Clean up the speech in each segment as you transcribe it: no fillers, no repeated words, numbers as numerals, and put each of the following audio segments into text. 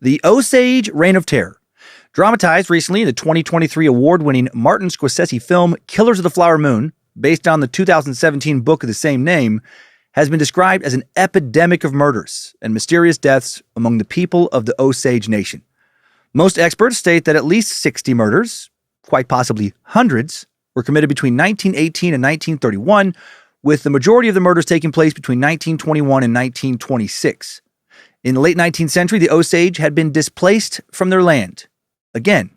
The Osage Reign of Terror, dramatized recently in the 2023 award-winning Martin Scorsese film Killers of the Flower Moon, based on the 2017 book of the same name, has been described as an epidemic of murders and mysterious deaths among the people of the Osage Nation. Most experts state that at least 60 murders, quite possibly hundreds, were committed between 1918 and 1931, with the majority of the murders taking place between 1921 and 1926. In the late 19th century, the Osage had been displaced from their land. Again,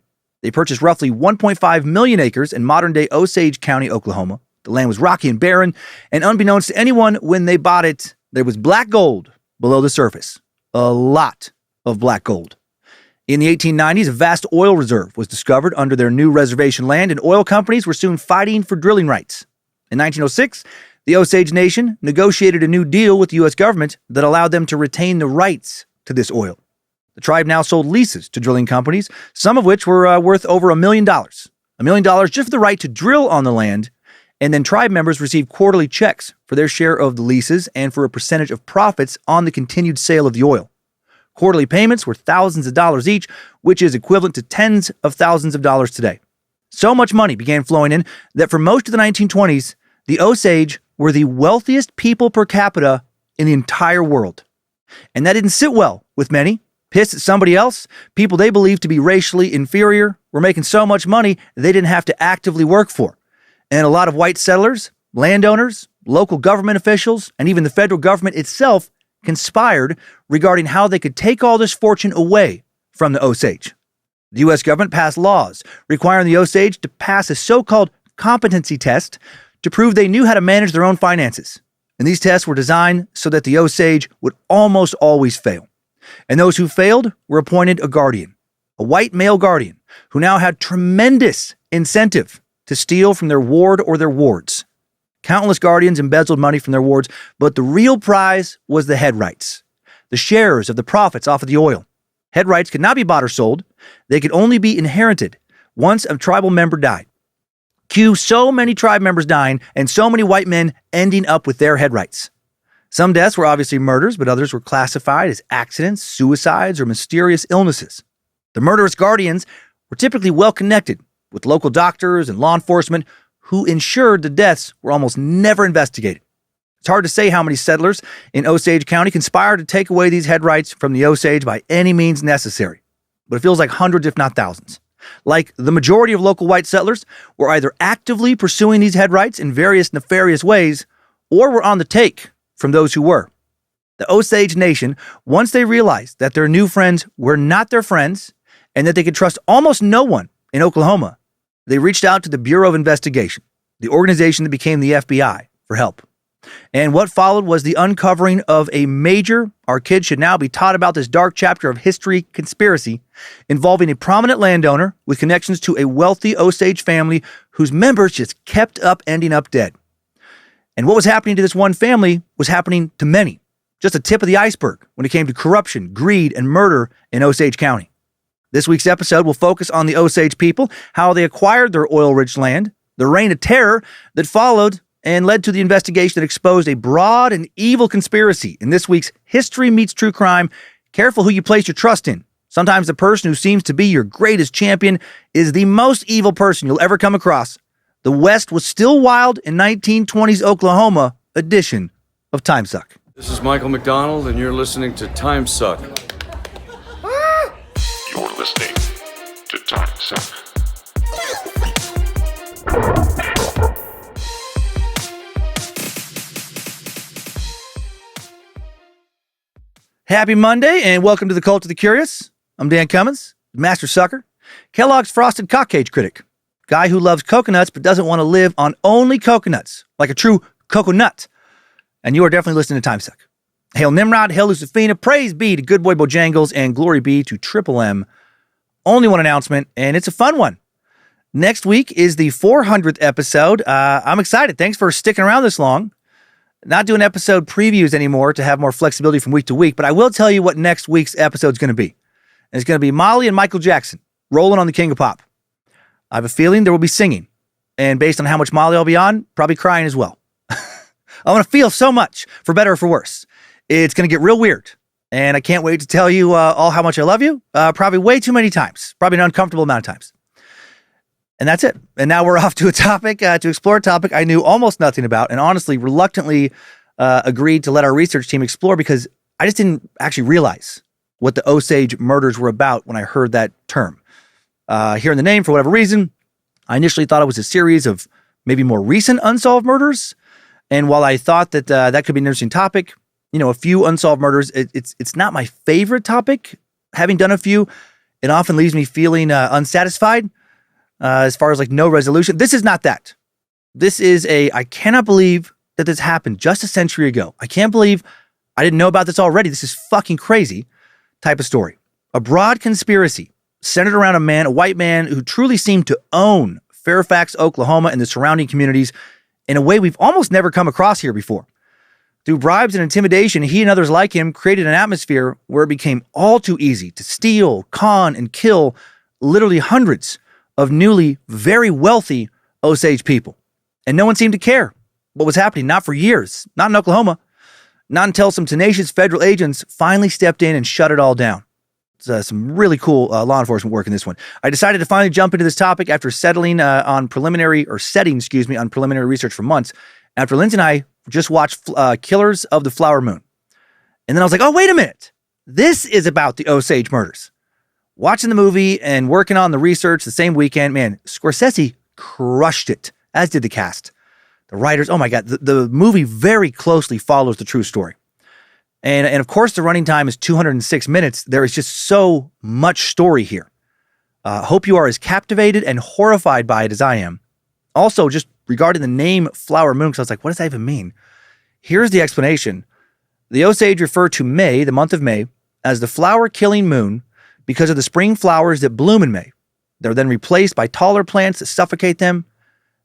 they purchased roughly 1.5 million acres in modern-day Osage County, Oklahoma. The land was rocky and barren, and unbeknownst to anyone when they bought it, there was black gold below the surface. A lot of black gold. In the 1890s, a vast oil reserve was discovered under their new reservation land, and oil companies were soon fighting for drilling rights. In 1906, the Osage Nation negotiated a new deal with the U.S. government that allowed them to retain the rights to this oil. The tribe now sold leases to drilling companies, some of which were worth over $1 million. $1 million just for the right to drill on the land, and then tribe members received quarterly checks for their share of the leases and for a percentage of profits on the continued sale of the oil. Quarterly payments were thousands of dollars each, which is equivalent to tens of thousands of dollars today. So much money began flowing in that for most of the 1920s, the Osage were the wealthiest people per capita in the entire world. And that didn't sit well with many. Pissed at somebody else, people they believed to be racially inferior were making so much money they didn't have to actively work for. And a lot of white settlers, landowners, local government officials, and even the federal government itself conspired regarding how they could take all this fortune away from the Osage. The U.S. government passed laws requiring the Osage to pass a so-called competency test to prove they knew how to manage their own finances. And these tests were designed so that the Osage would almost always fail. And those who failed were appointed a guardian, a white male guardian, who now had tremendous incentive to steal from their ward or their wards. Countless guardians embezzled money from their wards, but the real prize was the head rights, the shares of the profits off of the oil. Head rights could not be bought or sold. They could only be inherited once a tribal member died. Cue so many tribe members dying and so many white men ending up with their head rights. Some deaths were obviously murders, but others were classified as accidents, suicides, or mysterious illnesses. The murderous guardians were typically well connected with local doctors and law enforcement who ensured the deaths were almost never investigated. It's hard to say how many settlers in Osage County conspired to take away these head rights from the Osage by any means necessary, but it feels like hundreds, if not thousands. Like the majority of local white settlers were either actively pursuing these head rights in various nefarious ways or were on the take from those who were. The Osage Nation, once they realized that their new friends were not their friends and that they could trust almost no one in Oklahoma, they reached out to the Bureau of Investigation, the organization that became the FBI, for help. And what followed was the uncovering of a major, our kids should now be taught about this dark chapter of history conspiracy involving a prominent landowner with connections to a wealthy Osage family whose members just kept ending up dead. And what was happening to this one family was happening to many. Just a tip of the iceberg when it came to corruption, greed, and murder in Osage County. This week's episode will focus on the Osage people, how they acquired their oil-rich land, the reign of terror that followed and led to the investigation that exposed a broad and evil conspiracy. In this week's History Meets True Crime, careful who you place your trust in. Sometimes the person who seems to be your greatest champion is the most evil person you'll ever come across. The West was still wild in 1920s Oklahoma edition of Timesuck. This is Michael McDonald, and you're listening to Timesuck. You're listening to Timesuck. Happy Monday, and welcome to the Cult of the Curious. I'm Dan Cummins, Master Sucker, Kellogg's Frosted Cockcage critic, guy who loves coconuts but doesn't want to live on only coconuts, like a true coconut. And you are definitely listening to Timesuck. Hail Nimrod, hail Lucifina, praise be to Good Boy Bojangles, and glory be to Triple M. Only one announcement, and it's a fun one. Next week is the 400th episode. I'm excited. Thanks for sticking around this long. Not doing episode previews anymore to have more flexibility from week to week, but I will tell you what next week's episode is going to be. And it's going to be Molly and Michael Jackson rolling on the King of Pop. I have a feeling there will be singing, and based on how much Molly I'll be on, probably crying as well. I'm going to feel so much, for better or for worse. It's going to get real weird. And I can't wait to tell you all how much I love you. Probably way too many times. Probably an uncomfortable amount of times. And that's it. And now we're off to a topic, to explore a topic I knew almost nothing about and honestly reluctantly agreed to let our research team explore because I just didn't actually realize what the Osage murders were about when I heard that term. Hearing the name, for whatever reason, I initially thought it was a series of maybe more recent unsolved murders. And while I thought that that could be an interesting topic, a few unsolved murders, it's not my favorite topic. Having done a few, it often leaves me feeling unsatisfied as far as like no resolution. This is not that. This is I cannot believe that this happened just a century ago. I can't believe I didn't know about this already. This is fucking crazy type of story. A broad conspiracy centered around a white man who truly seemed to own Fairfax, Oklahoma and the surrounding communities in a way we've almost never come across here before. Through bribes and intimidation, he and others like him created an atmosphere where it became all too easy to steal, con, and kill literally hundreds of newly very wealthy Osage people. And no one seemed to care what was happening, not for years, not in Oklahoma, not until some tenacious federal agents finally stepped in and shut it all down. It's some really cool law enforcement work in this one. I decided to finally jump into this topic after setting on preliminary research for months. After Lindsay and I just watched Killers of the Flower Moon. And then I was like, oh, wait a minute. This is about the Osage murders. Watching the movie and working on the research the same weekend, man, Scorsese crushed it, as did the cast. The writers, oh my God, the movie very closely follows the true story. And of course, the running time is 206 minutes. There is just so much story here. Hope you are as captivated and horrified by it as I am. Also, just regarding the name Flower Moon, because I was like, what does that even mean? Here's the explanation. The Osage refer to May, the month of May, as the flower-killing moon because of the spring flowers that bloom in May. They're then replaced by taller plants that suffocate them.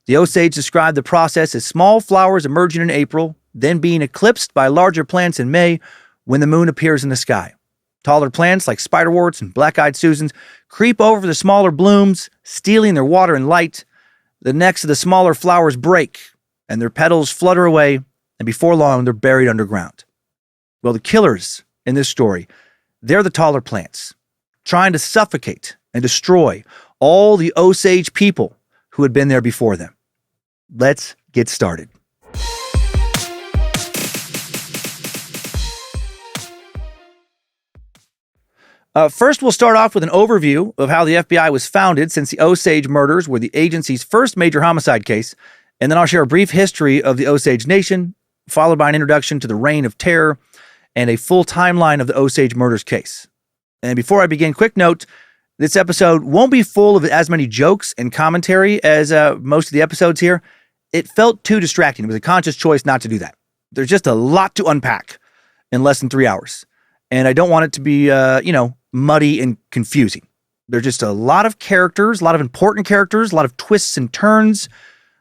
The Osage describe the process as small flowers emerging in April, then being eclipsed by larger plants in May when the moon appears in the sky. Taller plants like spiderworts and black-eyed Susans creep over the smaller blooms, stealing their water and light. The necks of the smaller flowers break, and their petals flutter away, and before long, they're buried underground. Well, the killers in this story, they're the taller plants, trying to suffocate and destroy all the Osage people who had been there before them. Let's get started. First, we'll start off with an overview of how the FBI was founded since the Osage murders were the agency's first major homicide case, and then I'll share a brief history of the Osage Nation, followed by an introduction to the Reign of Terror and a full timeline of the Osage murders case. And before I begin, quick note, this episode won't be full of as many jokes and commentary as most of the episodes here. It felt too distracting. It was a conscious choice not to do that. There's just a lot to unpack in less than 3 hours. And I don't want it to be, muddy and confusing. There's just a lot of characters, a lot of important characters, a lot of twists and turns,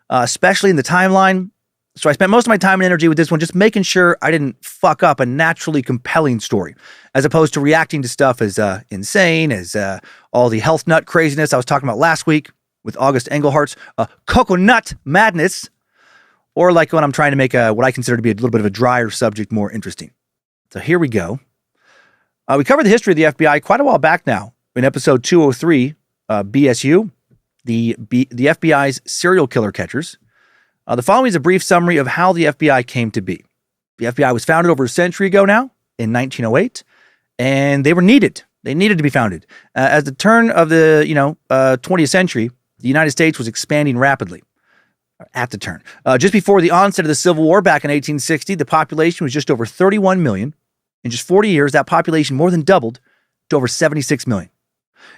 especially in the timeline. So I spent most of my time and energy with this one just making sure I didn't fuck up a naturally compelling story, as opposed to reacting to stuff as insane as all the health nut craziness I was talking about last week with August Englehart's coconut madness, or like when I'm trying to make what I consider to be a little bit of a drier subject more interesting. So here we go. We covered the history of the FBI quite a while back now in episode 203, BSU, the FBI's serial killer catchers. The following is a brief summary of how the FBI came to be. The FBI was founded over a century ago now, in 1908, and they were needed. They needed to be founded. As the turn of the 20th century, the United States was expanding rapidly. At the turn. Just before the onset of the Civil War back in 1860, the population was just over 31 million. In just 40 years, that population more than doubled to over 76 million.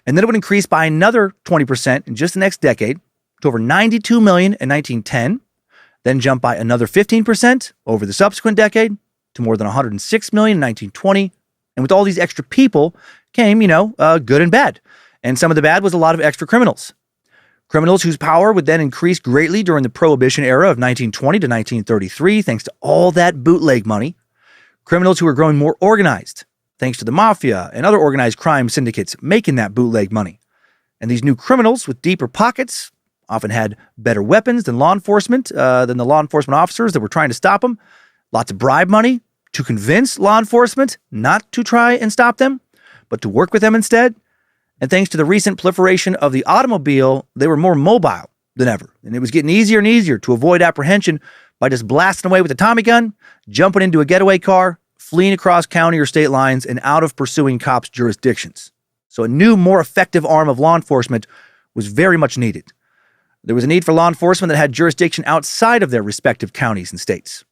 And then it would increase by another 20% in just the next decade to over 92 million in 1910, then jump by another 15% over the subsequent decade to more than 106 million in 1920. And with all these extra people came, good and bad. And some of the bad was a lot of extra criminals. Criminals whose power would then increase greatly during the Prohibition era of 1920 to 1933, thanks to all that bootleg money. Criminals who were growing more organized, thanks to the mafia and other organized crime syndicates making that bootleg money. And these new criminals with deeper pockets often had better weapons than the law enforcement officers that were trying to stop them. Lots of bribe money, to convince law enforcement not to try and stop them, but to work with them instead. And thanks to the recent proliferation of the automobile, they were more mobile than ever. And it was getting easier and easier to avoid apprehension by just blasting away with a Tommy gun, jumping into a getaway car, fleeing across county or state lines, and out of pursuing cops' jurisdictions. So a new, more effective arm of law enforcement was very much needed. There was a need for law enforcement that had jurisdiction outside of their respective counties and states.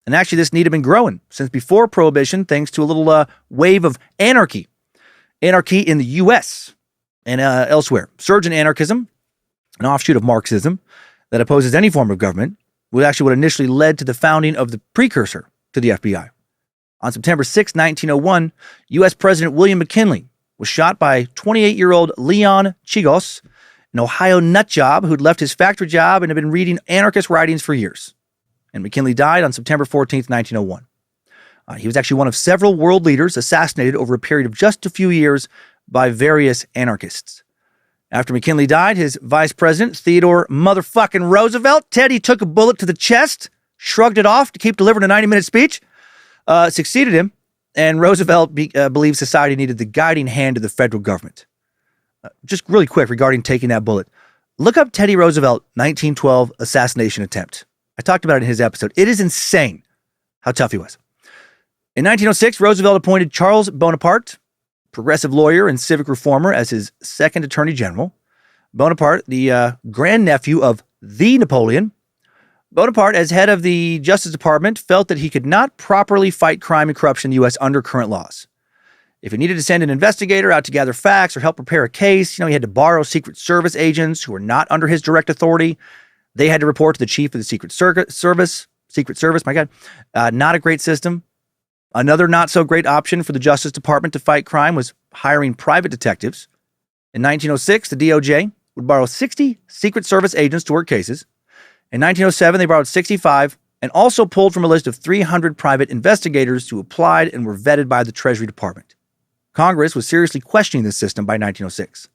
And actually, this need had been growing since before Prohibition, thanks to a little wave of anarchy. Anarchy in the U.S. and elsewhere. Surging anarchism, an offshoot of Marxism that opposes any form of government, was actually what initially led to the founding of the precursor to the FBI. On September 6, 1901, U.S. President William McKinley was shot by 28-year-old Leon Chigos, an Ohio nutjob who'd left his factory job and had been reading anarchist writings for years. And McKinley died on September 14, 1901. He was actually one of several world leaders assassinated over a period of just a few years by various anarchists. After McKinley died, his vice president, Theodore motherfucking Roosevelt, Teddy took a bullet to the chest, shrugged it off to keep delivering a 90-minute speech, succeeded him, and Roosevelt believed society needed the guiding hand of the federal government. Just really quick regarding taking that bullet. Look up Teddy Roosevelt 1912 assassination attempt. I talked about it in his episode. It is insane how tough he was. In 1906, Roosevelt appointed Charles Bonaparte, progressive lawyer and civic reformer, as his second attorney general. Bonaparte, the grandnephew of the Napoleon. Bonaparte, as head of the Justice Department, felt that he could not properly fight crime and corruption in the U.S. under current laws. If he needed to send an investigator out to gather facts or help prepare a case, he had to borrow Secret Service agents who were not under his direct authority. They had to report to the chief of the Secret Service, my God. Not a great system. Another not so great option for the Justice Department to fight crime was hiring private detectives. In 1906, the DOJ would borrow 60 Secret Service agents to work cases. In 1907, they borrowed 65 and also pulled from a list of 300 private investigators who applied and were vetted by the Treasury Department. Congress was seriously questioning this system by 1906.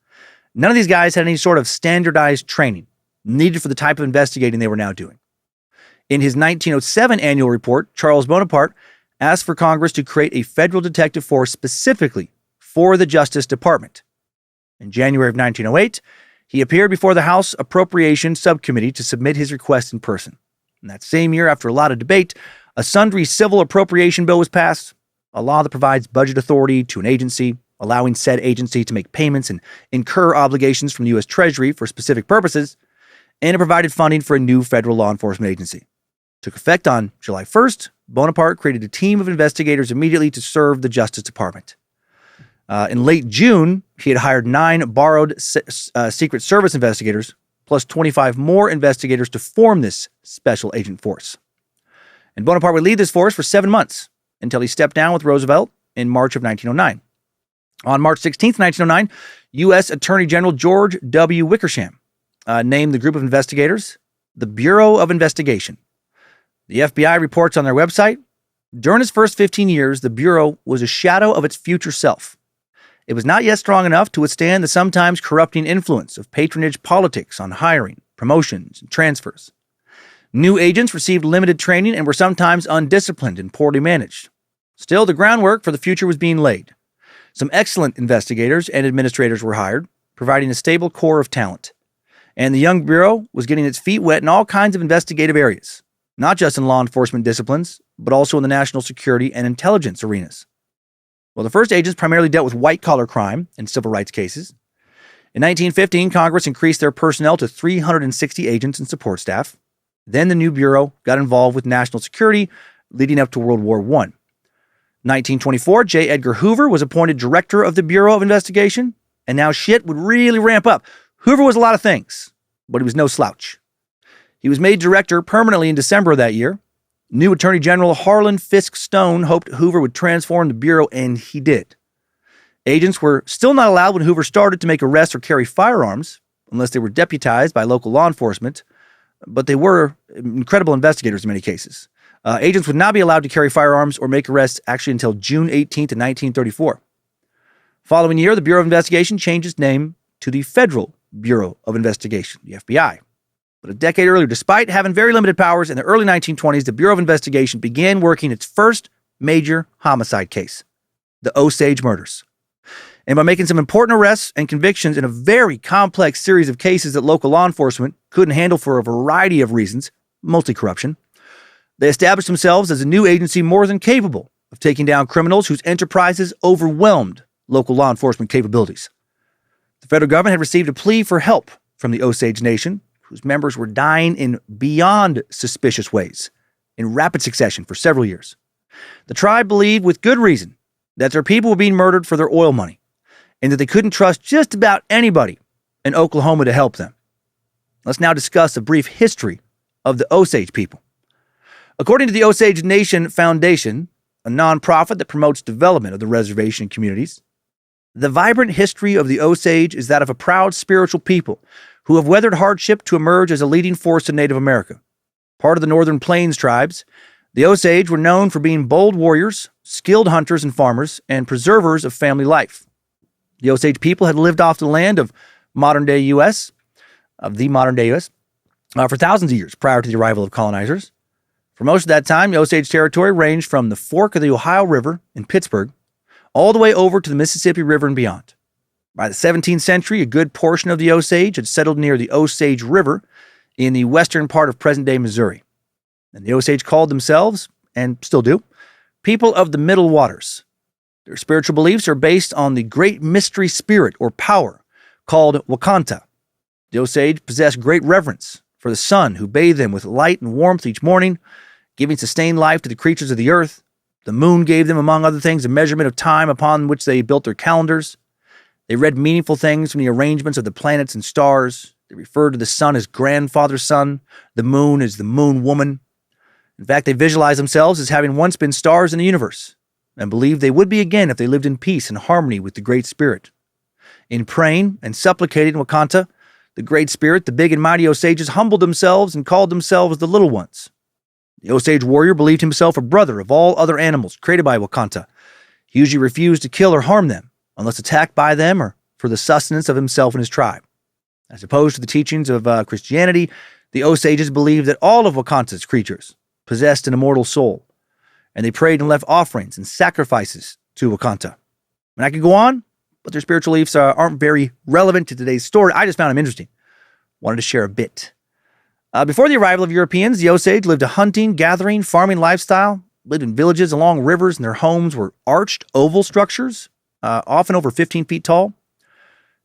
None of these guys had any sort of standardized training needed for the type of investigating they were now doing. In his 1907 annual report, Charles Bonaparte asked for Congress to create a federal detective force specifically for the Justice Department. In January of 1908, he appeared before the House Appropriations Subcommittee to submit his request in person. And that same year, after a lot of debate, a sundry civil appropriation bill was passed, a law that provides budget authority to an agency, allowing said agency to make payments and incur obligations from the U.S. Treasury for specific purposes, and it provided funding for a new federal law enforcement agency. It took effect on July 1st. Bonaparte created a team of investigators immediately to serve the Justice Department. In late June, he had hired 9 borrowed Secret Service investigators, plus 25 more investigators to form this special agent force. And Bonaparte would lead this force for 7 months until he stepped down with Roosevelt in March of 1909. On March 16th, 1909, U.S. Attorney General George W. Wickersham named the group of investigators the Bureau of Investigation. The FBI reports on their website, during its first 15 years, the Bureau was a shadow of its future self. It was not yet strong enough to withstand the sometimes corrupting influence of patronage politics on hiring, promotions, and transfers. New agents received limited training and were sometimes undisciplined and poorly managed. Still, the groundwork for the future was being laid. Some excellent investigators and administrators were hired, providing a stable core of talent. And the young Bureau was getting its feet wet in all kinds of investigative areas, not just in law enforcement disciplines, but also in the national security and intelligence arenas. Well, the first agents primarily dealt with white-collar crime and civil rights cases. In 1915, Congress increased their personnel to 360 agents and support staff. Then the new Bureau got involved with national security leading up to World War I. 1924, J. Edgar Hoover was appointed director of the Bureau of Investigation, and now shit would really ramp up. Hoover was a lot of things, but he was no slouch. He was made director permanently in December of that year. New Attorney General Harlan Fiske Stone hoped Hoover would transform the Bureau, and he did. Agents were still not allowed when Hoover started to make arrests or carry firearms, unless they were deputized by local law enforcement, but they were incredible investigators in many cases. Agents would not be allowed to carry firearms or make arrests actually until June 18th of 1934. Following year, the Bureau of Investigation changed its name to the Federal Bureau of Investigation, the FBI. But a decade earlier, despite having very limited powers in the early 1920s, the Bureau of Investigation began working its first major homicide case, the Osage murders. And by making some important arrests and convictions in a very complex series of cases that local law enforcement couldn't handle for a variety of reasons, mostly corruption, they established themselves as a new agency more than capable of taking down criminals whose enterprises overwhelmed local law enforcement capabilities. The federal government had received a plea for help from the Osage Nation, whose members were dying in beyond suspicious ways, in rapid succession for several years. The tribe believed with good reason that their people were being murdered for their oil money, and that they couldn't trust just about anybody in Oklahoma to help them. Let's now discuss a brief history of the Osage people. According to the Osage Nation Foundation, a nonprofit that promotes development of the reservation communities, the vibrant history of the Osage is that of a proud spiritual people who have weathered hardship to emerge as a leading force in Native America. Part of the Northern Plains tribes, the Osage were known for being bold warriors, skilled hunters and farmers, and preservers of family life. The Osage people had lived off the land of the modern-day U.S., for thousands of years prior to the arrival of colonizers. For most of that time, the Osage territory ranged from the fork of the Ohio River in Pittsburgh all the way over to the Mississippi River and beyond. By the 17th century, a good portion of the Osage had settled near the Osage River in the western part of present-day Missouri. And the Osage called themselves, and still do, people of the Middle Waters. Their spiritual beliefs are based on the great mystery spirit or power called Wakanta. The Osage possess great reverence for the sun who bathed them with light and warmth each morning, giving sustained life to the creatures of the earth. The moon gave them, among other things, a measurement of time upon which they built their calendars. They read meaningful things from the arrangements of the planets and stars. They referred to the sun as grandfather sun, the moon as the moon woman. In fact, they visualized themselves as having once been stars in the universe, and believed they would be again if they lived in peace and harmony with the Great Spirit. In praying and supplicating Wakanta, the Great Spirit, the big and mighty Osages humbled themselves and called themselves the Little Ones. The Osage warrior believed himself a brother of all other animals created by Wakanta. He usually refused to kill or harm them, unless attacked by them or for the sustenance of himself and his tribe. As opposed to the teachings of Christianity, the Osages believed that all of Wakanta's creatures possessed an immortal soul, and they prayed and left offerings and sacrifices to Wakanta. And I could go on, but their spiritual beliefs aren't very relevant to today's story. I just found them interesting. Wanted to share a bit. Before the arrival of Europeans, the Osage lived a hunting, gathering, farming lifestyle, lived in villages along rivers, and their homes were arched oval structures, often over 15 feet tall.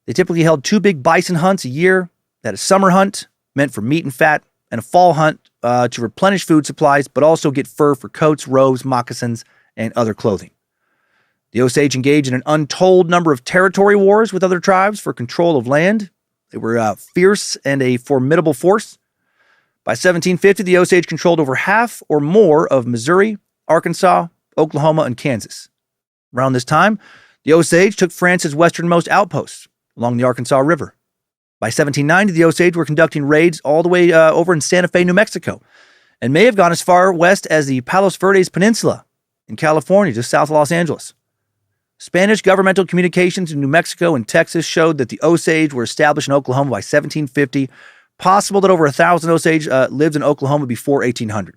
They typically held 2 big bison hunts a year. They had a summer hunt meant for meat and fat, and a fall hunt to replenish food supplies, but also get fur for coats, robes, moccasins, and other clothing. The Osage engaged in an untold number of territory wars with other tribes for control of land. They were fierce and a formidable force. By 1750, the Osage controlled over half or more of Missouri, Arkansas, Oklahoma, and Kansas. Around this time, the Osage took France's westernmost outposts along the Arkansas River. By 1790, the Osage were conducting raids all the way over in Santa Fe, New Mexico, and may have gone as far west as the Palos Verdes Peninsula in California, just south of Los Angeles. Spanish governmental communications in New Mexico and Texas showed that the Osage were established in Oklahoma by 1750. Possible that over 1,000 Osage lived in Oklahoma before 1800.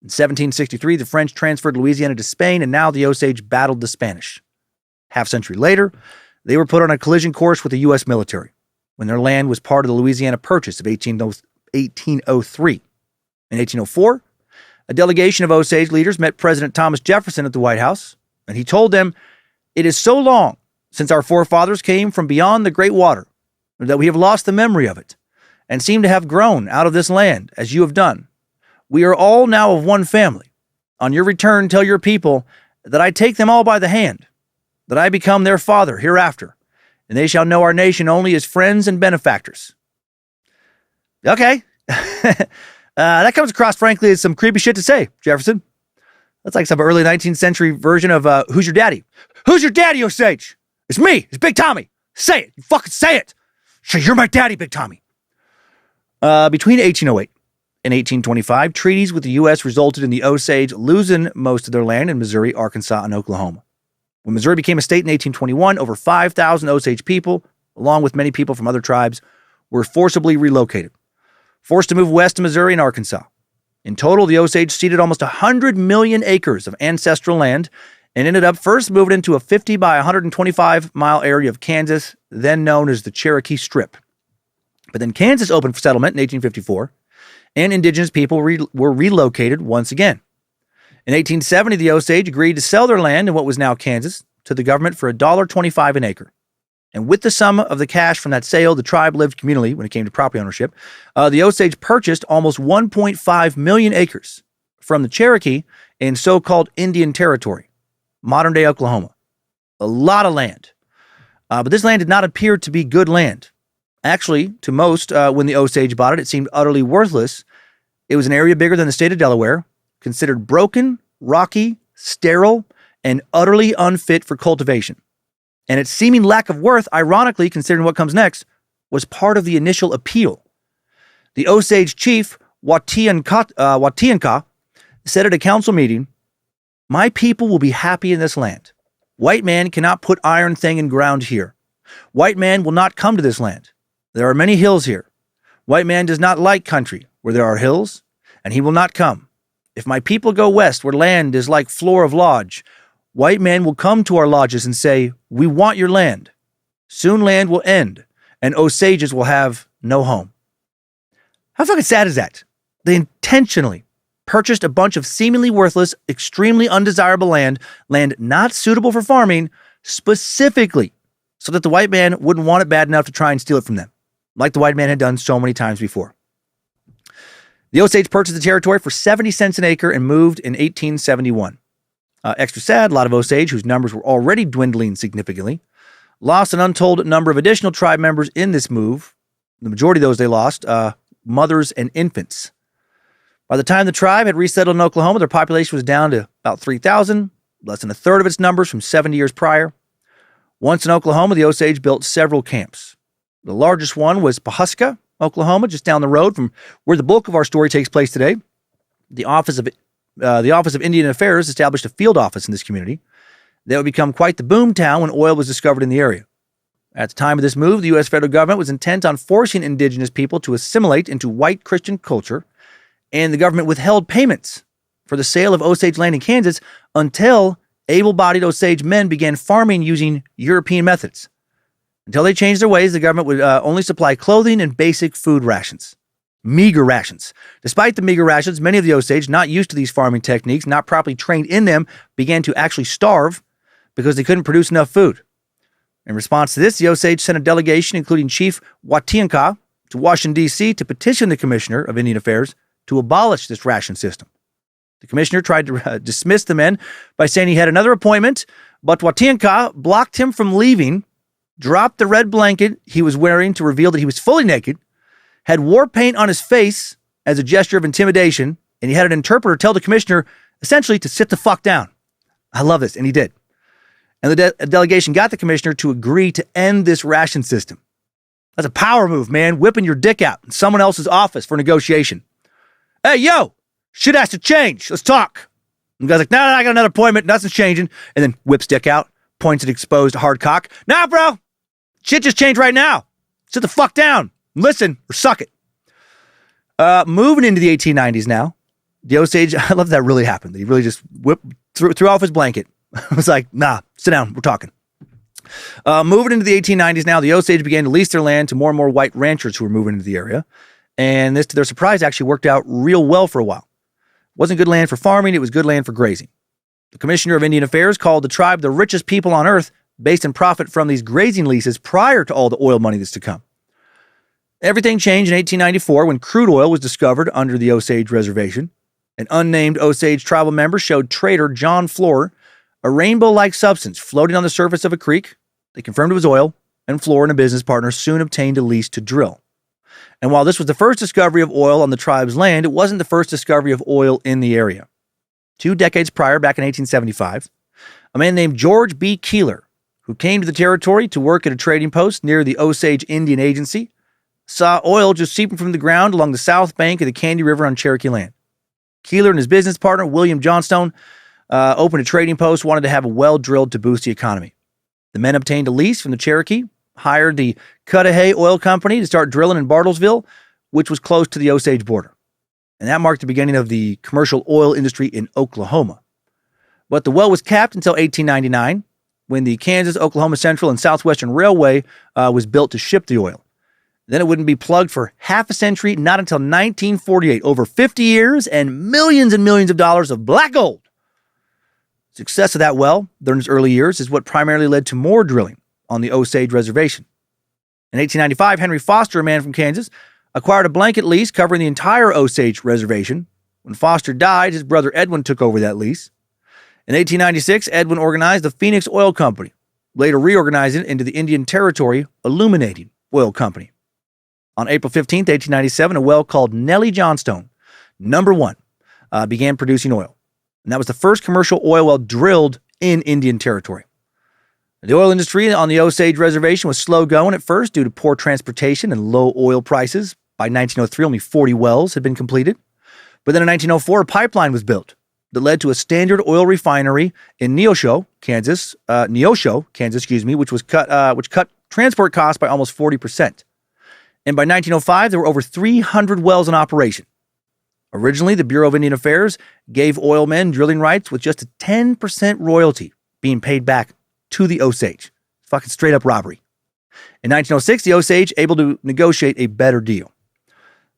In 1763, the French transferred Louisiana to Spain, and now the Osage battled the Spanish. Half century later, they were put on a collision course with the U.S. military when their land was part of the Louisiana Purchase of 1803. In 1804, a delegation of Osage leaders met President Thomas Jefferson at the White House, and he told them, "It is so long since our forefathers came from beyond the great water that we have lost the memory of it, and seem to have grown out of this land, as you have done. We are all now of one family. On your return, tell your people that I take them all by the hand, that I become their father hereafter, and they shall know our nation only as friends and benefactors." Okay. That comes across, frankly, as some creepy shit to say, Jefferson. That's like some early 19th century version of Who's Your Daddy? Who's your daddy, Osage? It's me. It's Big Tommy. Say it. You fucking say it. Say, you're my daddy, Big Tommy. Between 1808 and 1825, treaties with the U.S. resulted in the Osage losing most of their land in Missouri, Arkansas, and Oklahoma. When Missouri became a state in 1821, over 5,000 Osage people, along with many people from other tribes, were forcibly relocated, forced to move west to Missouri and Arkansas. In total, the Osage ceded almost 100 million acres of ancestral land and ended up first moving into a 50 by 125-mile area of Kansas, then known as the Cherokee Strip. But then Kansas opened for settlement in 1854, and indigenous people were relocated once again. In 1870, the Osage agreed to sell their land in what was now Kansas to the government for $1.25 an acre. And with the sum of the cash from that sale, the tribe lived communally when it came to property ownership. The Osage purchased almost 1.5 million acres from the Cherokee in so-called Indian Territory, modern-day Oklahoma. A lot of land. But this land did not appear to be good land. Actually, to most, when the Osage bought it, it seemed utterly worthless. It was an area bigger than the state of Delaware, considered broken, rocky, sterile, and utterly unfit for cultivation. And its seeming lack of worth, ironically, considering what comes next, was part of the initial appeal. The Osage chief, Watianka, said at a council meeting, "My people will be happy in this land. White man cannot put iron thing in ground here. White man will not come to this land. There are many hills here. White man does not like country where there are hills, and he will not come. If my people go west where land is like floor of lodge, white men will come to our lodges and say, 'We want your land.' Soon land will end, and Osages will have no home." How fucking sad is that? They intentionally purchased a bunch of seemingly worthless, extremely undesirable land not suitable for farming, specifically so that the white man wouldn't want it bad enough to try and steal it from them, like the white man had done so many times before. The Osage purchased the territory for 70 cents an acre and moved in 1871. Extra sad, a lot of Osage, whose numbers were already dwindling significantly, lost an untold number of additional tribe members in this move. The majority of those they lost, mothers and infants. By the time the tribe had resettled in Oklahoma, their population was down to about 3,000, less than a third of its numbers from 70 years prior. Once in Oklahoma, the Osage built several camps. The largest one was Pawhuska, Oklahoma, just down the road from where the bulk of our story takes place today. The Office of Indian Affairs established a field office in this community that would become quite the boom town when oil was discovered in the area. At the time of this move, the U.S. federal government was intent on forcing indigenous people to assimilate into white Christian culture, and the government withheld payments for the sale of Osage land in Kansas until able-bodied Osage men began farming using European methods. Until they changed their ways, the government would only supply clothing and basic food rations. Meager rations. Despite the meager rations, many of the Osage, not used to these farming techniques, not properly trained in them, began to actually starve because they couldn't produce enough food. In response to this, the Osage sent a delegation, including Chief Watianka, to Washington, D.C. to petition the Commissioner of Indian Affairs to abolish this ration system. The commissioner tried to dismiss the men by saying he had another appointment, but Watianka blocked him from leaving, dropped the red blanket he was wearing to reveal that he was fully naked, had war paint on his face as a gesture of intimidation, and he had an interpreter tell the commissioner essentially to sit the fuck down. I love this, and he did. And the delegation got the commissioner to agree to end this ration system. That's a power move, man, whipping your dick out in someone else's office for negotiation. Hey, yo, shit has to change. Let's talk. And the guy's like, no, I got another appointment. Nothing's changing. And then whips dick out, points at exposed hard cock. Nah, bro. Shit just changed right now. Sit the fuck down. Listen or suck it. Moving into the 1890s now, the Osage, I love that really happened. He really just threw off his blanket. I was like, nah, sit down. We're talking. Moving into the 1890s now, the Osage began to lease their land to more and more white ranchers who were moving into the area. And this, to their surprise, actually worked out real well for a while. It wasn't good land for farming. It was good land for grazing. The Commissioner of Indian Affairs called the tribe the richest people on earth based in profit from these grazing leases prior to all the oil money that's to come. Everything changed in 1894 when crude oil was discovered under the Osage Reservation. An unnamed Osage tribal member showed trader John Floor a rainbow-like substance floating on the surface of a creek. They confirmed it was oil, and Floor and a business partner soon obtained a lease to drill. And while this was the first discovery of oil on the tribe's land, it wasn't the first discovery of oil in the area. 2 decades prior, back in 1875, a man named George B. Keeler, who came to the territory to work at a trading post near the Osage Indian Agency, saw oil just seeping from the ground along the south bank of the Candy River on Cherokee land. Keeler and his business partner, William Johnstone, opened a trading post, wanted to have a well drilled to boost the economy. The men obtained a lease from the Cherokee, hired the Cudahy Oil Company to start drilling in Bartlesville, which was close to the Osage border. And that marked the beginning of the commercial oil industry in Oklahoma. But the well was capped until 1899, when the Kansas, Oklahoma Central, and Southwestern Railway was built to ship the oil. Then it wouldn't be plugged for half a century, not until 1948. Over 50 years and millions of dollars of black gold. Success of that well during its early years is what primarily led to more drilling on the Osage Reservation. In 1895, Henry Foster, a man from Kansas, acquired a blanket lease covering the entire Osage Reservation. When Foster died, his brother Edwin took over that lease. In 1896, Edwin organized the Phoenix Oil Company, later reorganizing it into the Indian Territory Illuminating Oil Company. On April 15, 1897, a well called Nellie Johnstone, number 1, began producing oil. And that was the first commercial oil well drilled in Indian Territory. The oil industry on the Osage Reservation was slow going at first due to poor transportation and low oil prices. By 1903, only 40 wells had been completed. But then in 1904, a pipeline was built that led to a standard oil refinery in Neosho, Kansas, which cut transport costs by almost 40%. And by 1905, there were over 300 wells in operation. Originally, the Bureau of Indian Affairs gave oil men drilling rights with just a 10% royalty being paid back to the Osage. Fucking straight up robbery. In 1906, the Osage able to negotiate a better deal.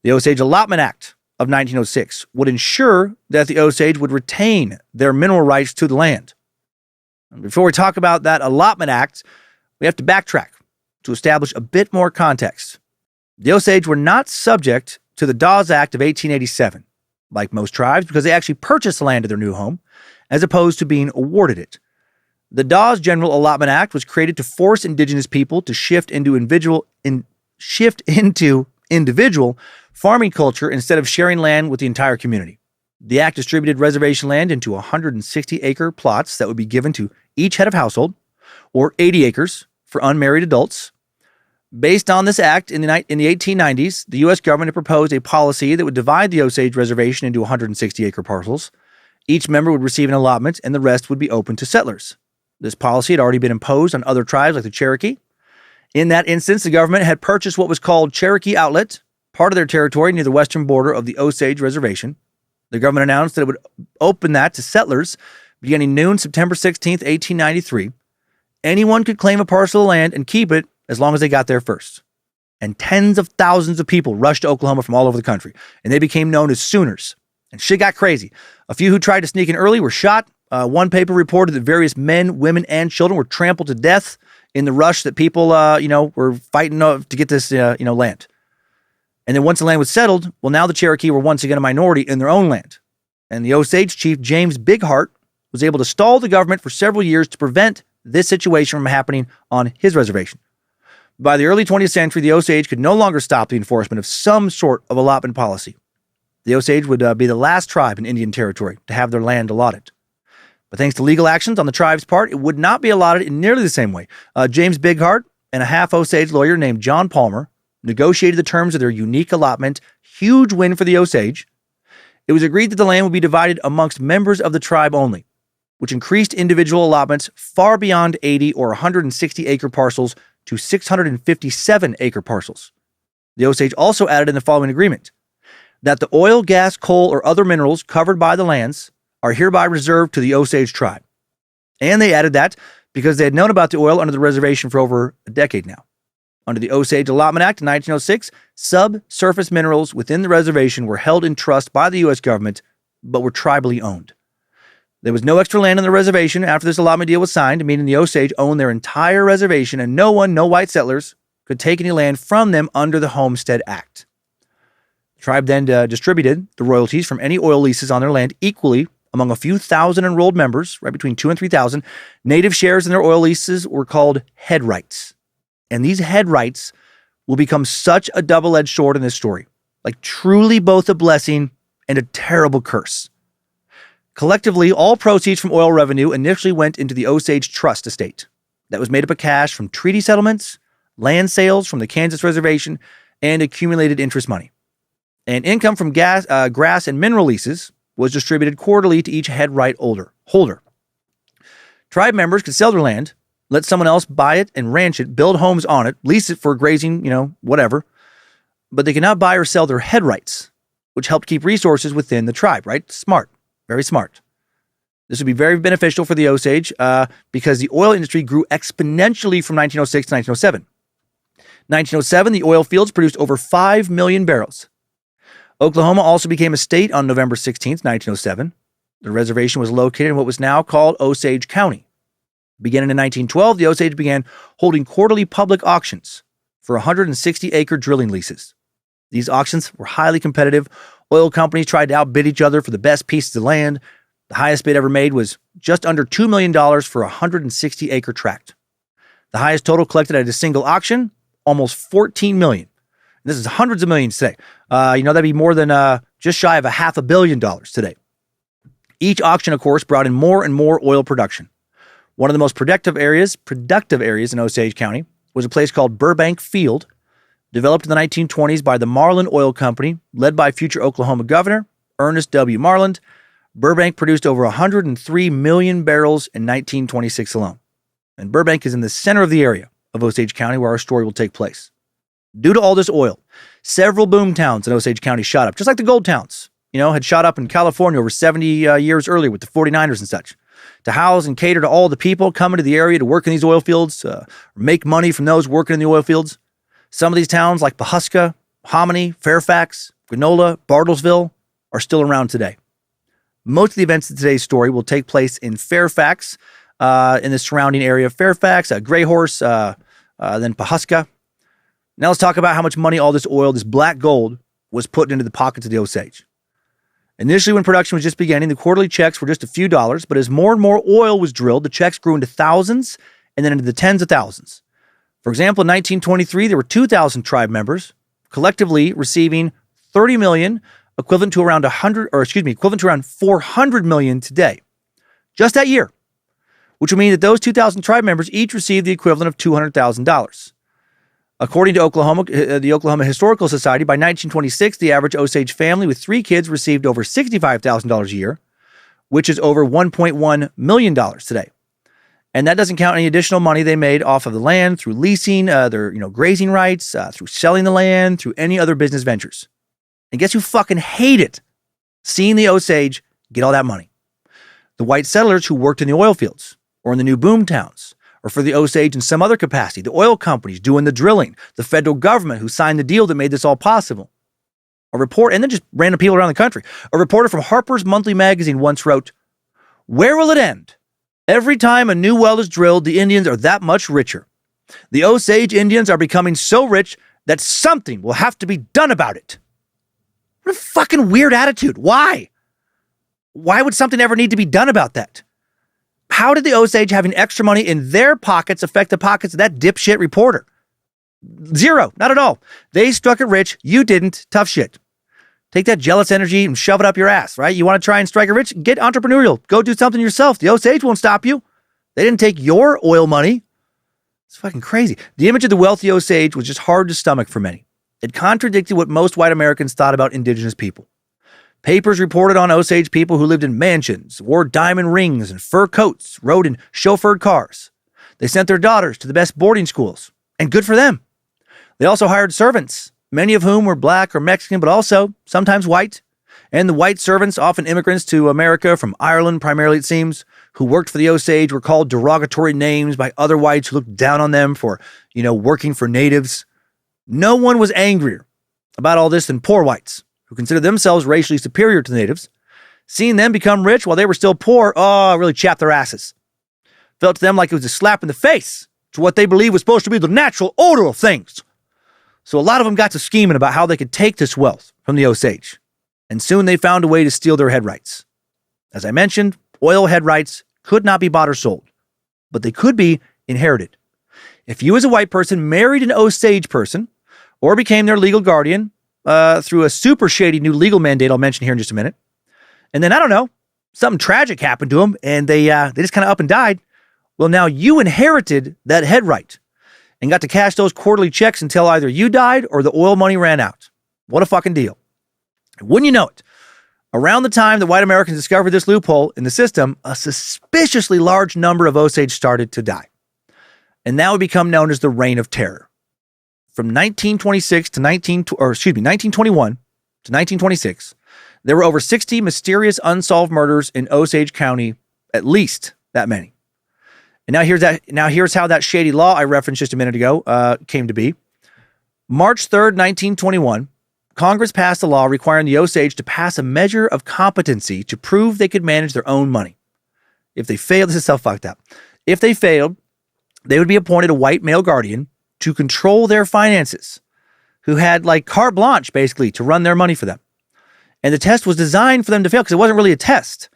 The Osage Allotment Act of 1906 would ensure that the Osage would retain their mineral rights to the land. And before we talk about that Allotment Act, we have to backtrack to establish a bit more context. The Osage were not subject to the Dawes Act of 1887, like most tribes, because they actually purchased the land of their new home, as opposed to being awarded it. The Dawes General Allotment Act was created to force indigenous people to shift into individual farming culture instead of sharing land with the entire community. The act distributed reservation land into 160-acre plots that would be given to each head of household, or 80 acres for unmarried adults. Based on this act, in the 1890s, the U.S. government had proposed a policy that would divide the Osage Reservation into 160-acre parcels. Each member would receive an allotment, and the rest would be open to settlers. This policy had already been imposed on other tribes like the Cherokee. In that instance, the government had purchased what was called Cherokee Outlet, part of their territory near the western border of the Osage Reservation. The government announced that it would open that to settlers beginning noon September 16, 1893. Anyone could claim a parcel of land and keep it as long as they got there first. And tens of thousands of people rushed to Oklahoma from all over the country, and they became known as Sooners. And shit got crazy. A few who tried to sneak in early were shot. One paper reported that various men, women, and children were trampled to death in the rush that people, were fighting to get this, land. And then once the land was settled, well, now the Cherokee were once again a minority in their own land. And the Osage chief, James Big Heart, was able to stall the government for several years to prevent this situation from happening on his reservation. By the early 20th century, the Osage could no longer stop the enforcement of some sort of allotment policy. The Osage would be the last tribe in Indian Territory to have their land allotted. But thanks to legal actions on the tribe's part, it would not be allotted in nearly the same way. James Bighart and a half-Osage lawyer named John Palmer negotiated the terms of their unique allotment. Huge win for the Osage. It was agreed that the land would be divided amongst members of the tribe only, which increased individual allotments far beyond 80 or 160-acre parcels to 657-acre parcels. The Osage also added in the following agreement that the oil, gas, coal, or other minerals covered by the lands are hereby reserved to the Osage tribe. And they added that because they had known about the oil under the reservation for over a decade now. Under the Osage Allotment Act in 1906, subsurface minerals within the reservation were held in trust by the U.S. government, but were tribally owned. There was no extra land on the reservation after this allotment deal was signed, meaning the Osage owned their entire reservation, and no white settlers, could take any land from them under the Homestead Act. The tribe then distributed the royalties from any oil leases on their land equally among a few thousand enrolled members, right between 2,000 and 3,000. Native shares in their oil leases were called head rights. And these head rights will become such a double-edged sword in this story, like truly both a blessing and a terrible curse. Collectively, all proceeds from oil revenue initially went into the Osage Trust estate that was made up of cash from treaty settlements, land sales from the Kansas reservation, and accumulated interest money. And income from grass and mineral leases was distributed quarterly to each head right holder. Tribe members could sell their land, let someone else buy it and ranch it, build homes on it, lease it for grazing, whatever. But they could not buy or sell their head rights, which helped keep resources within the tribe, right? Smart, very smart. This would be very beneficial for the Osage because the oil industry grew exponentially from 1906 to 1907. 1907, the oil fields produced over 5 million barrels. Oklahoma also became a state on November 16th, 1907. The reservation was located in what was now called Osage County. Beginning in 1912, the Osage began holding quarterly public auctions for 160-acre drilling leases. These auctions were highly competitive. Oil companies tried to outbid each other for the best pieces of land. The highest bid ever made was just under $2 million for a 160-acre tract. The highest total collected at a single auction, almost $14 million. This is hundreds of millions today. That'd be more than just shy of $500 million today. Each auction, of course, brought in more and more oil production. One of the most productive areas in Osage County was a place called Burbank Field, developed in the 1920s by the Marlin Oil Company, led by future Oklahoma Governor Ernest W. Marland. Burbank produced over 103 million barrels in 1926 alone. And Burbank is in the center of the area of Osage County where our story will take place. Due to all this oil, several boom towns in Osage County shot up, just like the gold towns, had shot up in California over 70 years earlier with the 49ers and such, to house and cater to all the people coming to the area to work in these oil fields, make money from those working in the oil fields. Some of these towns like Pawhuska, Hominy, Fairfax, Granola, Bartlesville are still around today. Most of the events of today's story will take place in Fairfax, in the surrounding area of Fairfax, Greyhorse, then Pawhuska. Now let's talk about how much money all this oil, this black gold, was put into the pockets of the Osage. Initially, when production was just beginning, the quarterly checks were just a few dollars, but as more and more oil was drilled, the checks grew into thousands and then into the tens of thousands. For example, in 1923, there were 2,000 tribe members, collectively receiving $30 million, equivalent to around 400 million today. Just that year, which would mean that those 2,000 tribe members each received the equivalent of $200,000. According to the Oklahoma Historical Society, by 1926, the average Osage family with 3 kids received over $65,000 a year, which is over $1.1 million today. And that doesn't count any additional money they made off of the land through leasing, their grazing rights, through selling the land, through any other business ventures. And guess who fucking hated seeing the Osage get all that money? The white settlers who worked in the oil fields or in the new boom towns, or for the Osage in some other capacity, the oil companies doing the drilling, the federal government who signed the deal that made this all possible. And then just random people around the country. A reporter from Harper's Monthly Magazine once wrote, "Where will it end? Every time a new well is drilled, the Indians are that much richer. The Osage Indians are becoming so rich that something will have to be done about it." What a fucking weird attitude. Why? Why would something ever need to be done about that? How did the Osage having extra money in their pockets affect the pockets of that dipshit reporter? Zero. Not at all. They struck it rich. You didn't. Tough shit. Take that jealous energy and shove it up your ass, right? You want to try and strike it rich? Get entrepreneurial. Go do something yourself. The Osage won't stop you. They didn't take your oil money. It's fucking crazy. The image of the wealthy Osage was just hard to stomach for many. It contradicted what most white Americans thought about indigenous people. Papers reported on Osage people who lived in mansions, wore diamond rings and fur coats, rode in chauffeured cars. They sent their daughters to the best boarding schools, and good for them. They also hired servants, many of whom were black or Mexican, but also sometimes white. And the white servants, often immigrants to America from Ireland primarily it seems, who worked for the Osage were called derogatory names by other whites who looked down on them for, working for natives. No one was angrier about all this than poor whites, who considered themselves racially superior to the natives. Seeing them become rich while they were still poor, really chapped their asses. Felt to them like it was a slap in the face to what they believed was supposed to be the natural order of things. So a lot of them got to scheming about how they could take this wealth from the Osage. And soon they found a way to steal their head rights. As I mentioned, oil head rights could not be bought or sold, but they could be inherited. If you as a white person married an Osage person or became their legal guardian, through a super shady new legal mandate I'll mention here in just a minute. And then, something tragic happened to them and they just kind of up and died. Well, now you inherited that head right and got to cash those quarterly checks until either you died or the oil money ran out. What a fucking deal. Wouldn't you know it? Around the time that white Americans discovered this loophole in the system, a suspiciously large number of Osage started to die. And that would become known as the Reign of Terror. From 1921 to to 1926, there were over 60 mysterious unsolved murders in Osage County, at least that many. And here's how that shady law I referenced just a minute ago came to be. March 3rd, 1921, Congress passed a law requiring the Osage to pass a measure of competency to prove they could manage their own money. If they failed, this is so fucked up. If they failed, they would be appointed a white male guardian to control their finances, who had like carte blanche, basically, to run their money for them. And the test was designed for them to fail because it wasn't really a test.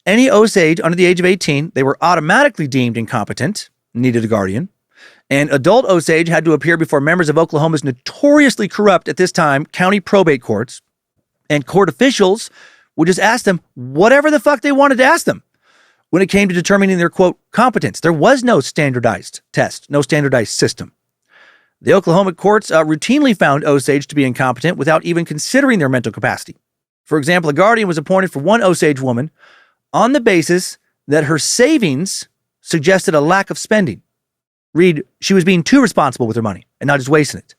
Any Osage under the age of 18, they were automatically deemed incompetent, needed a guardian. And adult Osage had to appear before members of Oklahoma's notoriously corrupt, at this time, county probate courts. And court officials would just ask them whatever the fuck they wanted to ask them when it came to determining their, quote, competence. There was no standardized test, no standardized system. The Oklahoma courts routinely found Osage to be incompetent without even considering their mental capacity. For example, a guardian was appointed for one Osage woman on the basis that her savings suggested a lack of spending. Read, she was being too responsible with her money and not just wasting it.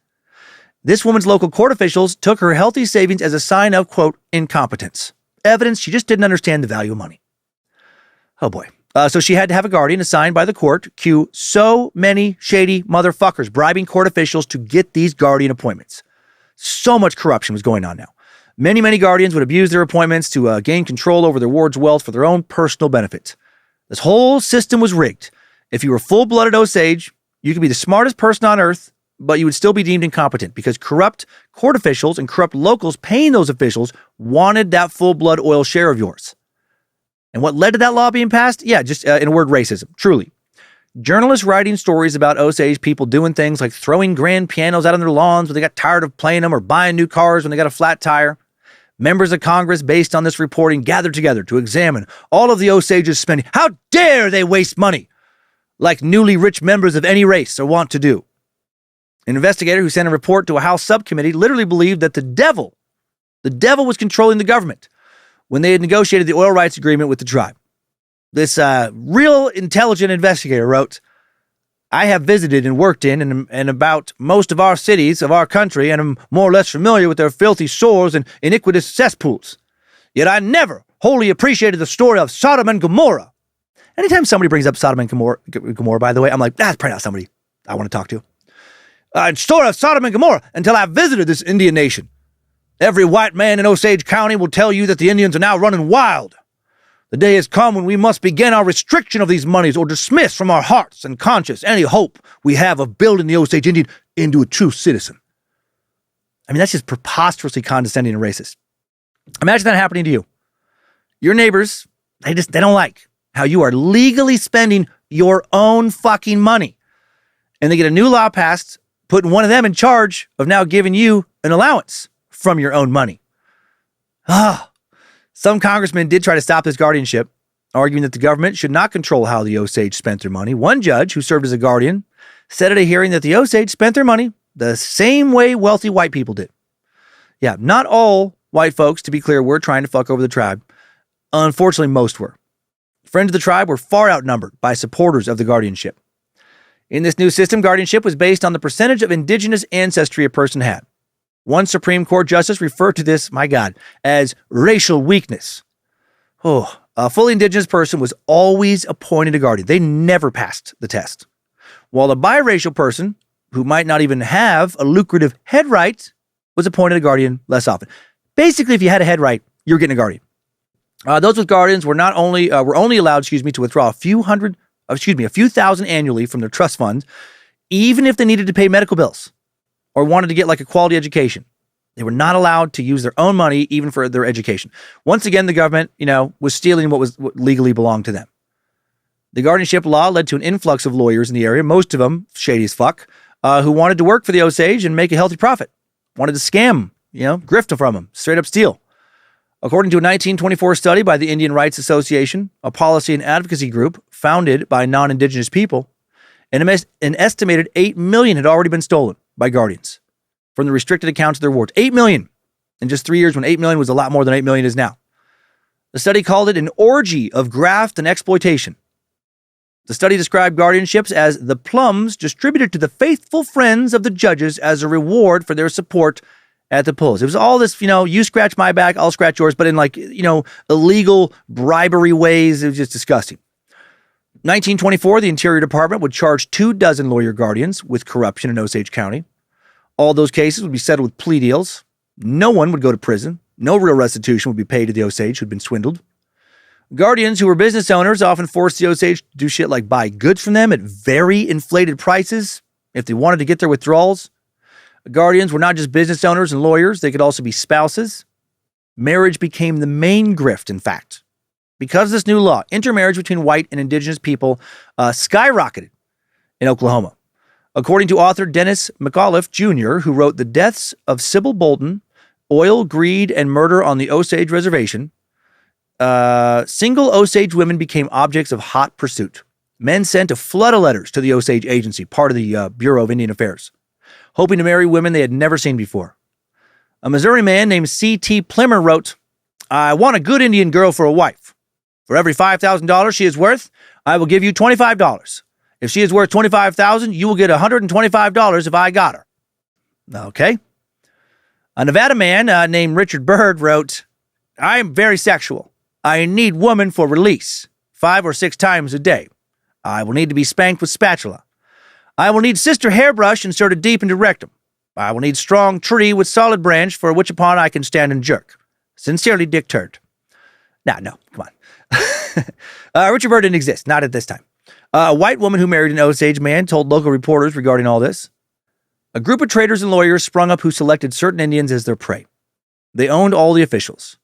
This woman's local court officials took her healthy savings as a sign of, quote, incompetence. Evidence she just didn't understand the value of money. Oh boy. So she had to have a guardian assigned by the court. Cue so many shady motherfuckers bribing court officials to get these guardian appointments. So much corruption was going on now. Many guardians would abuse their appointments to gain control over their ward's wealth for their own personal benefit. This whole system was rigged. If you were full-blooded Osage, you could be the smartest person on earth, but you would still be deemed incompetent because corrupt court officials and corrupt locals paying those officials wanted that full-blood oil share of yours. And what led to that law being passed? Yeah, just in a word, racism, truly. Journalists writing stories about Osage people doing things like throwing grand pianos out on their lawns when they got tired of playing them or buying new cars when they got a flat tire. Members of Congress, based on this reporting, gathered together to examine all of the Osage's spending. How dare they waste money like newly rich members of any race are wont to do? An investigator who sent a report to a House subcommittee literally believed that the devil was controlling the government when they had negotiated the oil rights agreement with the tribe. This real intelligent investigator wrote, I have visited and worked in and about most of our cities of our country and am more or less familiar with their filthy sores and iniquitous cesspools. Yet I never wholly appreciated the story of Sodom and Gomorrah. Anytime somebody brings up Sodom and Gomorrah, by the way, I'm like, that's probably not somebody I want to talk to. Story of Sodom and Gomorrah until I visited this Indian nation. Every white man in Osage County will tell you that the Indians are now running wild. The day has come when we must begin our restriction of these monies or dismiss from our hearts and conscience any hope we have of building the Osage Indian into a true citizen. I mean, that's just preposterously condescending and racist. Imagine that happening to you. Your neighbors, they don't like how you are legally spending your own fucking money. And they get a new law passed, putting one of them in charge of now giving you an allowance from your own money. Some congressmen did try to stop this guardianship, arguing that the government should not control how the Osage spent their money. One judge, who served as a guardian, said at a hearing that the Osage spent their money the same way wealthy white people did. Yeah, not all white folks, to be clear, were trying to fuck over the tribe. Unfortunately, most were. Friends of the tribe were far outnumbered by supporters of the guardianship. In this new system, guardianship was based on the percentage of indigenous ancestry a person had. One Supreme Court justice referred to this, my God, as racial weakness. A fully indigenous person was always appointed a guardian. They never passed the test. While a biracial person, who might not even have a lucrative head right, was appointed a guardian less often. Basically, if you had a head right, you were getting a guardian. Those with guardians were only allowed, to withdraw a few thousand annually from their trust funds, even if they needed to pay medical bills or wanted to get like a quality education. They were not allowed to use their own money even for their education. Once again, the government, was stealing what legally belonged to them. The guardianship law led to an influx of lawyers in the area, most of them shady as fuck, who wanted to work for the Osage and make a healthy profit. Wanted to scam, grift from them, straight up steal. According to a 1924 study by the Indian Rights Association, a policy and advocacy group founded by non-indigenous people, an estimated 8 million had already been stolen by guardians from the restricted accounts of their wards. 8 million in just 3 years, when 8 million was a lot more than 8 million is now. The study called it an orgy of graft and exploitation. The study described guardianships as the plums distributed to the faithful friends of the judges as a reward for their support at the polls. It was all this, you scratch my back, I'll scratch yours, but in illegal bribery ways. It was just disgusting. 1924, the Interior Department would charge 24 lawyer guardians with corruption in Osage County. All those cases would be settled with plea deals. No one would go to prison. No real restitution would be paid to the Osage who'd been swindled. Guardians who were business owners often forced the Osage to do shit like buy goods from them at very inflated prices if they wanted to get their withdrawals. Guardians were not just business owners and lawyers. They could also be spouses. Marriage became the main grift, in fact. Because of this new law, intermarriage between white and indigenous people skyrocketed in Oklahoma. According to author Dennis McAuliffe Jr., who wrote The Deaths of Sybil Bolton, Oil, Greed, and Murder on the Osage Reservation, single Osage women became objects of hot pursuit. Men sent a flood of letters to the Osage Agency, part of the Bureau of Indian Affairs, hoping to marry women they had never seen before. A Missouri man named C.T. Plimmer wrote, "I want a good Indian girl for a wife. For every $5,000 she is worth, I will give you $25. If she is worth $25,000, you will get $125 if I got her." Okay. A Nevada man named Richard Byrd wrote, "I am very sexual. I need woman for release 5 or 6 times a day. I will need to be spanked with spatula. I will need sister hairbrush inserted deep into rectum. I will need strong tree with solid branch for which upon I can stand and jerk. Sincerely, Dick Turd." No, come on. Richard Byrd didn't exist, not at this time. A white woman who married an Osage man told local reporters regarding all this. A group of traders and lawyers sprung up who selected certain Indians as their prey. They owned all the officials.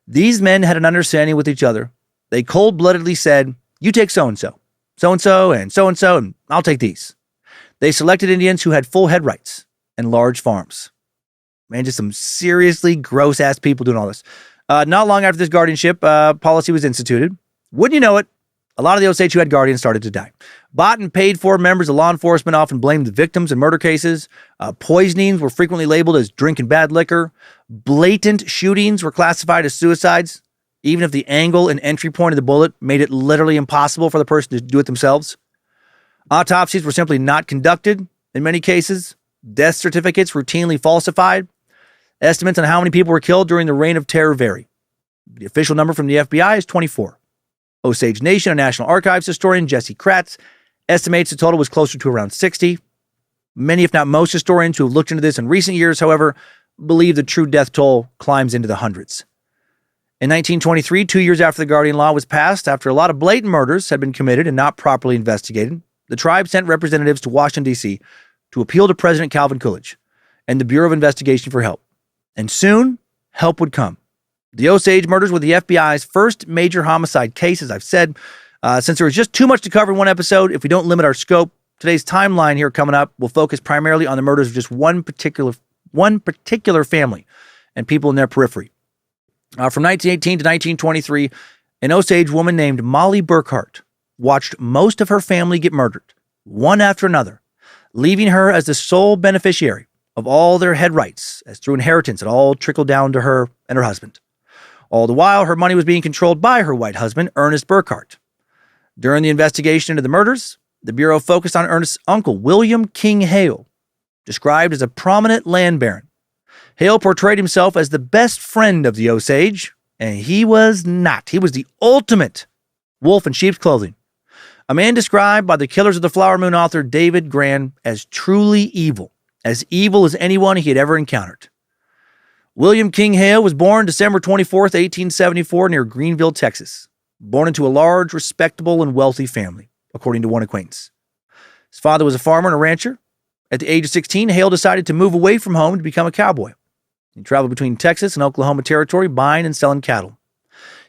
These men had an understanding with each other. They cold-bloodedly said, "You take so-and-so, so-and-so, and so-and-so, and I'll take these." They selected Indians who had full head rights and large farms. Man, just some seriously gross-ass people doing all this. Not long after this guardianship policy was instituted, wouldn't you know it, a lot of the Osage who had guardians started to die. Bought and paid for members of law enforcement often blamed the victims in murder cases. Poisonings were frequently labeled as drinking bad liquor. Blatant shootings were classified as suicides, even if the angle and entry point of the bullet made it literally impossible for the person to do it themselves. Autopsies were simply not conducted in many cases. Death certificates routinely falsified. Estimates on how many people were killed during the Reign of Terror vary. The official number from the FBI is 24. Osage Nation, a National Archives historian, Jesse Kratz, estimates the total was closer to around 60. Many, if not most, historians who have looked into this in recent years, however, believe the true death toll climbs into the hundreds. In 1923, 2 years after the Guardian Law was passed, after a lot of blatant murders had been committed and not properly investigated, the tribe sent representatives to Washington, D.C. to appeal to President Calvin Coolidge and the Bureau of Investigation for help. And soon, help would come. The Osage murders were the FBI's first major homicide case, as I've said. Since there was just too much to cover in one episode, if we don't limit our scope, today's timeline here coming up will focus primarily on the murders of just one particular family and people in their periphery. From 1918 to 1923, an Osage woman named Molly Burkhart watched most of her family get murdered, one after another, leaving her as the sole beneficiary of all their head rights, as through inheritance it all trickled down to her and her husband. All the while, her money was being controlled by her white husband, Ernest Burkhart. During the investigation into the murders, the Bureau focused on Ernest's uncle, William King Hale, described as a prominent land baron. Hale portrayed himself as the best friend of the Osage, and he was not. He was the ultimate wolf in sheep's clothing. A man described by the Killers of the Flower Moon author David Grann as truly evil as anyone he had ever encountered. William King Hale was born December 24th, 1874, near Greenville, Texas. Born into a large, respectable, and wealthy family, according to one acquaintance. His father was a farmer and a rancher. At the age of 16, Hale decided to move away from home to become a cowboy. He traveled between Texas and Oklahoma Territory, buying and selling cattle.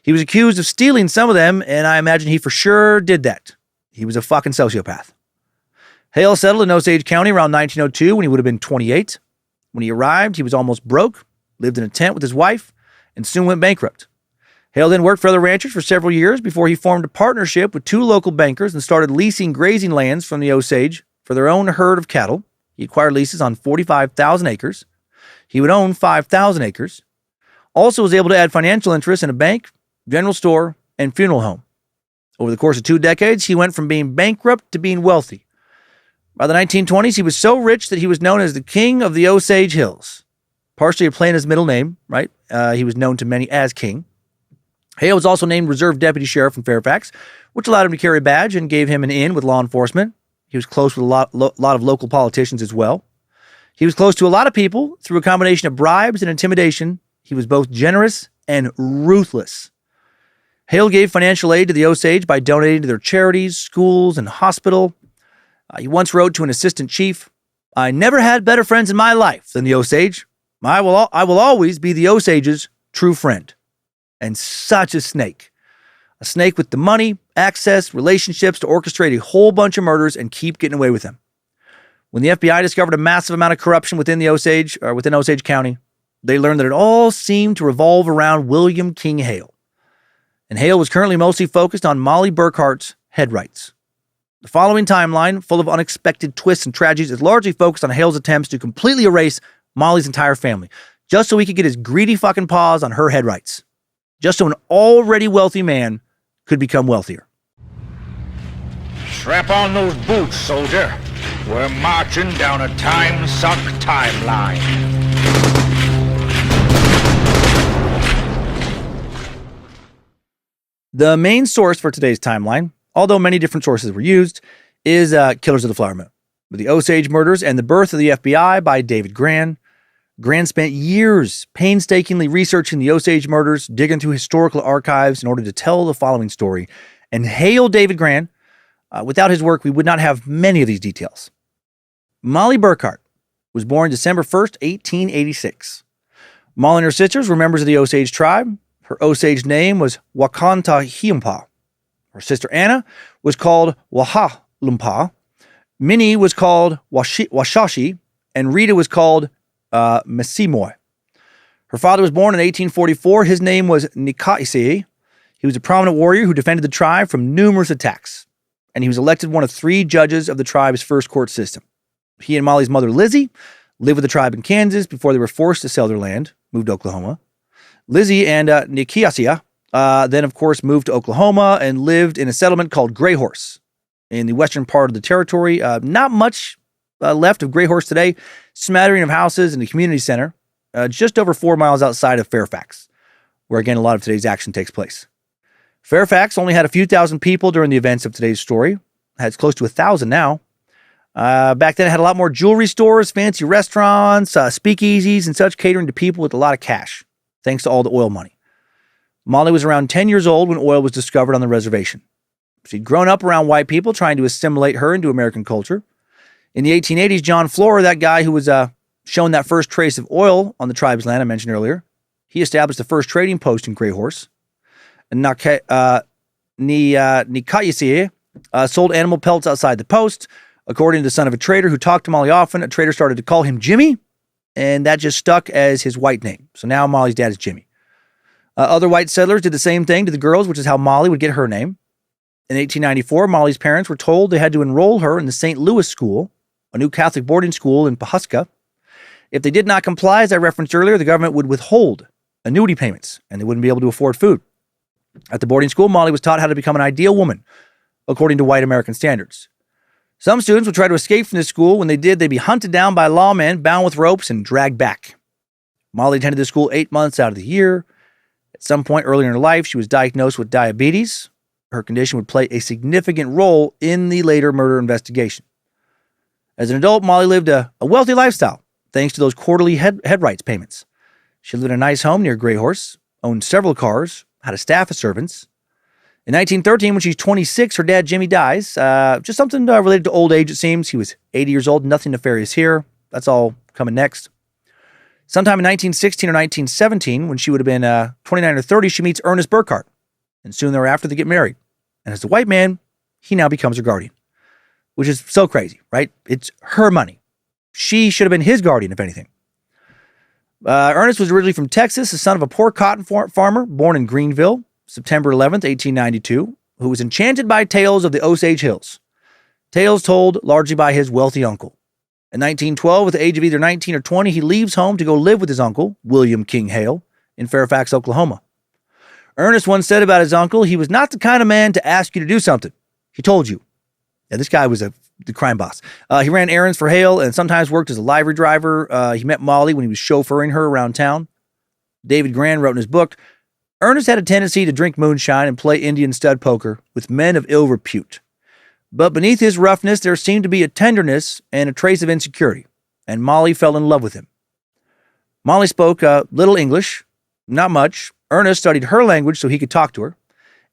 He was accused of stealing some of them, and I imagine he for sure did that. He was a fucking sociopath. Hale settled in Osage County around 1902 when he would have been 28. When he arrived, he was almost broke, lived in a tent with his wife, and soon went bankrupt. Hale then worked for other ranchers for several years before he formed a partnership with 2 local bankers and started leasing grazing lands from the Osage for their own herd of cattle. He acquired leases on 45,000 acres. He would own 5,000 acres. Also was able to add financial interests in a bank, general store, and funeral home. Over the course of 2 decades, he went from being bankrupt to being wealthy. By the 1920s, he was so rich that he was known as the King of the Osage Hills. partially a play in his middle name, right? He was known to many as King. Hale was also named Reserve Deputy Sheriff in Fairfax, which allowed him to carry a badge and gave him an in with law enforcement. He was close with a lot of local politicians as well. He was close to a lot of people through a combination of bribes and intimidation. He was both generous and ruthless. Hale gave financial aid to the Osage by donating to their charities, schools, and hospital. He once wrote to an assistant chief, "I never had better friends in my life than the Osage. I will always be the Osage's true friend." And such a snake. A snake with the money, access, relationships to orchestrate a whole bunch of murders and keep getting away with them. When the FBI discovered a massive amount of corruption within Osage County, they learned that it all seemed to revolve around William King Hale. And Hale was currently mostly focused on Molly Burkhart's head rights. The following timeline, full of unexpected twists and tragedies, is largely focused on Hale's attempts to completely erase Molly's entire family, just so he could get his greedy fucking paws on her head rights. Just so an already wealthy man could become wealthier. Strap on those boots, soldier. We're marching down a Timesuck timeline. The main source for today's timeline, although many different sources were used, is Killers of the Flower Moon, with the Osage murders and the birth of the FBI by David Grann. Grann spent years painstakingly researching the Osage murders, digging through historical archives in order to tell the following story. And hail David Grann. Without his work, we would not have many of these details. Molly Burkhart was born December 1st, 1886. Molly and her sisters were members of the Osage tribe. Her Osage name was Wakantahiumpa. Her sister Anna was called Wahalumpa. Minnie was called Washashi. And Rita was called Mesimoy. Her father was born in 1844. His name was Nikaisi. He was a prominent warrior who defended the tribe from numerous attacks, and he was elected one of 3 judges of the tribe's first court system. He and Molly's mother, Lizzie, lived with the tribe in Kansas before they were forced to sell their land, moved to Oklahoma. Lizzie and Nikiasia then, of course, moved to Oklahoma and lived in a settlement called Gray Horse in the western part of the territory. Not much left of Gray Horse today, smattering of houses in the community center, just over 4 miles outside of Fairfax, where again a lot of today's action takes place. Fairfax only had a few thousand people during the events of today's story. It has close to 1,000 now. Back then it had a lot more jewelry stores, fancy restaurants, speakeasies and such, catering to people with a lot of cash, thanks to all the oil money. Molly was around 10 years old when oil was discovered on the reservation. She'd grown up around white people trying to assimilate her into American culture. In the 1880s, John Flora, that guy who was shown that first trace of oil on the tribe's land I mentioned earlier, he established the first trading post in Gray Horse. And Nikayasi sold animal pelts outside the post. According to the son of a trader who talked to Molly often, a trader started to call him Jimmy, and that just stuck as his white name. So now Molly's dad is Jimmy. Other white settlers did the same thing to the girls, which is how Molly would get her name. In 1894, Molly's parents were told they had to enroll her in the St. Louis School, a new Catholic boarding school in Pawhuska. If they did not comply, as I referenced earlier, the government would withhold annuity payments, and they wouldn't be able to afford food. At the boarding school, Molly was taught how to become an ideal woman, according to white American standards. Some students would try to escape from this school. When they did, they'd be hunted down by lawmen, bound with ropes, and dragged back. Molly attended the school 8 months out of the year. At some point earlier in her life, she was diagnosed with diabetes. Her condition would play a significant role in the later murder investigation. As an adult, Molly lived a wealthy lifestyle, thanks to those quarterly head rights payments. She lived in a nice home near Gray Horse, owned several cars, had a staff of servants. In 1913, when she's 26, her dad, Jimmy, dies. Just something related to old age, it seems. He was 80 years old, nothing nefarious here. That's all coming next. Sometime in 1916 or 1917, when she would have been 29 or 30, she meets Ernest Burkhart. And soon thereafter, they get married. And as a white man, he now becomes her guardian, which is so crazy, right? It's her money. She should have been his guardian, if anything. Ernest was originally from Texas, the son of a poor cotton farmer born in Greenville, September 11th, 1892, who was enchanted by tales of the Osage Hills. Tales told largely by his wealthy uncle. In 1912, at the age of either 19 or 20, he leaves home to go live with his uncle, William King Hale, in Fairfax, Oklahoma. Ernest once said about his uncle, he was not the kind of man to ask you to do something. He told you. Now, this guy was a the crime boss. He ran errands for Hale and sometimes worked as a livery driver. He met Molly when he was chauffeuring her around town. David Grand wrote in his book, Ernest had a tendency to drink moonshine and play Indian stud poker with men of ill repute. But beneath his roughness, there seemed to be a tenderness and a trace of insecurity, and Molly fell in love with him. Molly spoke little English, not much. Ernest studied her language so he could talk to her,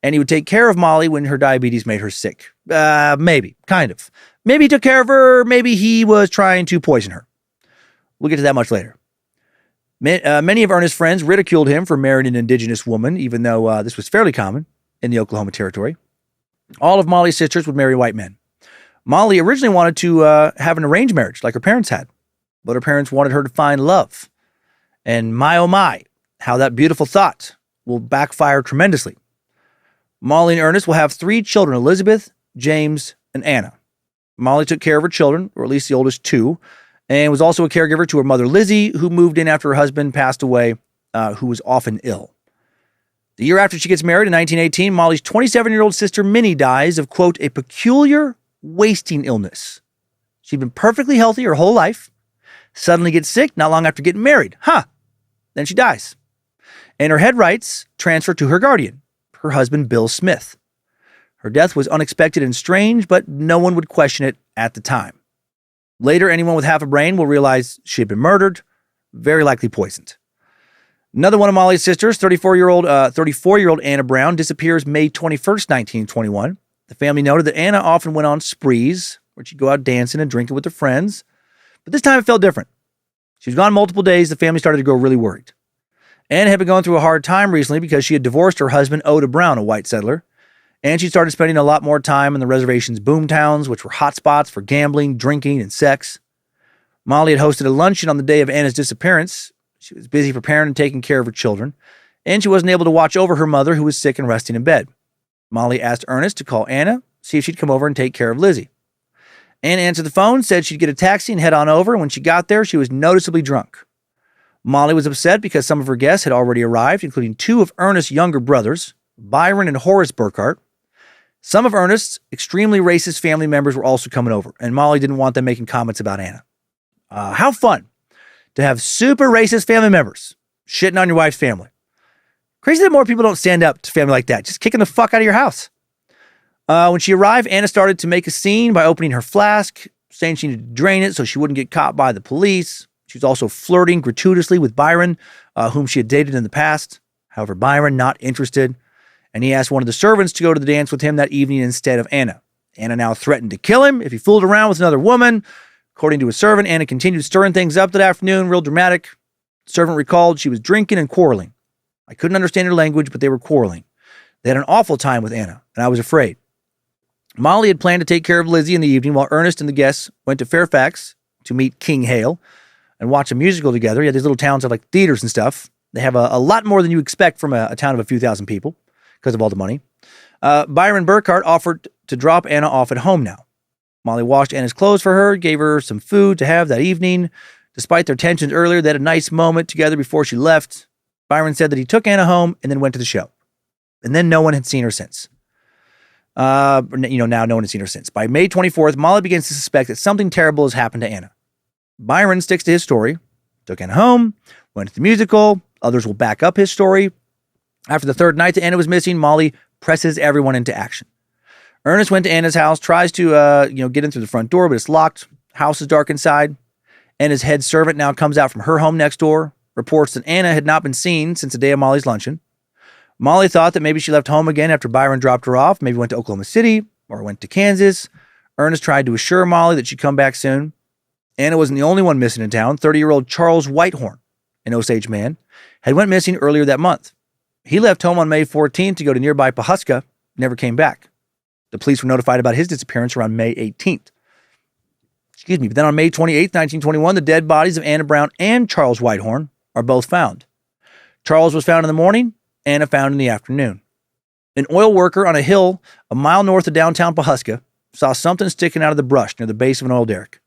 and he would take care of Molly when her diabetes made her sick. Maybe, kind of. Maybe he took care of her, maybe he was trying to poison her. We'll get to that much later. Many of Ernest's friends ridiculed him for marrying an indigenous woman, even though this was fairly common in the Oklahoma Territory. All of Molly's sisters would marry white men. Molly originally wanted to have an arranged marriage like her parents had, but her parents wanted her to find love. And my oh my, how that beautiful thought will backfire tremendously. Molly and Ernest will have 3 children, Elizabeth, James, and Anna. Molly took care of her children, or at least the oldest 2, and was also a caregiver to her mother, Lizzie, who moved in after her husband passed away, who was often ill. The year after she gets married in 1918, Molly's 27-year-old sister, Minnie, dies of, quote, a peculiar wasting illness. She'd been perfectly healthy her whole life, suddenly gets sick not long after getting married. Then she dies. And her head rights transfer to her guardian, her husband, Bill Smith. Her death was unexpected and strange, but no one would question it at the time. Later, anyone with half a brain will realize she had been murdered, very likely poisoned. Another one of Molly's sisters, 34-year-old Anna Brown, disappears May 21st, 1921. The family noted that Anna often went on sprees, where she'd go out dancing and drinking with her friends. But this time it felt different. She was gone multiple days. The family started to grow really worried. Anna had been going through a hard time recently because she had divorced her husband, Oda Brown, a white settler. And she started spending a lot more time in the reservation's boomtowns, which were hotspots for gambling, drinking, and sex. Molly had hosted a luncheon on the day of Anna's disappearance. She was busy preparing and taking care of her children, and she wasn't able to watch over her mother, who was sick and resting in bed. Molly asked Ernest to call Anna, see if she'd come over and take care of Lizzie. Anna answered the phone, said she'd get a taxi and head on over, and when she got there, she was noticeably drunk. Molly was upset because some of her guests had already arrived, including 2 of Ernest's younger brothers, Byron and Horace Burkhart. Some of Ernest's extremely racist family members were also coming over, and Molly didn't want them making comments about Anna. How fun to have super racist family members shitting on your wife's family. Crazy that more people don't stand up to family like that, just kicking the fuck out of your house. When she arrived, Anna started to make a scene by opening her flask, saying she needed to drain it so she wouldn't get caught by the police. She was also flirting gratuitously with Byron, whom she had dated in the past. However, Byron, not interested, and he asked one of the servants to go to the dance with him that evening instead of Anna. Anna now threatened to kill him if he fooled around with another woman. According to a servant, Anna continued stirring things up that afternoon, real dramatic. The servant recalled she was drinking and quarreling. I couldn't understand her language, but they were quarreling. They had an awful time with Anna, and I was afraid. Molly had planned to take care of Lizzie in the evening while Ernest and the guests went to Fairfax to meet King Hale and watch a musical together. You had these little towns that have like theaters and stuff. They have a lot more than you expect from a town of a few thousand people because of all the money. Byron Burkhart offered to drop Anna off at home now. Molly washed Anna's clothes for her, gave her some food to have that evening. Despite their tensions earlier, they had a nice moment together before she left. Byron said that he took Anna home and then went to the show. And then no one had seen her since. Now no one had seen her since. By May 24th, Molly begins to suspect that something terrible has happened to Anna. Byron sticks to his story, took Anna home, went to the musical. Others will back up his story. After the third night that Anna was missing, Molly presses everyone into action. Ernest went to Anna's house, tries to get in through the front door, but it's locked. House is dark inside. Anna's head servant now comes out from her home next door, reports that Anna had not been seen since the day of Molly's luncheon. Molly thought that maybe she left home again after Byron dropped her off, maybe went to Oklahoma City or went to Kansas. Ernest tried to assure Molly that she'd come back soon. Anna wasn't the only one missing in town. 30-year-old Charles Whitehorn, an Osage man, had went missing earlier that month. He left home on May 14th to go to nearby Pawhuska, never came back. The police were notified about his disappearance around May 18th. But then on May 28th, 1921, the dead bodies of Anna Brown and Charles Whitehorn are both found. Charles was found in the morning, Anna found in the afternoon. An oil worker on a hill a mile north of downtown Pawhuska saw something sticking out of the brush near the base of an oil derrick.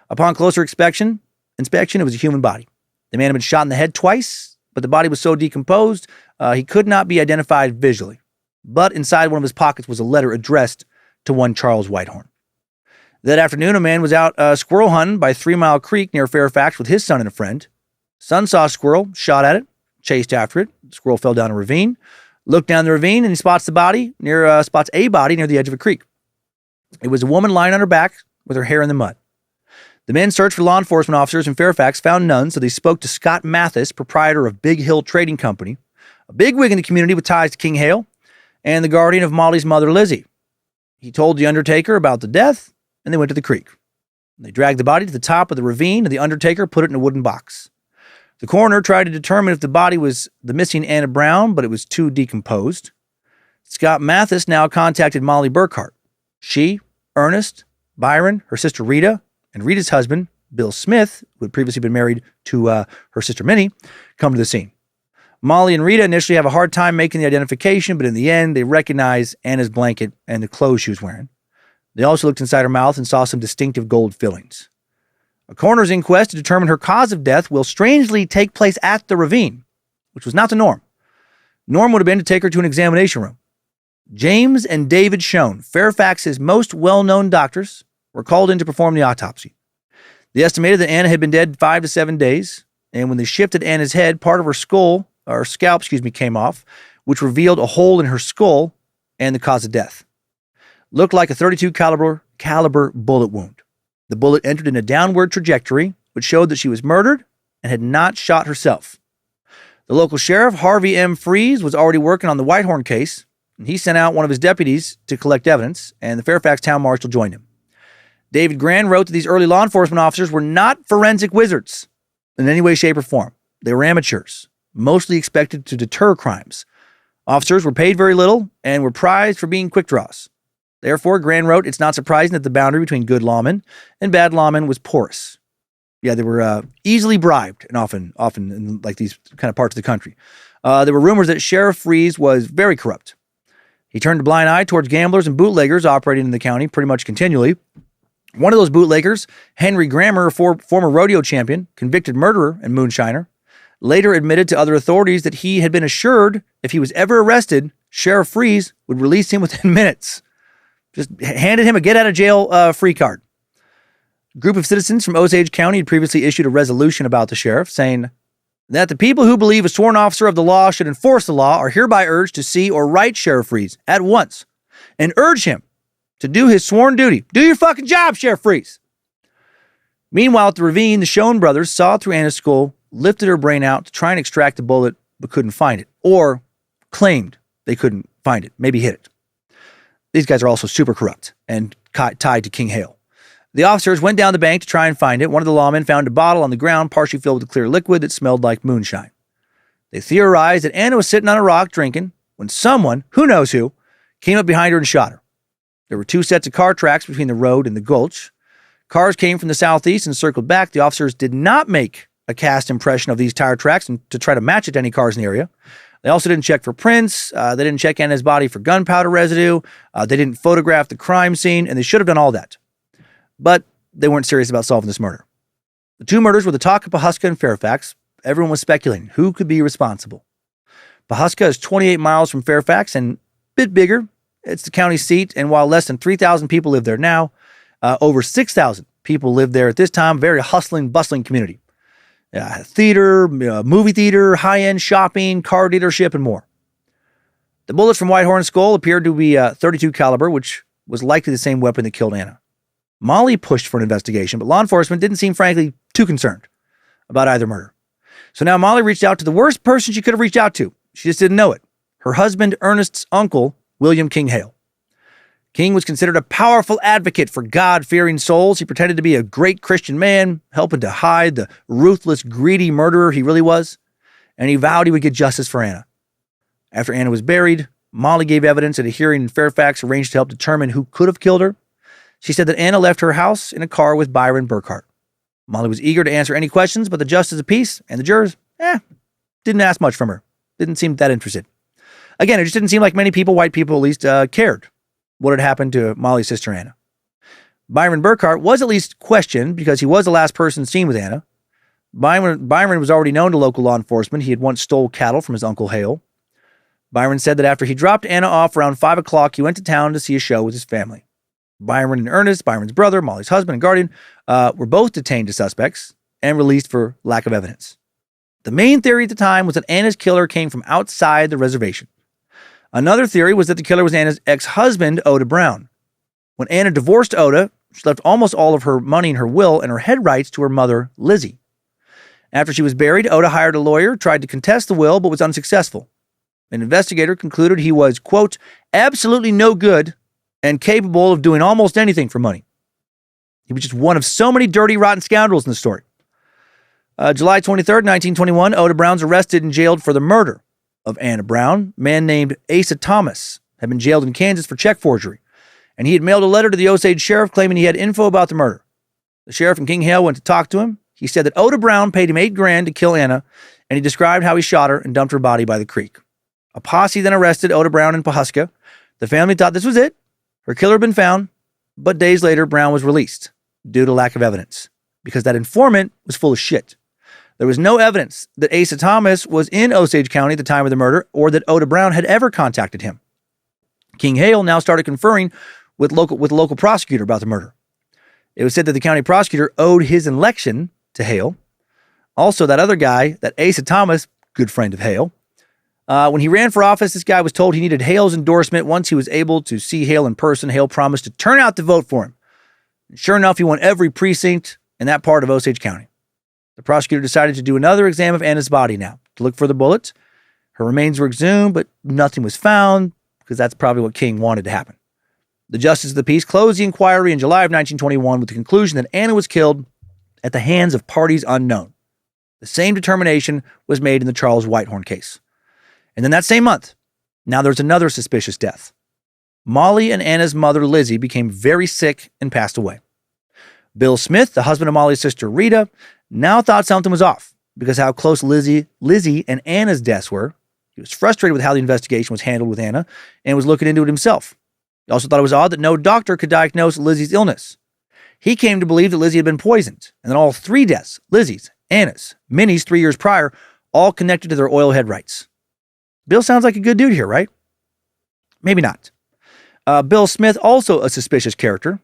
Upon closer inspection, it was a human body. The man had been shot in the head twice, but the body was so decomposed, he could not be identified visually. But inside one of his pockets was a letter addressed to one Charles Whitehorn. That afternoon, a man was out squirrel hunting by 3 Mile Creek near Fairfax with his son and a friend. Son saw a squirrel, shot at it, chased after it. The squirrel fell down a ravine, looked down the ravine, and he spots a body near the edge of a creek. It was a woman lying on her back with her hair in the mud. The men searched for law enforcement officers in Fairfax, found none, so they spoke to Scott Mathis, proprietor of Big Hill Trading Company, a bigwig in the community with ties to King Hale, and the guardian of Molly's mother, Lizzie. He told the undertaker about the death, and they went to the creek. They dragged the body to the top of the ravine, and the undertaker put it in a wooden box. The coroner tried to determine if the body was the missing Anna Brown, but it was too decomposed. Scott Mathis now contacted Molly Burkhart. She, Ernest, Byron, her sister Rita, and Rita's husband, Bill Smith, who had previously been married to her sister Minnie, come to the scene. Molly and Rita initially have a hard time making the identification, but in the end, they recognize Anna's blanket and the clothes she was wearing. They also looked inside her mouth and saw some distinctive gold fillings. A coroner's inquest to determine her cause of death will strangely take place at the ravine, which was not the norm. Norm would have been to take her to an examination room. James and David Schoen, Fairfax's most well-known doctors, were called in to perform the autopsy. They estimated that Anna had been dead 5 to 7 days, and when they shifted Anna's head, part of her scalp came off, which revealed a hole in her skull and the cause of death. Looked like a .32 caliber bullet wound. The bullet entered in a downward trajectory, which showed that she was murdered and had not shot herself. The local sheriff, Harvey M. Fries, was already working on the Whitehorn case, and he sent out one of his deputies to collect evidence, and the Fairfax town marshal joined him. David Gran wrote that these early law enforcement officers were not forensic wizards in any way, shape, or form. They were amateurs, mostly expected to deter crimes. Officers were paid very little and were prized for being quick draws. Therefore, Gran wrote, it's not surprising that the boundary between good lawmen and bad lawmen was porous. Yeah, they were easily bribed, and often in like these kind of parts of the country. There were rumors that Sheriff Fries was very corrupt. He turned a blind eye towards gamblers and bootleggers operating in the county pretty much continually. One of those bootleggers, Henry Grammer, a former rodeo champion, convicted murderer and moonshiner, later admitted to other authorities that he had been assured if he was ever arrested, Sheriff Fries would release him within minutes. Just handed him a get-out-of-jail free card. A group of citizens from Osage County had previously issued a resolution about the sheriff, saying that the people who believe a sworn officer of the law should enforce the law are hereby urged to see or write Sheriff Fries at once and urge him to do his sworn duty. Do your fucking job, Sheriff Fries. Meanwhile, at the ravine, the Schoen brothers saw through Anna's skull, lifted her brain out to try and extract the bullet, but couldn't find it, or claimed they couldn't find it, maybe hid it. These guys are also super corrupt and tied to King Hale. The officers went down the bank to try and find it. One of the lawmen found a bottle on the ground, partially filled with a clear liquid that smelled like moonshine. They theorized that Anna was sitting on a rock drinking when someone, who knows who, came up behind her and shot her. There were 2 sets of car tracks between the road and the gulch. Cars came from the southeast and circled back. The officers did not make a cast impression of these tire tracks and to try to match it to any cars in the area. They also didn't check for prints. They didn't check Anna's body for gunpowder residue. They didn't photograph the crime scene, and they should have done all that. But they weren't serious about solving this murder. The 2 murders were the talk of Pawhuska and Fairfax. Everyone was speculating who could be responsible. Pawhuska is 28 miles from Fairfax and a bit bigger. It's the county seat, and while less than 3,000 people live there now, over 6,000 people live there at this time. Very hustling, bustling community. Theater, movie theater, high-end shopping, car dealership, and more. The bullets from Whitehorn's skull appeared to be .32 caliber, which was likely the same weapon that killed Anna. Molly pushed for an investigation, but law enforcement didn't seem, frankly, too concerned about either murder. So now Molly reached out to the worst person she could have reached out to. She just didn't know it. Her husband, Ernest's uncle, William King Hale. King was considered a powerful advocate for God-fearing souls. He pretended to be a great Christian man, helping to hide the ruthless, greedy murderer he really was, and he vowed he would get justice for Anna. After Anna was buried, Molly gave evidence at a hearing in Fairfax arranged to help determine who could have killed her. She said that Anna left her house in a car with Byron Burkhart. Molly was eager to answer any questions, but the justice of peace and the jurors, didn't ask much from her. Didn't seem that interested. Again, it just didn't seem like many people, white people at least, cared what had happened to Molly's sister Anna. Byron Burkhart was at least questioned because he was the last person seen with Anna. Byron was already known to local law enforcement. He had once stole cattle from his uncle Hale. Byron said that after he dropped Anna off around 5 o'clock, he went to town to see a show with his family. Byron and Ernest, Byron's brother, Molly's husband and guardian, were both detained as suspects and released for lack of evidence. The main theory at the time was that Anna's killer came from outside the reservation. Another theory was that the killer was Anna's ex-husband, Oda Brown. When Anna divorced Oda, she left almost all of her money in her will and her head rights to her mother, Lizzie. After she was buried, Oda hired a lawyer, tried to contest the will, but was unsuccessful. An investigator concluded he was, quote, absolutely no good and capable of doing almost anything for money. He was just one of so many dirty, rotten scoundrels in the story. July 23rd, 1921, Oda Brown's arrested and jailed for the murder of Anna Brown. A man named Asa Thomas had been jailed in Kansas for check forgery, and he had mailed a letter to the Osage sheriff claiming he had info about the murder. The sheriff in King Hale went to talk to him. He said that Oda Brown paid him $8,000 to kill Anna, and he described how he shot her and dumped her body by the creek. A posse then arrested Oda Brown in Pawhuska. The family thought this was it. Her killer had been found, but days later, Brown was released due to lack of evidence because that informant was full of shit. There was no evidence that Asa Thomas was in Osage County at the time of the murder or that Oda Brown had ever contacted him. King Hale now started conferring with the local prosecutor about the murder. It was said that the county prosecutor owed his election to Hale. Also, that other guy, that Asa Thomas, good friend of Hale, when he ran for office, this guy was told he needed Hale's endorsement. Once he was able to see Hale in person, Hale promised to turn out to vote for him. And sure enough, he won every precinct in that part of Osage County. The prosecutor decided to do another exam of Anna's body now to look for the bullets. Her remains were exhumed, but nothing was found because that's probably what King wanted to happen. The justice of the peace closed the inquiry in July of 1921 with the conclusion that Anna was killed at the hands of parties unknown. The same determination was made in the Charles Whitehorn case. And then that same month, now there's another suspicious death. Molly and Anna's mother, Lizzie, became very sick and passed away. Bill Smith, the husband of Molly's sister, Rita, now thought something was off because how close Lizzie and Anna's deaths were. He was frustrated with how the investigation was handled with Anna and was looking into it himself. He also thought it was odd that no doctor could diagnose Lizzie's illness. He came to believe that Lizzie had been poisoned and that all three deaths, Lizzie's, Anna's, Minnie's 3 years prior, all connected to their oil head rights. Bill sounds like a good dude here, right? Maybe not. Bill Smith, also a suspicious character.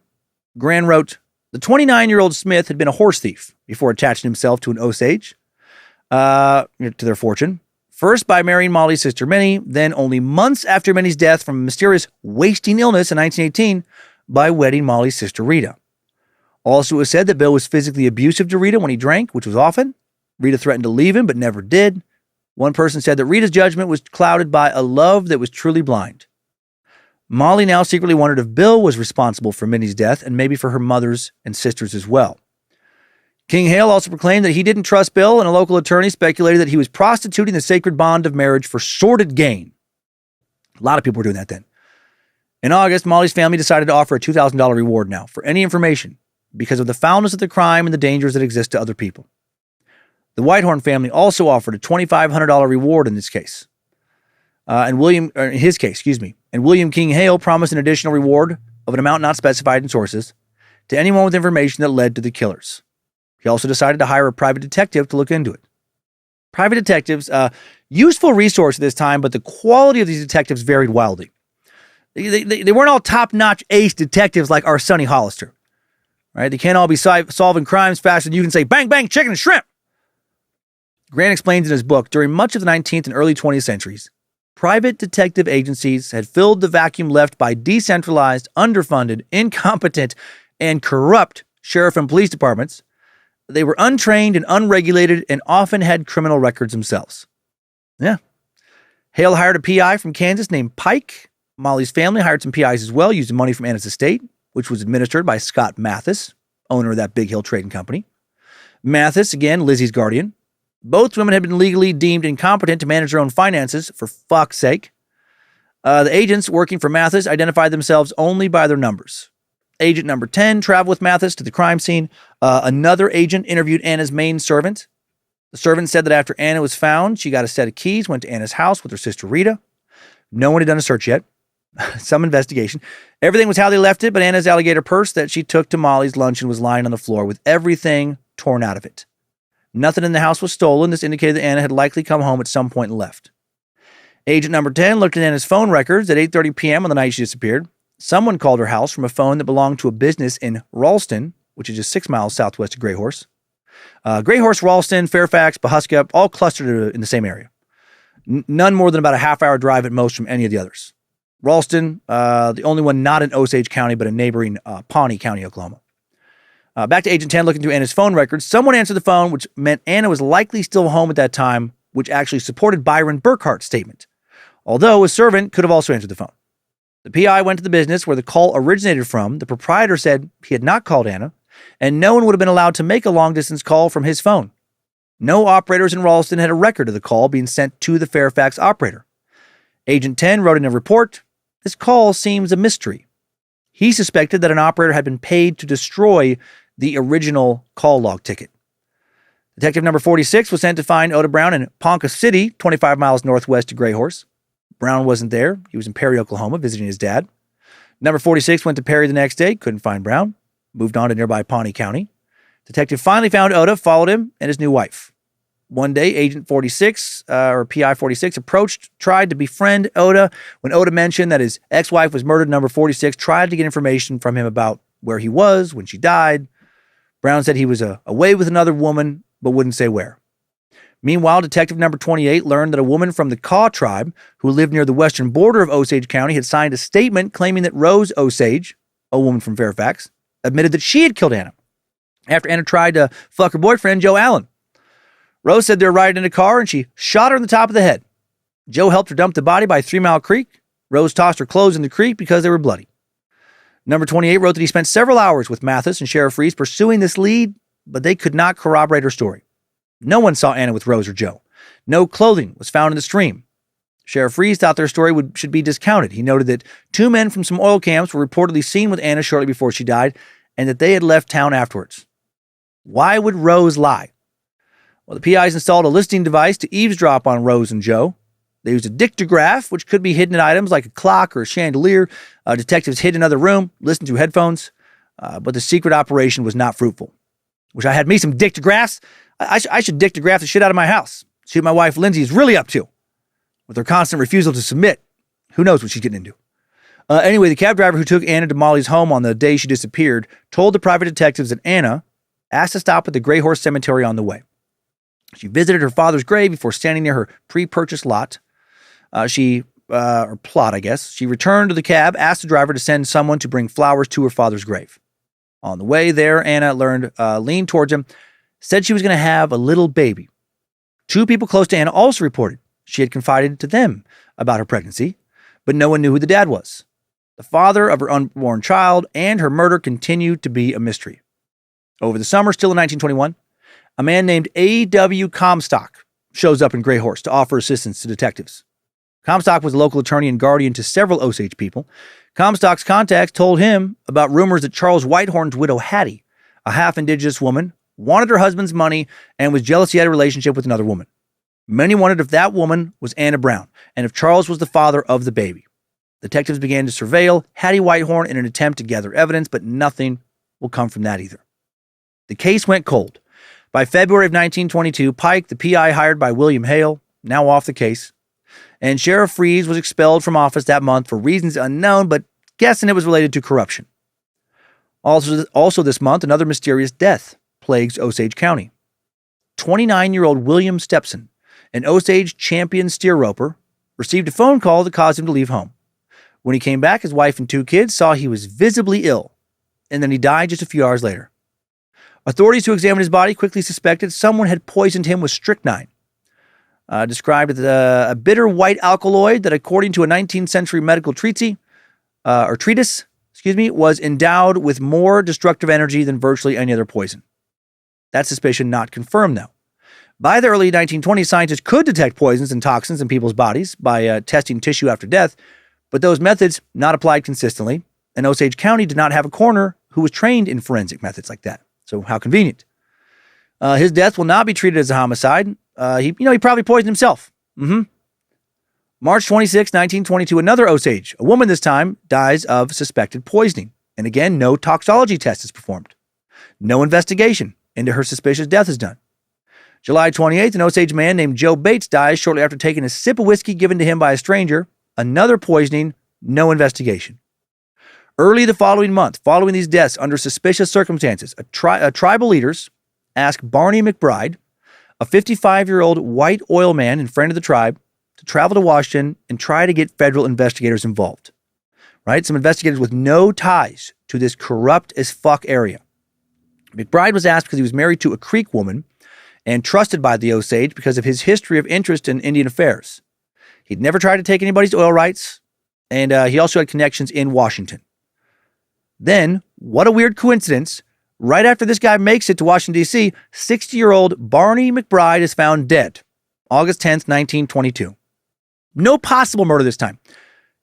Gran wrote, the 29-year-old Smith had been a horse thief before attaching himself to an Osage, to their fortune. First by marrying Molly's sister Minnie, then only months after Minnie's death from a mysterious wasting illness in 1918 by wedding Molly's sister Rita. Also, it was said that Bill was physically abusive to Rita when he drank, which was often. Rita threatened to leave him, but never did. One person said that Rita's judgment was clouded by a love that was truly blind. Molly now secretly wondered if Bill was responsible for Minnie's death and maybe for her mother's and sister's as well. King Hale also proclaimed that he didn't trust Bill, and a local attorney speculated that he was prostituting the sacred bond of marriage for sordid gain. A lot of people were doing that then. In August, Molly's family decided to offer a $2,000 reward now for any information because of the foulness of the crime and the dangers that exist to other people. The Whitehorn family also offered a $2,500 reward in this case. And William King Hale promised an additional reward of an amount not specified in sources to anyone with information that led to the killers. He also decided to hire a private detective to look into it. Private detectives, useful resource at this time, but the quality of these detectives varied wildly. They weren't all top-notch ace detectives like our Sonny Hollister. Right? They can't all be solving crimes faster than you can say, bang, bang, chicken and shrimp. Grant explains in his book, during much of the 19th and early 20th centuries, private detective agencies had filled the vacuum left by decentralized, underfunded, incompetent, and corrupt sheriff and police departments. They were untrained and unregulated and often had criminal records themselves. Yeah. Hale hired a PI from Kansas named Pike. Molly's family hired some PIs as well, using money from Anna's estate, which was administered by Scott Mathis, owner of that Big Hill Trading Company. Mathis, again, Lizzie's guardian. Both women had been legally deemed incompetent to manage their own finances, for fuck's sake. The agents working for Mathis identified themselves only by their numbers. Agent number 10 traveled with Mathis to the crime scene. Another agent interviewed Anna's main servant. The servant said that after Anna was found, she got a set of keys, went to Anna's house with her sister Rita. No one had done a search yet. Some investigation. Everything was how they left it, but Anna's alligator purse that she took to Molly's luncheon was lying on the floor with everything torn out of it. Nothing in the house was stolen. This indicated that Anna had likely come home at some point and left. Agent number 10 looked at Anna's phone records at 8:30 p.m. on the night she disappeared. Someone called her house from a phone that belonged to a business in Ralston, which is just 6 miles southwest of Greyhorse. Greyhorse, Ralston, Fairfax, Pawhuska, all clustered in the same area. None more than about a half-hour drive at most from any of the others. Ralston, the only one not in Osage County, but in neighboring Pawnee County, Oklahoma. Back to Agent 10 looking through Anna's phone records. Someone answered the phone, which meant Anna was likely still home at that time, which actually supported Byron Burkhart's statement. Although a servant could have also answered the phone. The PI went to the business where the call originated from. The proprietor said he had not called Anna, and no one would have been allowed to make a long-distance call from his phone. No operators in Ralston had a record of the call being sent to the Fairfax operator. Agent 10 wrote in a report, "This call seems a mystery." He suspected that an operator had been paid to destroy the original call log ticket. Detective number 46 was sent to find Oda Brown in Ponca City, 25 miles northwest of Greyhorse. Brown wasn't there. He was in Perry, Oklahoma, visiting his dad. Number 46 went to Perry the next day, couldn't find Brown, moved on to nearby Pawnee County. Detective finally found Oda, followed him, and his new wife. One day, Agent 46, or PI 46, tried to befriend Oda. When Oda mentioned that his ex-wife was murdered, number 46 tried to get information from him about where he was when she died. Brown said he was away with another woman, but wouldn't say where. Meanwhile, Detective number 28 learned that a woman from the Kaw tribe who lived near the western border of Osage County had signed a statement claiming that Rose Osage, a woman from Fairfax, admitted that she had killed Anna after Anna tried to fuck her boyfriend, Joe Allen. Rose said they were riding in a car and she shot her in the top of the head. Joe helped her dump the body by 3 Mile Creek. Rose tossed her clothes in the creek because they were bloody. Number 28 wrote that he spent several hours with Mathis and Sheriff Reese pursuing this lead, but they could not corroborate her story. No one saw Anna with Rose or Joe. No clothing was found in the stream. Sheriff Reese thought their story should be discounted. He noted that 2 men from some oil camps were reportedly seen with Anna shortly before she died and that they had left town afterwards. Why would Rose lie? Well, the PIs installed a listening device to eavesdrop on Rose and Joe. They used a dictograph, which could be hidden in items like a clock or a chandelier. Detectives hid in another room, listened through headphones, but the secret operation was not fruitful. Wish I had me some dictographs. I should dictograph the shit out of my house. See what my wife Lindsay is really up to. With her constant refusal to submit. Who knows what she's getting into. Anyway, the cab driver who took Anna to Molly's home on the day she disappeared told the private detectives that Anna asked to stop at the Greyhorse Cemetery on the way. She visited her father's grave before standing near her pre-purchased lot. Or plot, I guess. She returned to the cab, asked the driver to send someone to bring flowers to her father's grave. On the way there, Anna leaned towards him, said she was going to have a little baby. 2 people close to Anna also reported she had confided to them about her pregnancy, but no one knew who the dad was. The father of her unborn child and her murder continued to be a mystery. Over the summer, still in 1921, a man named A.W. Comstock shows up in Greyhorse to offer assistance to detectives. Comstock was a local attorney and guardian to several Osage people. Comstock's contacts told him about rumors that Charles Whitehorn's widow Hattie, a half-indigenous woman, wanted her husband's money and was jealous he had a relationship with another woman. Many wondered if that woman was Anna Brown and if Charles was the father of the baby. Detectives began to surveil Hattie Whitehorn in an attempt to gather evidence, but nothing will come from that either. The case went cold. By February of 1922, Pike, the PI hired by William Hale, now off the case, and Sheriff Reese was expelled from office that month for reasons unknown, but guessing it was related to corruption. Also this month, another mysterious death plagues Osage County. 29-year-old William Stepson, an Osage champion steer roper, received a phone call that caused him to leave home. When he came back, his wife and 2 kids saw he was visibly ill, and then he died just a few hours later. Authorities who examined his body quickly suspected someone had poisoned him with strychnine, described as a bitter white alkaloid that, according to a 19th century medical treatise, was endowed with more destructive energy than virtually any other poison. That suspicion not confirmed, though. By the early 1920s, scientists could detect poisons and toxins in people's bodies by testing tissue after death, but those methods not applied consistently, and Osage County did not have a coroner who was trained in forensic methods like that. So how convenient. His death will not be treated as a homicide. He probably poisoned himself. March 26, 1922, another Osage, a woman this time, dies of suspected poisoning. And again, no toxicology test is performed. No investigation into her suspicious death is done. July 28th, an Osage man named Joe Bates dies shortly after taking a sip of whiskey given to him by a stranger. Another poisoning, no investigation. Early the following month, following these deaths under suspicious circumstances, tribal leaders asked Barney McBride, a 55-year-old white oil man and friend of the tribe, to travel to Washington and try to get federal investigators involved. Right? Some investigators with no ties to this corrupt as fuck area. McBride was asked because he was married to a Creek woman and trusted by the Osage because of his history of interest in Indian affairs. He'd never tried to take anybody's oil rights, and he also had connections in Washington. Then, what a weird coincidence, right after this guy makes it to Washington, D.C., 60-year-old Barney McBride is found dead, August 10th, 1922. No possible murder this time.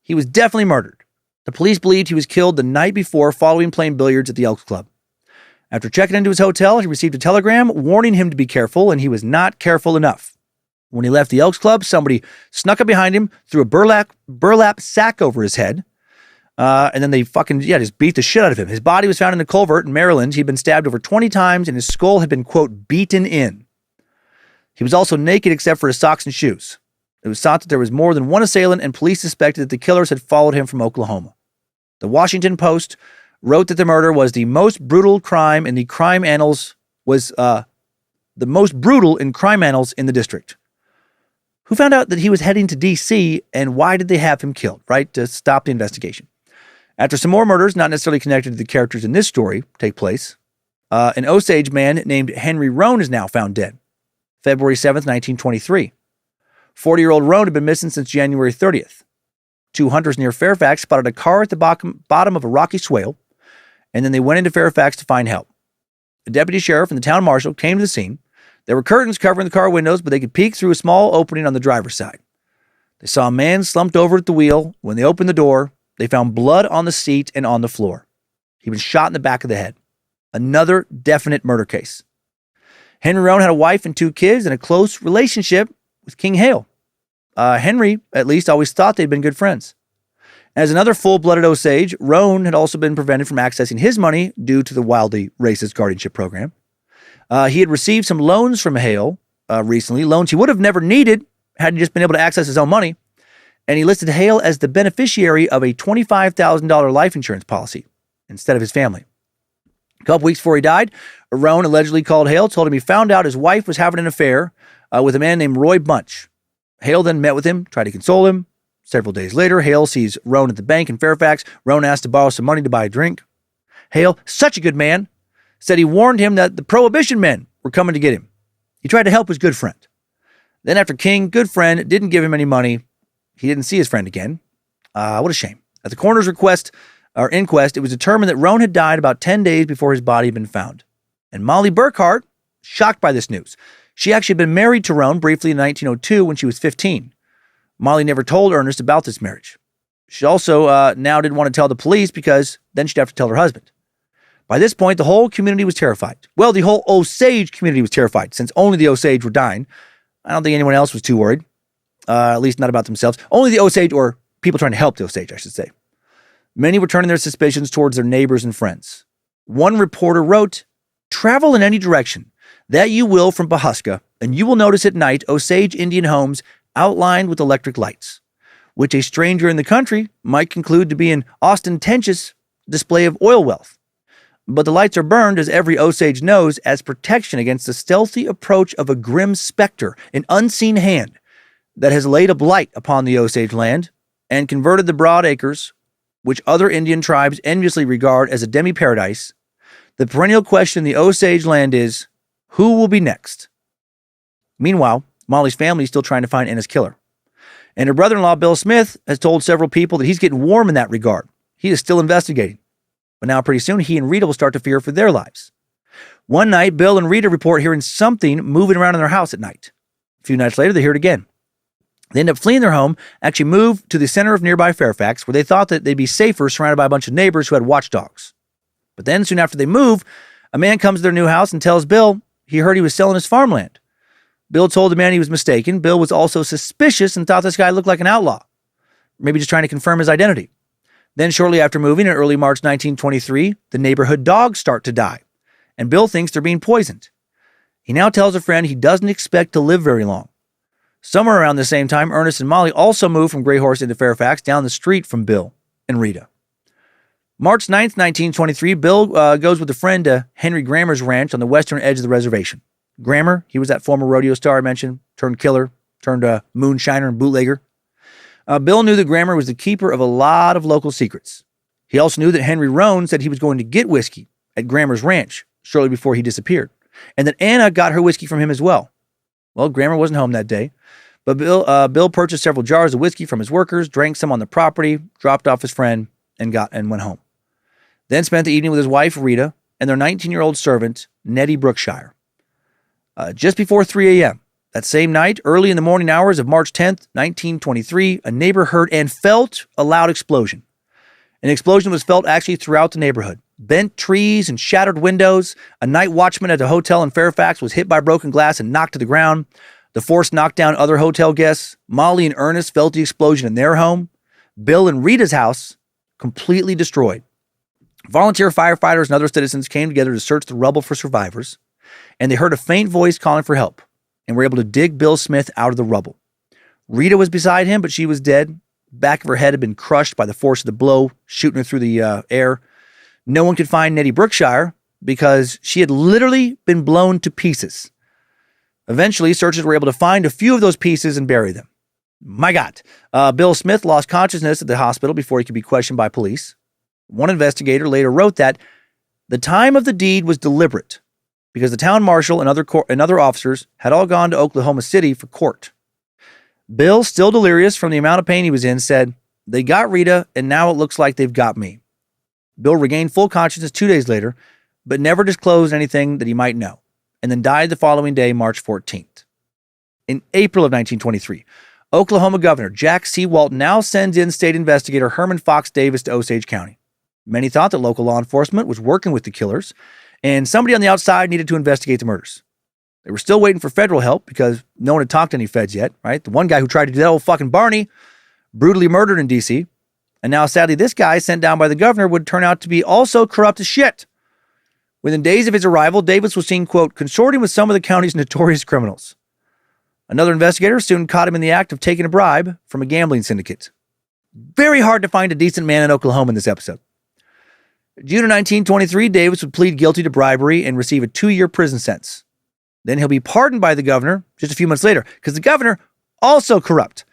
He was definitely murdered. The police believed he was killed the night before following playing billiards at the Elks Club. After checking into his hotel, he received a telegram warning him to be careful, and he was not careful enough. When he left the Elks Club, somebody snuck up behind him, threw a burlap sack over his head, and then they just beat the shit out of him. His body was found in a culvert in Maryland. He'd been stabbed over 20 times, and his skull had been, quote, beaten in. He was also naked except for his socks and shoes. It was thought that there was more than one assailant, and police suspected that the killers had followed him from Oklahoma. The Washington Post wrote that the murder was the most brutal crime in the crime annals, the most brutal in crime annals in the district. Who found out that he was heading to D.C., and why did they have him killed, right? To stop the investigation. After some more murders, not necessarily connected to the characters in this story, take place, an Osage man named Henry Roan is now found dead, February 7th, 1923. 40-year-old Roan had been missing since January 30th. Two hunters near Fairfax spotted a car at the bottom of a rocky swale, and then they went into Fairfax to find help. The deputy sheriff and the town marshal came to the scene. There were curtains covering the car windows, but they could peek through a small opening on the driver's side. They saw a man slumped over at the wheel. When they opened the door, they found blood on the seat and on the floor. He'd been shot in the back of the head. Another definite murder case. Henry Roan had a wife and 2 kids and a close relationship with King Hale. Henry, at least, always thought they'd been good friends. As another full-blooded Osage, Roan had also been prevented from accessing his money due to the wildly racist guardianship program. He had received some loans from Hale recently, loans he would have never needed had he just been able to access his own money. And he listed Hale as the beneficiary of a $25,000 life insurance policy instead of his family. A couple weeks before he died, Roan allegedly called Hale, told him he found out his wife was having an affair with a man named Roy Bunch. Hale then met with him, tried to console him. Several days later, Hale sees Roan at the bank in Fairfax. Roan asked to borrow some money to buy a drink. Hale, such a good man, said he warned him that the Prohibition men were coming to get him. He tried to help his good friend. Then after King, good friend, didn't give him any money, he didn't see his friend again. What a shame. At the coroner's inquest, it was determined that Roan had died about 10 days before his body had been found. And Molly Burkhart, shocked by this news. She actually had been married to Roan briefly in 1902 when she was 15. Molly never told Ernest about this marriage. She also now didn't want to tell the police because then she'd have to tell her husband. By this point, the whole community was terrified. Well, the whole Osage community was terrified since only the Osage were dying. I don't think anyone else was too worried, at least not about themselves. Only the Osage, or people trying to help the Osage, I should say. Many were turning their suspicions towards their neighbors and friends. One reporter wrote, "Travel in any direction that you will from Pahuska, and you will notice at night Osage Indian homes outlined with electric lights, which a stranger in the country might conclude to be an ostentatious display of oil wealth. But the lights are burned, as every Osage knows, as protection against the stealthy approach of a grim specter, an unseen hand that has laid a blight upon the Osage land and converted the broad acres, which other Indian tribes enviously regard as a demi-paradise. The perennial question in the Osage land is, who will be next?" Meanwhile, Molly's family is still trying to find Anna's killer. And her brother-in-law, Bill Smith, has told several people that he's getting warm in that regard. He is still investigating. But now pretty soon, he and Rita will start to fear for their lives. One night, Bill and Rita report hearing something moving around in their house at night. A few nights later, they hear it again. They end up fleeing their home, actually moved to the center of nearby Fairfax, where they thought that they'd be safer surrounded by a bunch of neighbors who had watchdogs. But then, soon after they move, a man comes to their new house and tells Bill he heard he was selling his farmland. Bill told the man he was mistaken. Bill was also suspicious and thought this guy looked like an outlaw, maybe just trying to confirm his identity. Then shortly after moving in early March 1923, the neighborhood dogs start to die, and Bill thinks they're being poisoned. He now tells a friend he doesn't expect to live very long. Somewhere around the same time, Ernest and Molly also moved from Grey Horse into Fairfax, down the street from Bill and Rita. March 9th, 1923, Bill goes with a friend to Henry Grammer's ranch on the western edge of the reservation. Grammer, he was that former rodeo star I mentioned, turned killer, turned moonshiner and bootlegger. Bill knew that Grammer was the keeper of a lot of local secrets. He also knew that Henry Roan said he was going to get whiskey at Grammer's ranch shortly before he disappeared, and that Anna got her whiskey from him as well. Well, Grammer wasn't home that day, but Bill purchased several jars of whiskey from his workers, drank some on the property, dropped off his friend, and went home. Then spent the evening with his wife, Rita, and their 19-year-old servant, Nettie Brookshire. Just before 3 a.m., that same night, early in the morning hours of March 10th, 1923, a neighbor heard and felt a loud explosion. An explosion was felt actually throughout the neighborhood. Bent trees and shattered windows. A night watchman at a hotel in Fairfax was hit by broken glass and knocked to the ground. The force knocked down other hotel guests. Molly and Ernest felt the explosion in their home. Bill and Rita's house completely destroyed. Volunteer firefighters and other citizens came together to search the rubble for survivors, and they heard a faint voice calling for help and were able to dig Bill Smith out of the rubble. Rita was beside him, but she was dead. Back of her head had been crushed by the force of the blow, shooting her through the air. No one could find Nettie Brookshire because she had literally been blown to pieces. Eventually, searchers were able to find a few of those pieces and bury them. My God. Bill Smith lost consciousness at the hospital before he could be questioned by police. One investigator later wrote that the time of the deed was deliberate because the town marshal and other officers had all gone to Oklahoma City for court. Bill, still delirious from the amount of pain he was in, said, "They got Rita, and now it looks like they've got me." Bill regained full consciousness 2 days later, but never disclosed anything that he might know, and then died the following day, March 14th. In April of 1923, Oklahoma Governor Jack C. Walton now sends in state investigator Herman Fox Davis to Osage County. Many thought that local law enforcement was working with the killers, and somebody on the outside needed to investigate the murders. They were still waiting for federal help because no one had talked to any feds yet, right? The one guy who tried to do that old fucking Barney, brutally murdered in D.C., and now sadly this guy sent down by the governor would turn out to be also corrupt as shit. Within days of his arrival, Davis was seen, quote, consorting with some of the county's notorious criminals. Another investigator soon caught him in the act of taking a bribe from a gambling syndicate. Very hard to find a decent man in Oklahoma in this episode. June of 1923, Davis would plead guilty to bribery and receive a 2-year prison sentence. Then he'll be pardoned by the governor just a few months later, because the governor, also corrupt.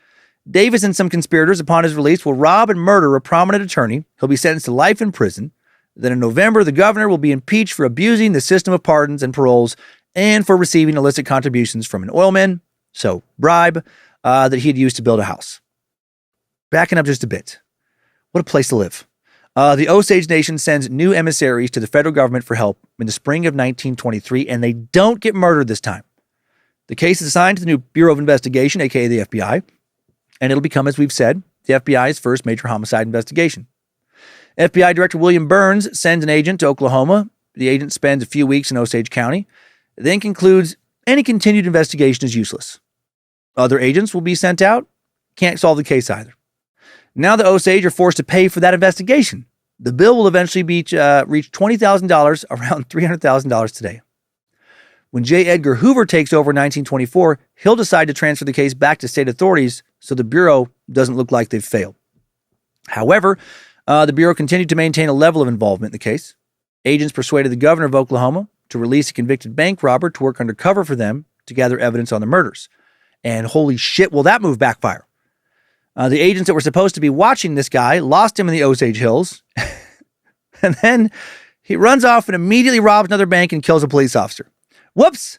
Davis and some conspirators, upon his release, will rob and murder a prominent attorney. He'll be sentenced to life in prison. Then in November, the governor will be impeached for abusing the system of pardons and paroles and for receiving illicit contributions from an oilman, so bribe, that he had used to build a house. Backing up just a bit. What a place to live. The Osage Nation sends new emissaries to the federal government for help in the spring of 1923, and they don't get murdered this time. The case is assigned to the new Bureau of Investigation, aka the FBI, and it'll become, as we've said, the FBI's first major homicide investigation. FBI Director William Burns sends an agent to Oklahoma. The agent spends a few weeks in Osage County, then concludes any continued investigation is useless. Other agents will be sent out. Can't solve the case either. Now the Osage are forced to pay for that investigation. The bill will eventually reach $20,000, around $300,000 today. When J. Edgar Hoover takes over in 1924, he'll decide to transfer the case back to state authorities so the Bureau doesn't look like they've failed. However, the Bureau continued to maintain a level of involvement in the case. Agents persuaded the governor of Oklahoma to release a convicted bank robber to work undercover for them to gather evidence on the murders. And holy shit, will that move backfire? The agents that were supposed to be watching this guy lost him in the Osage Hills. And then he runs off and immediately robs another bank and kills a police officer. Whoops!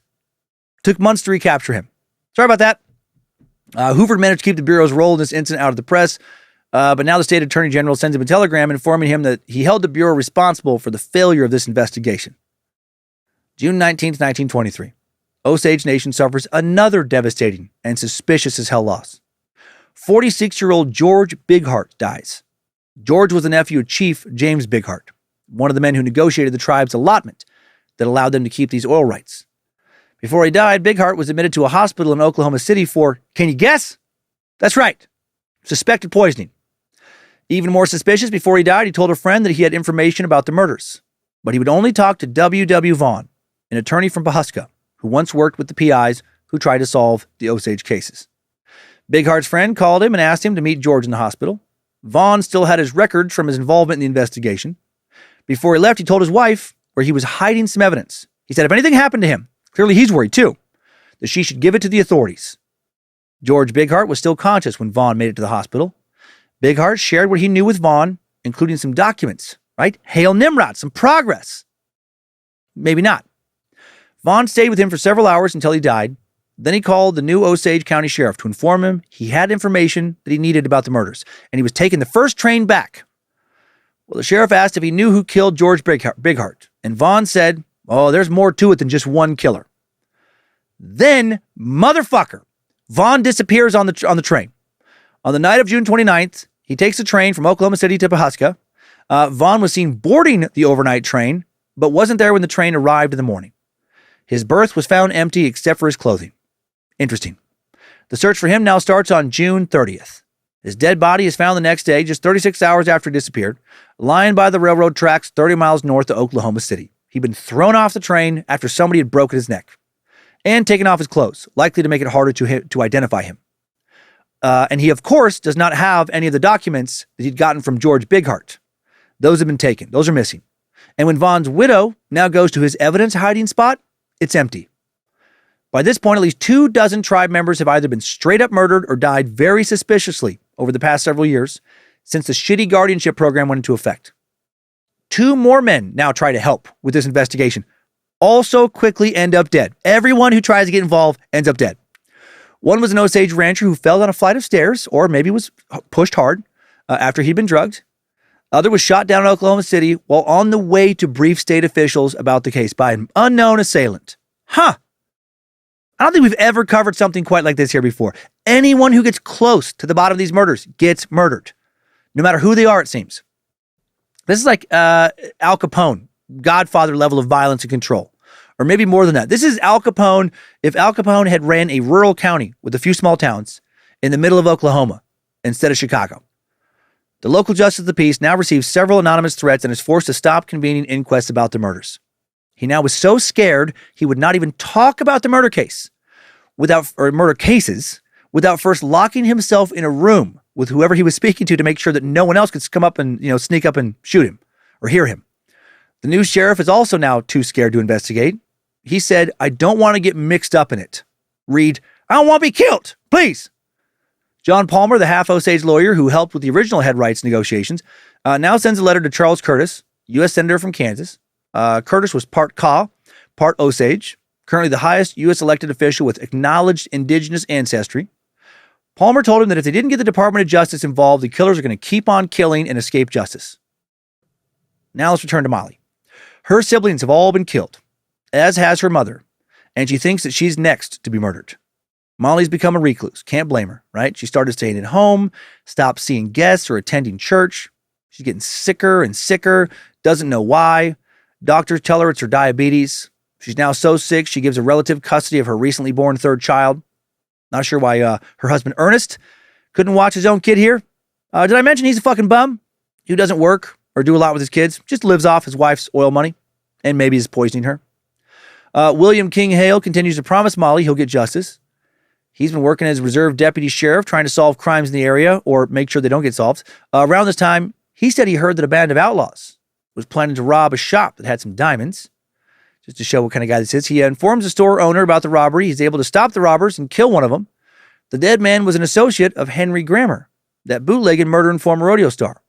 Took months to recapture him. Sorry about that. Hoover managed to keep the Bureau's role in this incident out of the press, but now the state attorney general sends him a telegram informing him that he held the Bureau responsible for the failure of this investigation. June 19th, 1923. Osage Nation suffers another devastating and suspicious as hell loss. 46-year-old George Bighart dies. George was the nephew of Chief James Bighart, one of the men who negotiated the tribe's allotment that allowed them to keep these oil rights. Before he died, Bighart was admitted to a hospital in Oklahoma City for, can you guess? That's right, suspected poisoning. Even more suspicious, before he died, he told a friend that he had information about the murders, but he would only talk to W. Vaughn, an attorney from Pawhuska, who once worked with the PIs who tried to solve the Osage cases. Bighart's friend called him and asked him to meet George in the hospital. Vaughn still had his records from his involvement in the investigation. Before he left, he told his wife where he was hiding some evidence. He said if anything happened to him, clearly he's worried too, that she should give it to the authorities. George Bighart was still conscious when Vaughn made it to the hospital. Bighart shared what he knew with Vaughn, including some documents, right? Hail Nimrod, some progress. Maybe not. Vaughn stayed with him for several hours until he died. Then he called the new Osage County Sheriff to inform him he had information that he needed about the murders, and he was taking the first train back. Well, the sheriff asked if he knew who killed George Bighart, and Vaughn said, oh, there's more to it than just one killer. Then, motherfucker, Vaughn disappears on the train. On the night of June 29th, he takes a train from Oklahoma City to Pawhuska. Vaughn was seen boarding the overnight train, but wasn't there when the train arrived in the morning. His berth was found empty except for his clothing. Interesting. The search for him now starts on June 30th. His dead body is found the next day, just 36 hours after he disappeared, lying by the railroad tracks 30 miles north of Oklahoma City. He'd been thrown off the train after somebody had broken his neck and taken off his clothes, likely to make it harder to identify him. And he, of course, does not have any of the documents that he'd gotten from George Bighart. Those have been taken. Those are missing. And when Vaughn's widow now goes to his evidence hiding spot, it's empty. By this point, at least 24 tribe members have either been straight up murdered or died very suspiciously over the past several years since the shitty guardianship program went into effect. 2 more men now try to help with this investigation, also quickly end up dead. Everyone who tries to get involved ends up dead. One was an Osage rancher who fell down a flight of stairs, or maybe was pushed hard after he'd been drugged. Other was shot down in Oklahoma City while on the way to brief state officials about the case by an unknown assailant. I don't think we've ever covered something quite like this here before. Anyone who gets close to the bottom of these murders gets murdered, no matter who they are, it seems. This is like Al Capone, Godfather level of violence and control, or maybe more than that. This is Al Capone if Al Capone had ran a rural county with a few small towns in the middle of Oklahoma instead of Chicago. The local justice of the peace now receives several anonymous threats and is forced to stop convening inquests about the murders. He now was so scared he would not even talk about the murder case murder cases without first locking himself in a room with whoever he was speaking to make sure that no one else could come up and, sneak up and shoot him or hear him. The new sheriff is also now too scared to investigate. He said, I don't want to get mixed up in it. Read, I don't want to be killed, please. John Palmer, the half-Osage lawyer who helped with the original head rights negotiations, now sends a letter to Charles Curtis, U.S. Senator from Kansas. Curtis was part Kaw, part Osage, currently the highest U.S. elected official with acknowledged indigenous ancestry. Palmer told him that if they didn't get the Department of Justice involved, the killers are going to keep on killing and escape justice. Now let's return to Molly. Her siblings have all been killed, as has her mother, and she thinks that she's next to be murdered. Molly's become a recluse. Can't blame her, right? She started staying at home, stopped seeing guests or attending church. She's getting sicker and sicker, doesn't know why. Doctors tell her it's her diabetes. She's now so sick, she gives a relative custody of her recently born 3rd child. Not sure why her husband, Ernest, couldn't watch his own kid here. Did I mention he's a fucking bum? Who doesn't work or do a lot with his kids, just lives off his wife's oil money, and maybe is poisoning her. William King Hale continues to promise Molly he'll get justice. He's been working as reserve deputy sheriff, trying to solve crimes in the area or make sure they don't get solved. Around this time, he said he heard that a band of outlaws was planning to rob a shop that had some diamonds. Just to show what kind of guy this is, he informs the store owner about the robbery. He's able to stop the robbers and kill one of them. The dead man was an associate of Henry Grammer, that bootleg and murder and former rodeo star.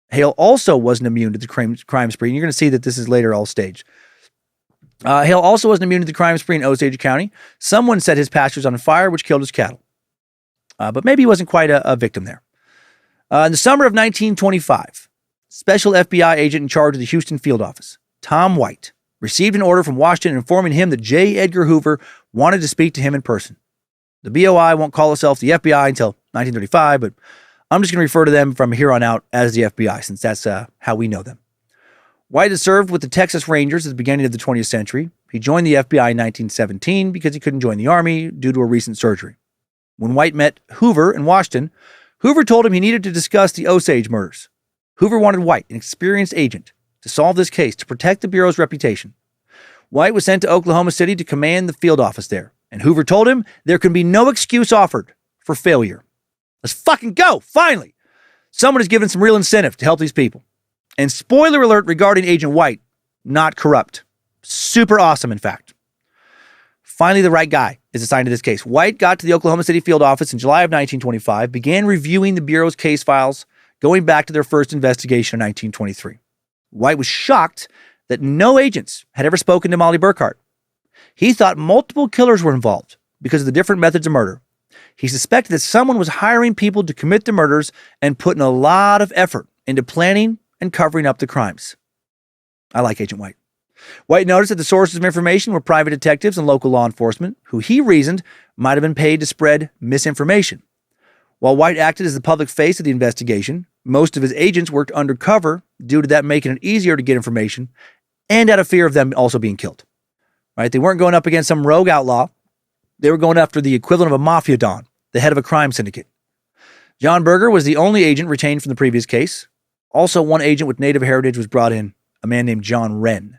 Hale also wasn't immune to the crime spree. And you're going to see that this is later all staged. Hale also wasn't immune to the crime spree in Osage County. Someone set his pastures on fire, which killed his cattle. But maybe he wasn't quite a victim there. In the summer of 1925, special FBI agent in charge of the Houston field office, Tom White, received an order from Washington informing him that J. Edgar Hoover wanted to speak to him in person. The BOI won't call itself the FBI until 1935, but I'm just going to refer to them from here on out as the FBI, since that's how we know them. White had served with the Texas Rangers at the beginning of the 20th century. He joined the FBI in 1917 because he couldn't join the Army due to a recent surgery. When White met Hoover in Washington, Hoover told him he needed to discuss the Osage murders. Hoover wanted White, an experienced agent, to solve this case to protect the Bureau's reputation. White was sent to Oklahoma City to command the field office there, and Hoover told him there can be no excuse offered for failure. Let's fucking go, finally! Someone is given some real incentive to help these people. And spoiler alert regarding Agent White, not corrupt. Super awesome, in fact. Finally, the right guy is assigned to this case. White got to the Oklahoma City field office in July of 1925, began reviewing the Bureau's case files, going back to their first investigation in 1923. White was shocked that no agents had ever spoken to Molly Burkhart. He thought multiple killers were involved because of the different methods of murder. He suspected that someone was hiring people to commit the murders and putting a lot of effort into planning and covering up the crimes. I like Agent White. White noticed that the sources of information were private detectives and local law enforcement, who he reasoned might have been paid to spread misinformation. While White acted as the public face of the investigation, most of his agents worked undercover due to that making it easier to get information and out of fear of them also being killed. Right? They weren't going up against some rogue outlaw. They were going after the equivalent of a mafia don, the head of a crime syndicate. John Berger was the only agent retained from the previous case. Also, one agent with Native heritage was brought in, a man named John Wren.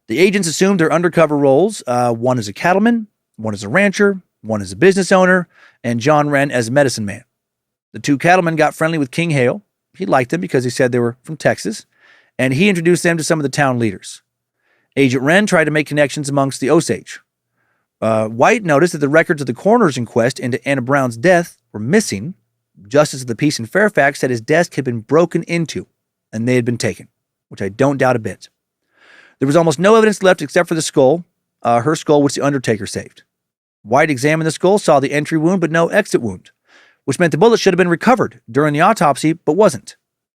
The agents assumed their undercover roles. One as a cattleman, one as a rancher, one as a business owner, and John Wren as a medicine man. The two cattlemen got friendly with King Hale. He liked them because he said they were from Texas, and he introduced them to some of the town leaders. Agent Wren tried to make connections amongst the Osage. White noticed that the records of the coroner's inquest into Anna Brown's death were missing. Justice of the Peace in Fairfax said his desk had been broken into, and they had been taken, which I don't doubt a bit. There was almost no evidence left except for the skull, her skull which the undertaker saved. White examined the skull, saw the entry wound but no exit wound, which meant the bullet should have been recovered during the autopsy but wasn't.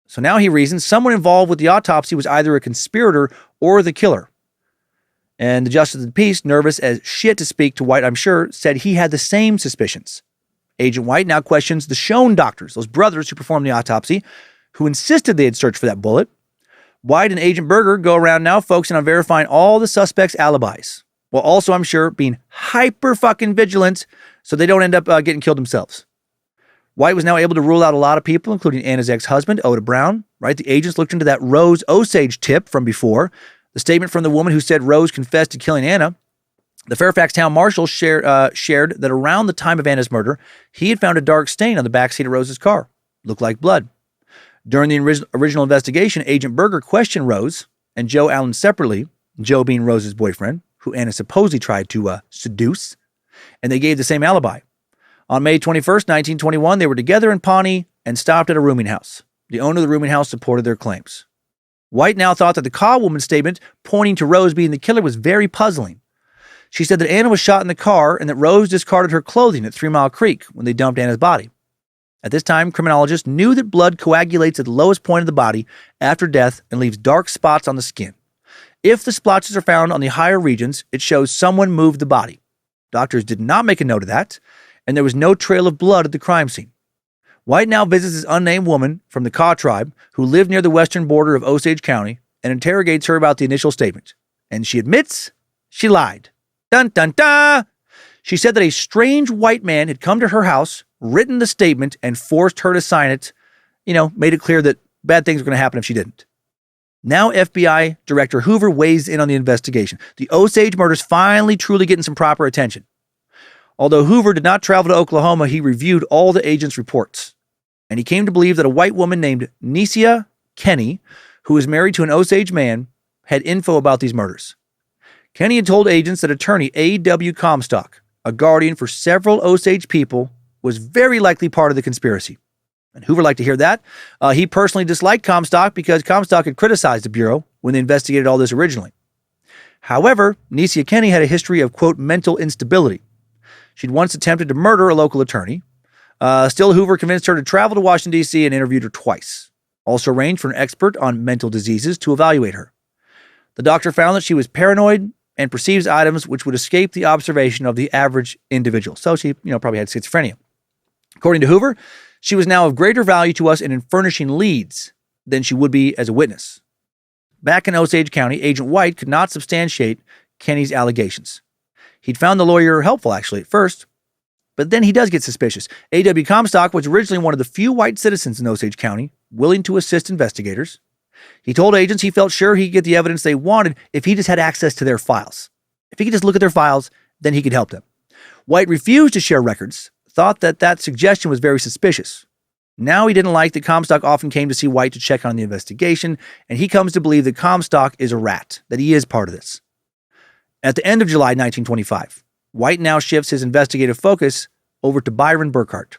So now he reasoned someone involved with the autopsy was either a conspirator or the killer. And the Justice of the Peace, nervous as shit to speak to White, I'm sure, said he had the same suspicions. Agent White now questions the Schoen doctors, those brothers who performed the autopsy, who insisted they had searched for that bullet. White and Agent Berger go around now focusing on verifying all the suspects' alibis, while also, I'm sure, being hyper fucking vigilant so they don't end up getting killed themselves. White was now able to rule out a lot of people, including Anna's ex-husband, Oda Brown, right? The agents looked into that Rose Osage tip from before, the statement from the woman who said Rose confessed to killing Anna. The Fairfax town marshal shared that around the time of Anna's murder, he had found a dark stain on the backseat of Rose's car. Looked like blood. During the original investigation, Agent Berger questioned Rose and Joe Allen separately, Joe being Rose's boyfriend, who Anna supposedly tried to seduce, and they gave the same alibi. On May 21st, 1921, they were together in Pawnee and stopped at a rooming house. The owner of the rooming house supported their claims. White now thought that the call woman's statement pointing to Rose being the killer was very puzzling. She said that Anna was shot in the car and that Rose discarded her clothing at 3 Mile Creek when they dumped Anna's body. At this time, criminologists knew that blood coagulates at the lowest point of the body after death and leaves dark spots on the skin. If the splotches are found on the higher regions, it shows someone moved the body. Doctors did not make a note of that, and there was no trail of blood at the crime scene. White now visits this unnamed woman from the Kaw tribe who lived near the western border of Osage County and interrogates her about the initial statement. And she admits she lied. Dun, dun, dun! She said that a strange white man had come to her house, written the statement, and forced her to sign it. Made it clear that bad things were going to happen if she didn't. Now FBI Director Hoover weighs in on the investigation. The Osage murders finally truly getting some proper attention. Although Hoover did not travel to Oklahoma, he reviewed all the agents' reports. And he came to believe that a white woman named Nesia Kenny, who was married to an Osage man, had info about these murders. Kenny had told agents that attorney A.W. Comstock, a guardian for several Osage people, was very likely part of the conspiracy. And Hoover liked to hear that. He personally disliked Comstock because Comstock had criticized the Bureau when they investigated all this originally. However, Nesia Kenny had a history of, quote, mental instability. She'd once attempted to murder a local attorney. Still, Hoover convinced her to travel to Washington, D.C. and interviewed her twice. Also arranged for an expert on mental diseases to evaluate her. The doctor found that she was paranoid and perceives items which would escape the observation of the average individual. So she, probably had schizophrenia. According to Hoover, she was now of greater value to us in furnishing leads than she would be as a witness. Back in Osage County, Agent White could not substantiate Kenny's allegations. He'd found the lawyer helpful, actually, at first, but then he does get suspicious. A.W. Comstock was originally one of the few white citizens in Osage County willing to assist investigators. He told agents he felt sure he could get the evidence they wanted if he just had access to their files. If he could just look at their files, then he could help them. White refused to share records, thought that suggestion was very suspicious. Now he didn't like that Comstock often came to see White to check on the investigation, and he comes to believe that Comstock is a rat, that he is part of this. At the end of July 1925, White now shifts his investigative focus over to Byron Burkhart,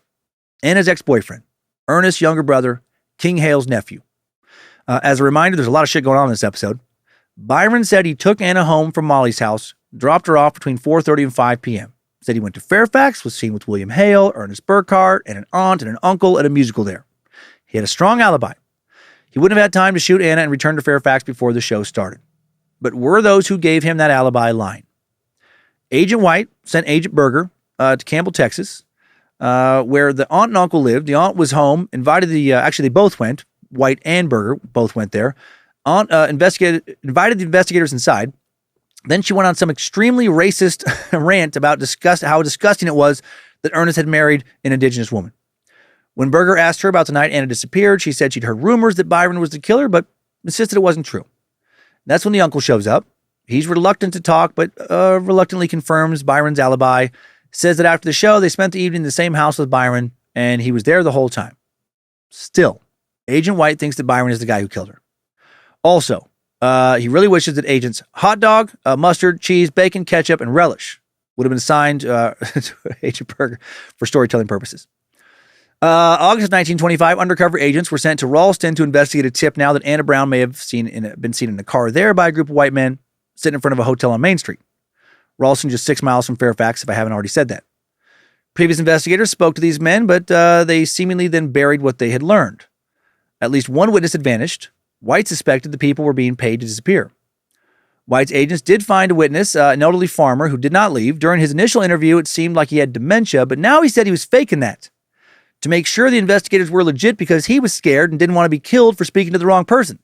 Anna's ex-boyfriend, Ernest's younger brother, King Hale's nephew. As a reminder, there's a lot of shit going on in this episode. Byron said he took Anna home from Molly's house, dropped her off between 4:30 and 5 p.m. Said he went to Fairfax, was seen with William Hale, Ernest Burkhart, and an aunt and an uncle at a musical there. He had a strong alibi. He wouldn't have had time to shoot Anna and return to Fairfax before the show started. But were those who gave him that alibi lying? Agent White sent Agent Berger to Campbell, Texas, where the aunt and uncle lived. The aunt was home, invited actually they both went, White and Berger both went there. Aunt invited the investigators inside. Then she went on some extremely racist rant about how disgusting it was that Ernest had married an indigenous woman. When Berger asked her about the night Anna disappeared, she said she'd heard rumors that Byron was the killer, but insisted it wasn't true. That's when the uncle shows up. He's reluctant to talk, but reluctantly confirms Byron's alibi, says that after the show, they spent the evening in the same house with Byron, and he was there the whole time. Still, Agent White thinks that Byron is the guy who killed her. Also, he really wishes that agents hot dog, mustard, cheese, bacon, ketchup, and relish would have been assigned to Agent Berger for storytelling purposes. August 1925, undercover agents were sent to Ralston to investigate a tip now that Anna Brown may have been seen in a car there by a group of white men sitting in front of a hotel on Main Street. Ralston just 6 miles from Fairfax, if I haven't already said that. Previous investigators spoke to these men, but they seemingly then buried what they had learned. At least one witness had vanished. White suspected the people were being paid to disappear. White's agents did find a witness, an elderly farmer who did not leave. During his initial interview, it seemed like he had dementia, but now he said he was faking that to make sure the investigators were legit because he was scared and didn't want to be killed for speaking to the wrong person.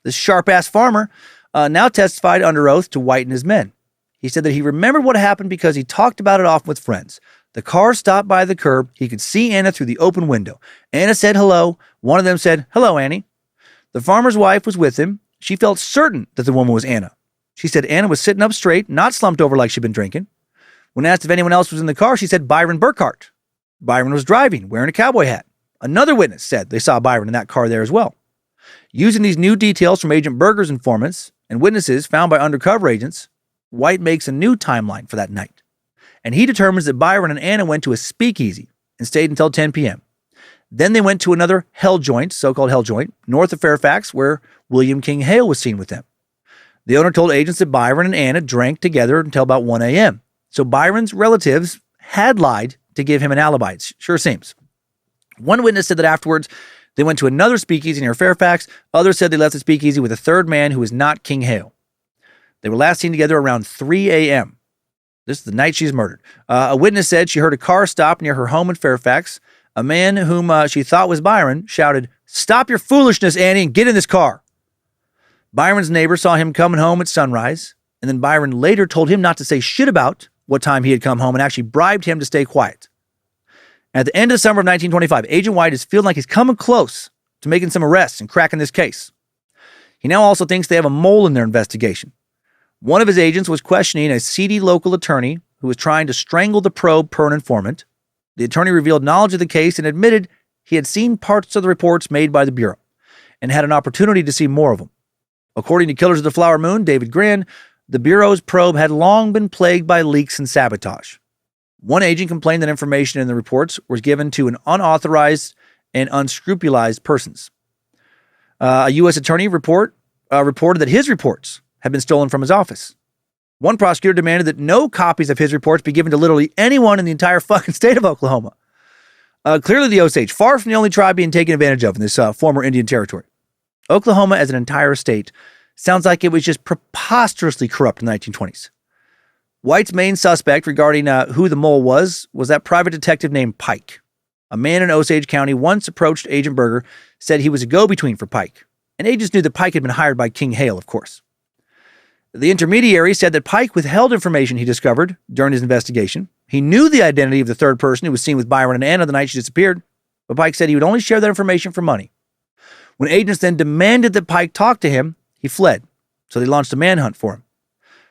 This sharp-ass farmer now testified under oath to White and his men. He said that he remembered what happened because he talked about it often with friends. The car stopped by the curb. He could see Anna through the open window. Anna said hello. One of them said, "Hello, Annie." The farmer's wife was with him. She felt certain that the woman was Anna. She said Anna was sitting up straight, not slumped over like she'd been drinking. When asked if anyone else was in the car, she said Byron Burkhart. Byron was driving, wearing a cowboy hat. Another witness said they saw Byron in that car there as well. Using these new details from Agent Berger's informants and witnesses found by undercover agents, White makes a new timeline for that night. And he determines that Byron and Anna went to a speakeasy and stayed until 10 p.m. Then they went to another hell joint, so-called hell joint, north of Fairfax, where William King Hale was seen with them. The owner told agents that Byron and Anna drank together until about 1 a.m. So Byron's relatives had lied to give him an alibi. It sure seems. One witness said that afterwards they went to another speakeasy near Fairfax. Others said they left the speakeasy with a third man who was not King Hale. They were last seen together around 3 a.m. This is the night she's murdered. A witness said she heard a car stop near her home in Fairfax. A man whom she thought was Byron shouted, "Stop your foolishness, Annie, and get in this car." Byron's neighbor saw him coming home at sunrise, and then Byron later told him not to say shit about what time he had come home and actually bribed him to stay quiet. At the end of the summer of 1925, Agent White is feeling like he's coming close to making some arrests and cracking this case. He now also thinks they have a mole in their investigation. One of his agents was questioning a seedy local attorney who was trying to strangle the probe per an informant. The attorney revealed knowledge of the case and admitted he had seen parts of the reports made by the Bureau and had an opportunity to see more of them. According to Killers of the Flower Moon, David Grann, the Bureau's probe had long been plagued by leaks and sabotage. One agent complained that information in the reports was given to an unauthorized and unscrupulized persons. A U.S. attorney reported that his reports had been stolen from his office. One prosecutor demanded that no copies of his reports be given to literally anyone in the entire fucking state of Oklahoma. Clearly the Osage, far from the only tribe being taken advantage of in this former Indian territory. Oklahoma as an entire state sounds like it was just preposterously corrupt in the 1920s. White's main suspect regarding who the mole was that private detective named Pike. A man in Osage County once approached Agent Berger, said he was a go-between for Pike. And agents knew that Pike had been hired by King Hale, of course. The intermediary said that Pike withheld information he discovered during his investigation. He knew the identity of the third person who was seen with Byron and Anna the night she disappeared, but Pike said he would only share that information for money. When agents then demanded that Pike talk to him, he fled, so they launched a manhunt for him.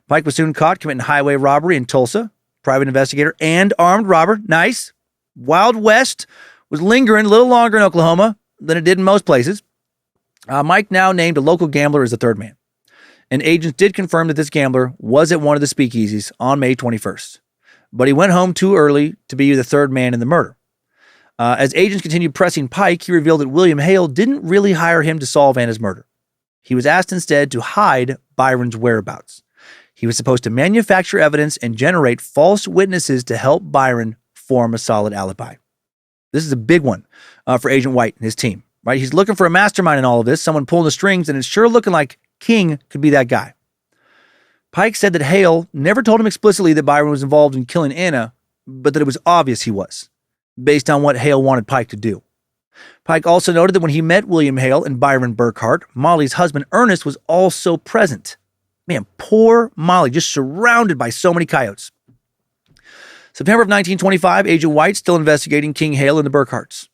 Pike was soon caught committing highway robbery in Tulsa, private investigator and armed robber. Nice. Wild West was lingering a little longer in Oklahoma than it did in most places. Mike now named a local gambler as the third man. And agents did confirm that this gambler was at one of the speakeasies on May 21st. But he went home too early to be the third man in the murder. As agents continued pressing Pike, he revealed that William Hale didn't really hire him to solve Anna's murder. He was asked instead to hide Byron's whereabouts. He was supposed to manufacture evidence and generate false witnesses to help Byron form a solid alibi. This is a big one for Agent White and his team, right? He's looking for a mastermind in all of this, someone pulling the strings, and it's sure looking like King could be that guy. Pike said that Hale never told him explicitly that Byron was involved in killing Anna, but that it was obvious he was, based on what Hale wanted Pike to do. Pike also noted that when he met William Hale and Byron Burkhart, Molly's husband Ernest was also present. Man, poor Molly, just surrounded by so many coyotes. September of 1925, Agent White still investigating King Hale and the Burkharts.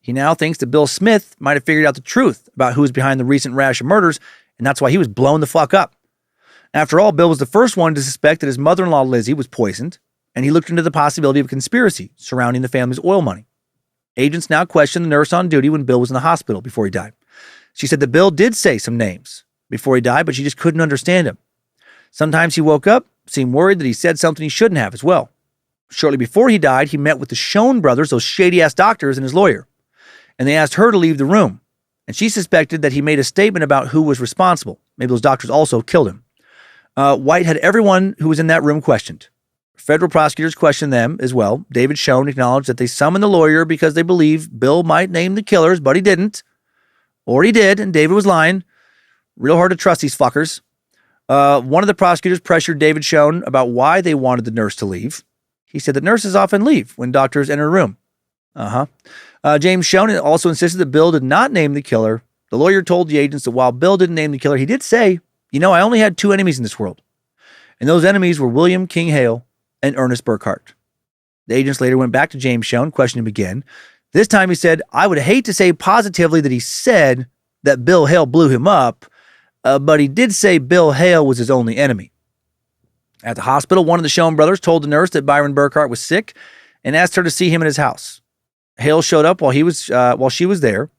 He now thinks that Bill Smith might have figured out the truth about who was behind the recent rash of murders, and that's why he was blown the fuck up. After all, Bill was the first one to suspect that his mother-in-law Lizzie was poisoned, and he looked into the possibility of a conspiracy surrounding the family's oil money. Agents now question the nurse on duty when Bill was in the hospital before he died. She said that Bill did say some names before he died, but she just couldn't understand him. Sometimes he woke up, seemed worried that he said something he shouldn't have as well. Shortly before he died, he met with the Schoen brothers, those shady-ass doctors, and his lawyer, and they asked her to leave the room, and she suspected that he made a statement about who was responsible. Maybe those doctors also killed him. White had everyone who was in that room questioned. Federal prosecutors questioned them as well. David Schoen acknowledged that they summoned the lawyer because they believe Bill might name the killers, but he didn't. Or he did, and David was lying. Real hard to trust these fuckers. One of the prosecutors pressured David Schoen about why they wanted the nurse to leave. He said that nurses often leave when doctors enter a room. James Schoen also insisted that Bill did not name the killer. The lawyer told the agents that while Bill didn't name the killer, he did say, I only had two enemies in this world. And those enemies were William King Hale and Ernest Burkhart. The agents later went back to James Schoen, questioned him again. This time he said, I would hate to say positively that he said that Bill Hale blew him up, but he did say Bill Hale was his only enemy. At the hospital, one of the Schoen brothers told the nurse that Byron Burkhart was sick and asked her to see him at his house. Hale showed up while she was there.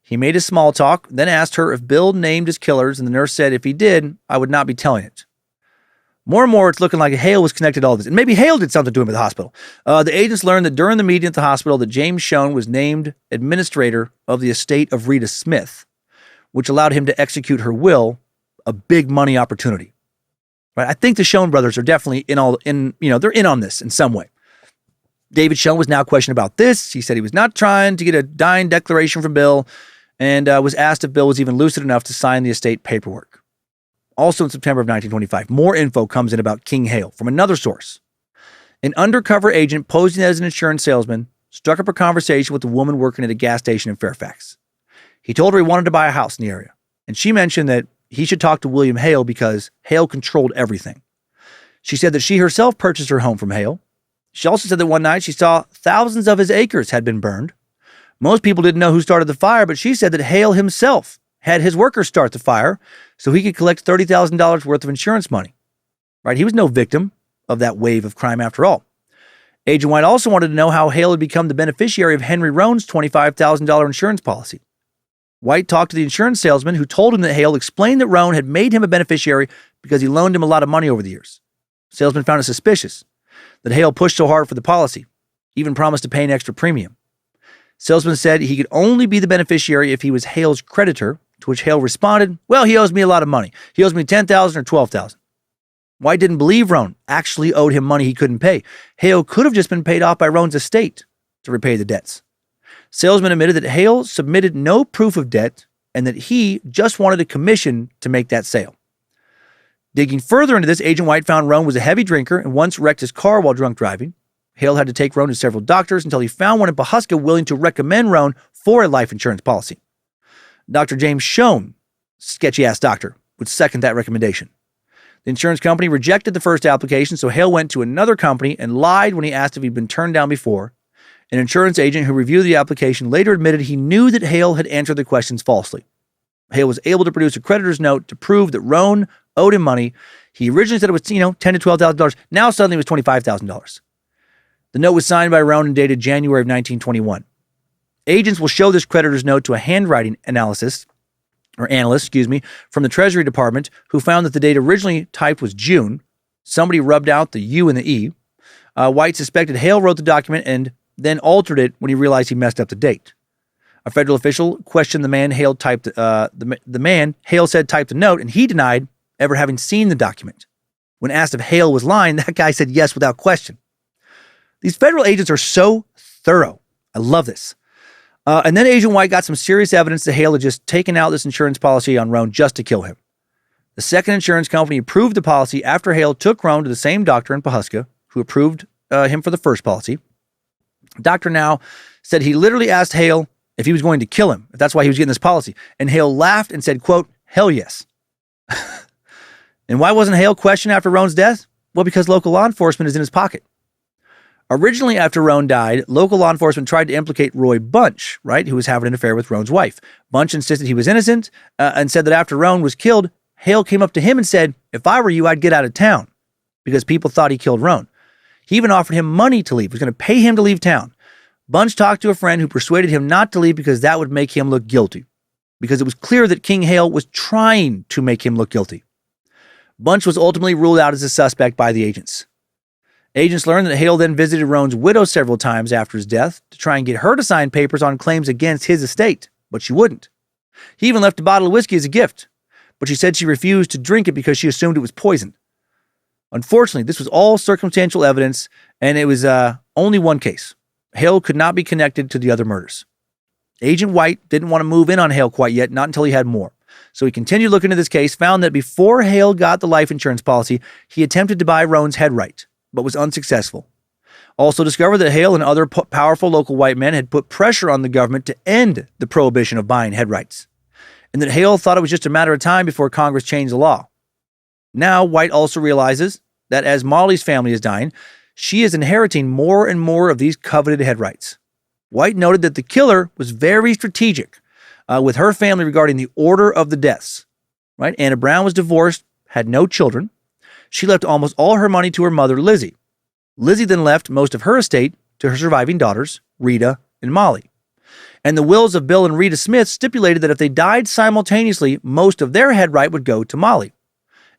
He made a small talk, then asked her if Bill named his killers, and the nurse said if he did, I would not be telling it. More and more, it's looking like Hale was connected to all this. And maybe Hale did something to him at the hospital. The agents learned that during the meeting at the hospital that James Schoen was named administrator of the estate of Rita Smith, which allowed him to execute her will, a big money opportunity. Right? I think the Schoen brothers are definitely they're in on this in some way. David Schoen was now questioned about this. He said he was not trying to get a dying declaration from Bill and was asked if Bill was even lucid enough to sign the estate paperwork. Also in September of 1925, more info comes in about King Hale from another source. An undercover agent posing as an insurance salesman struck up a conversation with a woman working at a gas station in Fairfax. He told her he wanted to buy a house in the area, and she mentioned that he should talk to William Hale because Hale controlled everything. She said that she herself purchased her home from Hale. She also said that one night she saw thousands of his acres had been burned. Most people didn't know who started the fire, but she said that Hale himself had his workers start the fire so he could collect $30,000 worth of insurance money. Right? He was no victim of that wave of crime after all. Agent White also wanted to know how Hale had become the beneficiary of Henry Roan's $25,000 insurance policy. White talked to the insurance salesman who told him that Hale explained that Roan had made him a beneficiary because he loaned him a lot of money over the years. The salesman found it suspicious that Hale pushed so hard for the policy, even promised to pay an extra premium. Salesman said he could only be the beneficiary if he was Hale's creditor, to which Hale responded, well, he owes me a lot of money. He owes me $10,000 or $12,000. White didn't believe Roan actually owed him money he couldn't pay. Hale could have just been paid off by Roan's estate to repay the debts. Salesman admitted that Hale submitted no proof of debt and that he just wanted a commission to make that sale. Digging further into this, Agent White found Roan was a heavy drinker and once wrecked his car while drunk driving. Hale had to take Roan to several doctors until he found one in Pawhuska willing to recommend Roan for a life insurance policy. Dr. James Schoen, sketchy-ass doctor, would second that recommendation. The insurance company rejected the first application, so Hale went to another company and lied when he asked if he'd been turned down before. An insurance agent who reviewed the application later admitted he knew that Hale had answered the questions falsely. Hale was able to produce a creditor's note to prove that Roan owed him money. He originally said it was, $10,000 to $12,000. Now suddenly it was $25,000. The note was signed by Roan and dated January of 1921. Agents will show this creditor's note to a handwriting analyst, from the Treasury Department, who found that the date originally typed was June. Somebody rubbed out the U and the E. White suspected Hale wrote the document and then altered it when he realized he messed up the date. A federal official questioned the man Hale typed the man Hale said typed the note, and he denied ever having seen the document. When asked if Hale was lying, that guy said yes without question. These federal agents are so thorough. I love this. And then Agent White got some serious evidence that Hale had just taken out this insurance policy on Roan just to kill him. The second insurance company approved the policy after Hale took Roan to the same doctor in Pawhuska who approved him for the first policy. The doctor now said he literally asked Hale if he was going to kill him, if that's why he was getting this policy. And Hale laughed and said, quote, "Hell yes." And why wasn't Hale questioned after Roan's death? Well, because local law enforcement is in his pocket. Originally, after Roan died, local law enforcement tried to implicate Roy Bunch, right, who was having an affair with Roan's wife. Bunch insisted he was innocent and said that after Roan was killed, Hale came up to him and said, "If I were you, I'd get out of town," because people thought he killed Roan. He even offered him money to leave. He was going to pay him to leave town. Bunch talked to a friend who persuaded him not to leave because that would make him look guilty, because it was clear that King Hale was trying to make him look guilty. Bunch was ultimately ruled out as a suspect by the agents. Agents learned that Hale then visited Roan's widow several times after his death to try and get her to sign papers on claims against his estate, but she wouldn't. He even left a bottle of whiskey as a gift, but she said she refused to drink it because she assumed it was poison. Unfortunately, this was all circumstantial evidence, and it was only one case. Hale could not be connected to the other murders. Agent White didn't want to move in on Hale quite yet, not until he had more. So he continued looking into this case, found that before Hale got the life insurance policy, he attempted to buy Roan's head right, but was unsuccessful. Also discovered that Hale and other powerful local white men had put pressure on the government to end the prohibition of buying head rights, and that Hale thought it was just a matter of time before Congress changed the law. Now, White also realizes that as Molly's family is dying, she is inheriting more and more of these coveted head rights. White noted that the killer was very strategic with her family regarding the order of the deaths. Right? Anna Brown was divorced, had no children. She left almost all her money to her mother, Lizzie. Lizzie then left most of her estate to her surviving daughters, Rita and Molly. And the wills of Bill and Rita Smith stipulated that if they died simultaneously, most of their head right would go to Molly.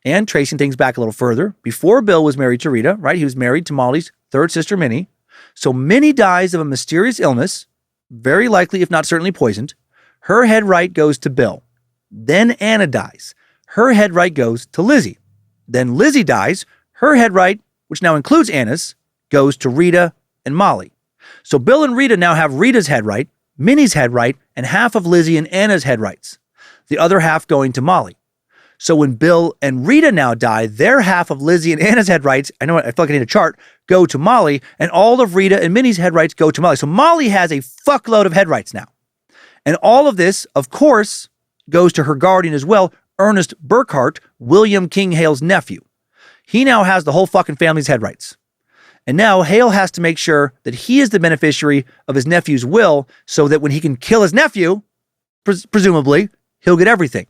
And tracing things back a little further, before Bill was married to Rita, right, he was married to Molly's third sister, Minnie. So Minnie dies of a mysterious illness, very likely, if not certainly poisoned. Her head right goes to Bill. Then Anna dies. Her head right goes to Lizzie. Then Lizzie dies. Her head right, which now includes Anna's, goes to Rita and Molly. So Bill and Rita now have Rita's head right, Minnie's head right, and half of Lizzie and Anna's head rights. The other half going to Molly. So when Bill and Rita now die, their half of Lizzie and Anna's head rights, I feel like I need a chart, go to Molly, and all of Rita and Minnie's head rights go to Molly. So Molly has a fuckload of head rights now. And all of this, of course, goes to her guardian as well, Ernest Burkhart, William King Hale's nephew. He now has the whole fucking family's head rights. And now Hale has to make sure that he is the beneficiary of his nephew's will so that when he can kill his nephew, presumably, he'll get everything.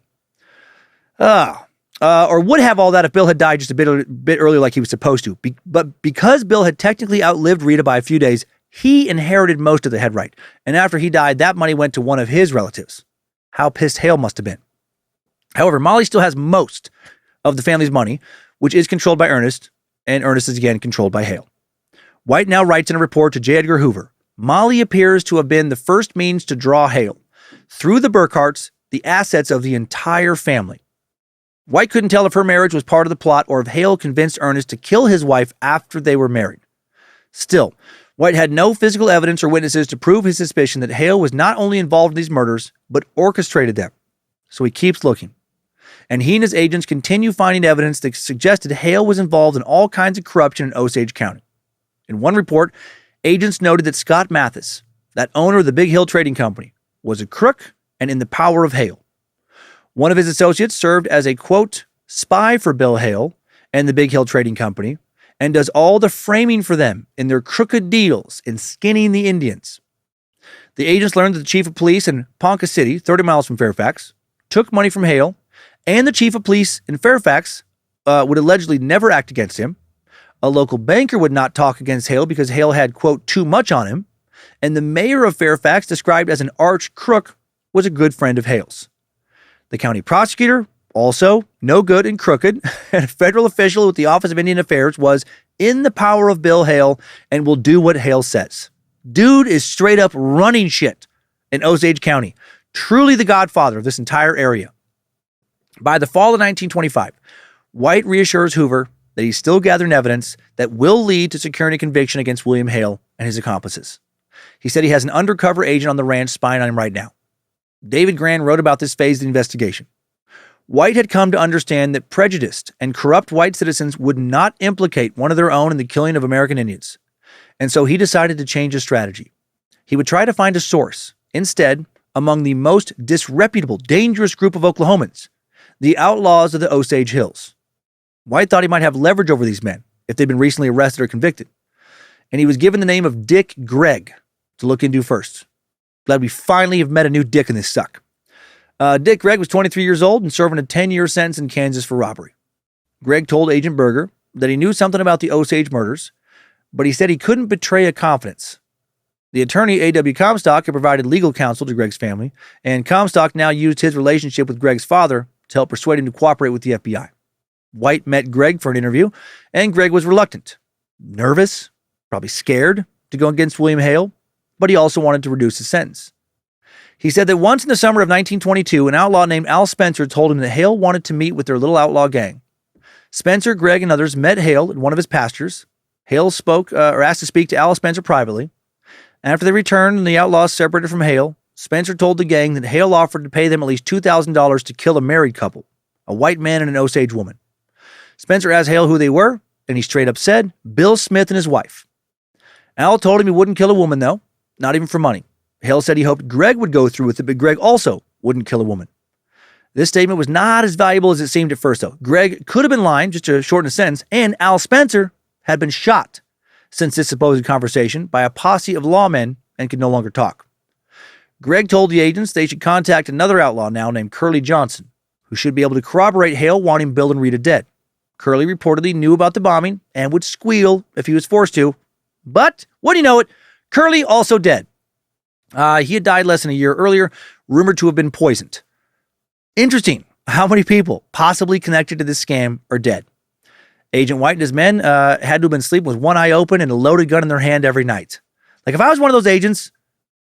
Or would have all that if Bill had died just a bit earlier like he was supposed to. But because Bill had technically outlived Rita by a few days, he inherited most of the head right. And after he died, that money went to one of his relatives. How pissed Hale must have been. However, Molly still has most of the family's money, which is controlled by Ernest, and Ernest is again controlled by Hale. White now writes in a report to J. Edgar Hoover, Molly appears to have been the first means to draw Hale, through the Burkharts, the assets of the entire family. White couldn't tell if her marriage was part of the plot or if Hale convinced Ernest to kill his wife after they were married. Still, White had no physical evidence or witnesses to prove his suspicion that Hale was not only involved in these murders, but orchestrated them. So he keeps looking. And he and his agents continue finding evidence that suggested Hale was involved in all kinds of corruption in Osage County. In one report, agents noted that Scott Mathis, that owner of the Big Hill Trading Company, was a crook and in the power of Hale. One of his associates served as a, quote, spy for Bill Hale and the Big Hill Trading Company, and does all the framing for them in their crooked deals in skinning the Indians. The agents learned that the chief of police in Ponca City, 30 miles from Fairfax, took money from Hale, and the chief of police in Fairfax would allegedly never act against him. A local banker would not talk against Hale because Hale had, quote, too much on him. and the mayor of Fairfax, described as an arch crook, was a good friend of Hale's. The county prosecutor, also no good and crooked, and a federal official with the Office of Indian Affairs, was in the power of Bill Hale and will do what Hale says. Dude is straight up running shit in Osage County, truly the godfather of this entire area. By the fall of 1925, White reassures Hoover that he's still gathering evidence that will lead to securing a conviction against William Hale and his accomplices. He said he has an undercover agent on the ranch spying on him right now. David Grann wrote about this phase of the investigation. White had come to understand that prejudiced and corrupt white citizens would not implicate one of their own in the killing of American Indians. And so he decided to change his strategy. He would try to find a source, instead, among the most disreputable, dangerous group of Oklahomans, the outlaws of the Osage Hills. White thought he might have leverage over these men if they'd been recently arrested or convicted. And he was given the name of Dick Gregg to look into first. Glad we finally have met a new Dick in this suck. Dick Gregg was 23 years old and serving a 10-year sentence in Kansas for robbery. Gregg told Agent Berger that he knew something about the Osage murders, but he said he couldn't betray a confidence. The attorney, A.W. Comstock, had provided legal counsel to Gregg's family, and Comstock now used his relationship with Gregg's father to help persuade him to cooperate with the FBI. White met Gregg for an interview, and Gregg was reluctant, nervous, probably scared to go against William Hale, but he also wanted to reduce his sentence. He said that once in the summer of 1922, an outlaw named Al Spencer told him that Hale wanted to meet with their little outlaw gang. Spencer, Gregg, and others met Hale at one of his pastures. Hale asked to speak to Al Spencer privately. After they returned and the outlaws separated from Hale, Spencer told the gang that Hale offered to pay them at least $2,000 to kill a married couple, a white man and an Osage woman. Spencer asked Hale who they were, and he straight up said, Bill Smith and his wife. Al told him he wouldn't kill a woman, though, not even for money. Hale said he hoped Gregg would go through with it, but Gregg also wouldn't kill a woman. This statement was not as valuable as it seemed at first, though. Gregg could have been lying, just to shorten a sentence, and Al Spencer had been shot since this supposed conversation by a posse of lawmen and could no longer talk. Gregg told the agents they should contact another outlaw now named Curly Johnson, who should be able to corroborate Hale wanting Bill and Rita dead. Curly reportedly knew about the bombing and would squeal if he was forced to. But, what do you know it, Curly also dead. He had died less than a year earlier, rumored to have been poisoned. Interesting how many people possibly connected to this scam are dead. Agent White and his men had to have been sleeping with one eye open and a loaded gun in their hand every night. Like if I was one of those agents,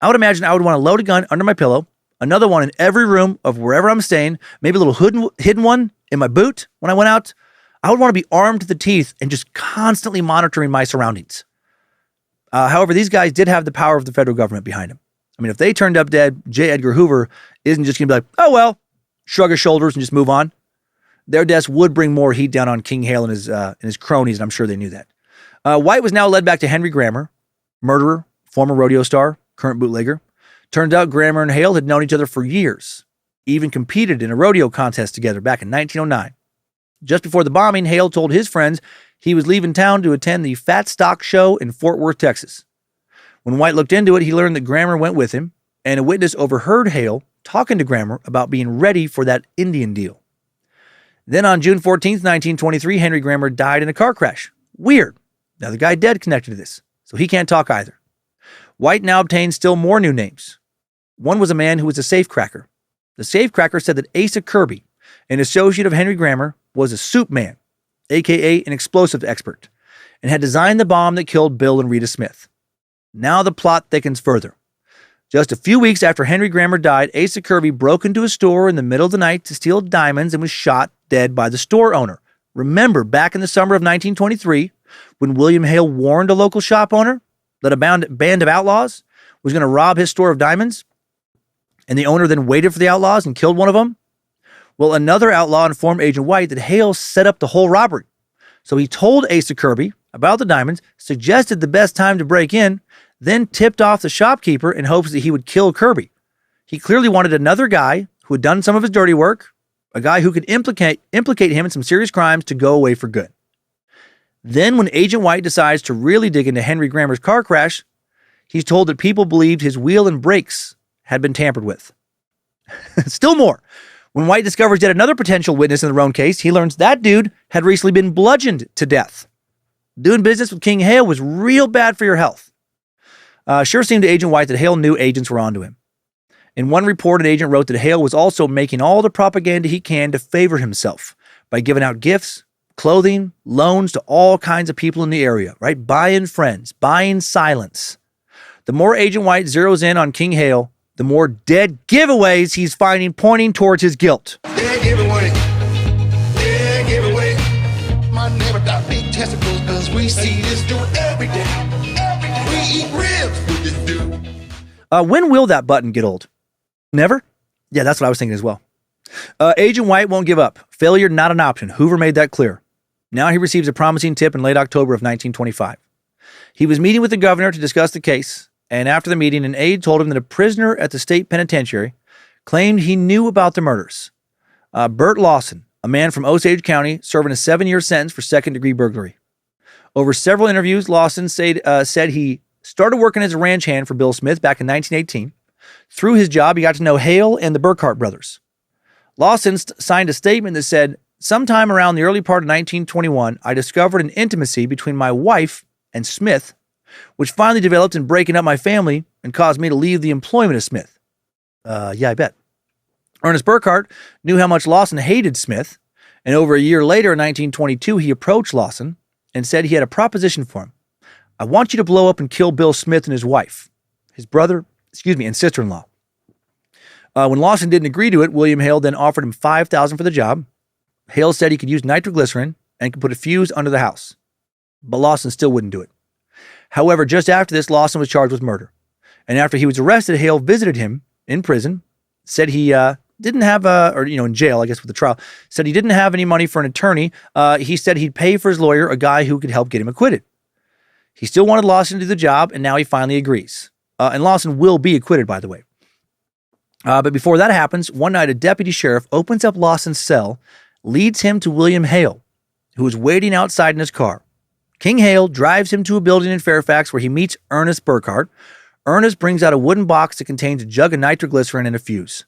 I would imagine I would want a loaded gun under my pillow, another one in every room of wherever I'm staying, maybe a little hidden one in my boot when I went out. I would want to be armed to the teeth and just constantly monitoring my surroundings. However, these guys did have the power of the federal government behind them. I mean, if they turned up dead, J. Edgar Hoover isn't just going to be like, oh, well, shrug his shoulders and just move on. Their deaths would bring more heat down on King Hale and his cronies, and I'm sure they knew that. White was now led back to Henry Grammer, murderer, former rodeo star, current bootlegger. Turned out Grammer and Hale had known each other for years, even competed in a rodeo contest together back in 1909. Just before the bombing, Hale told his friends he was leaving town to attend the Fat Stock Show in Fort Worth, Texas. When White looked into it, he learned that Grammer went with him, and a witness overheard Hale talking to Grammer about being ready for that Indian deal. Then on June 14th, 1923, Henry Grammer died in a car crash. Weird. Now the guy dead connected to this, so he can't talk either. White now obtained still more new names. One was a man who was a safecracker. The safecracker said that Asa Kirby, an associate of Henry Grammer, was a soup man, a.k.a. an explosive expert, and had designed the bomb that killed Bill and Rita Smith. Now the plot thickens further. Just a few weeks after Henry Grammer died, Asa Kirby broke into a store in the middle of the night to steal diamonds and was shot dead by the store owner. Remember, back in the summer of 1923, when William Hale warned a local shop owner that a band of outlaws was going to rob his store of diamonds, and the owner then waited for the outlaws and killed one of them? Well, another outlaw informed Agent White that Hale set up the whole robbery. So he told Asa Kirby about the diamonds, suggested the best time to break in, then tipped off the shopkeeper in hopes that he would kill Kirby. He clearly wanted another guy who had done some of his dirty work, a guy who could implicate him in some serious crimes to go away for good. Then when Agent White decides to really dig into Henry Grammer's car crash, he's told that people believed his wheel and brakes had been tampered with. Still more. When White discovers yet another potential witness in the Roan case, he learns that dude had recently been bludgeoned to death. Doing business with King Hale was real bad for your health. Sure seemed to Agent White that Hale knew agents were onto him. In one report, an agent wrote that Hale was also making all the propaganda he can to favor himself by giving out gifts, clothing, loans to all kinds of people in the area, right? Buying friends, buying silence. The more Agent White zeroes in on King Hale, the more dead giveaways he's finding pointing towards his guilt. Dead giveaway. Dead giveaway. My neighbor got big testicles because we see this dude every day. Every day. We eat ribs with this dude. When will that button get old? Never? Yeah, that's what I was thinking as well. Agent White won't give up. Failure not an option. Hoover made that clear. Now he receives a promising tip in late October of 1925. He was meeting with the governor to discuss the case, and after the meeting, an aide told him that a prisoner at the state penitentiary claimed he knew about the murders. Bert Lawson, a man from Osage County, serving a 7-year sentence for second-degree burglary. Over several interviews, Lawson said he started working as a ranch hand for Bill Smith back in 1918. Through his job, he got to know Hale and the Burkhart brothers. Lawson signed a statement that said, "Sometime around the early part of 1921, I discovered an intimacy between my wife and Smith, which finally developed in breaking up my family and caused me to leave the employment of Smith." Yeah, I bet. Ernest Burkhart knew how much Lawson hated Smith, and over a year later, in 1922, he approached Lawson and said he had a proposition for him. "I want you to blow up and kill Bill Smith and his wife, his brother, and sister-in-law." When Lawson didn't agree to it, William Hale then offered him $5,000 for the job. Hale said he could use nitroglycerin and could put a fuse under the house, but Lawson still wouldn't do it. However, just after this, Lawson was charged with murder. And after he was arrested, Hale visited him in prison, said he didn't have, in jail, I guess, with the trial, said he didn't have any money for an attorney. He said he'd pay for his lawyer, a guy who could help get him acquitted. He still wanted Lawson to do the job, and now he finally agrees. And Lawson will be acquitted, by the way. But before that happens, one night a deputy sheriff opens up Lawson's cell, leads him to William Hale, who is waiting outside in his car. King Hale drives him to a building in Fairfax where he meets Ernest Burkhart. Ernest brings out a wooden box that contains a jug of nitroglycerin and a fuse.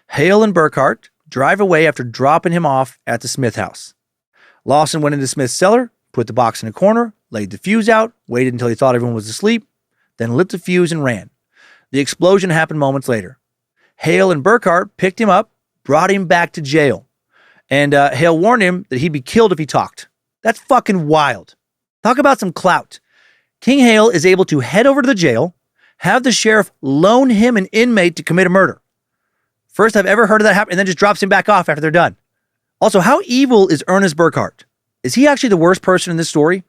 Hale and Burkhart drive away after dropping him off at the Smith house. Lawson went into Smith's cellar, put the box in a corner, laid the fuse out, waited until he thought everyone was asleep, then lit the fuse and ran. The explosion happened moments later. Hale and Burkhart picked him up, brought him back to jail. And Hale warned him that he'd be killed if he talked. That's fucking wild. Talk about some clout. King Hale is able to head over to the jail, have the sheriff loan him an inmate to commit a murder. First I've ever heard of that happen, and then just drops him back off after they're done. Also, how evil is Ernest Burkhart? Is he actually the worst person in this story?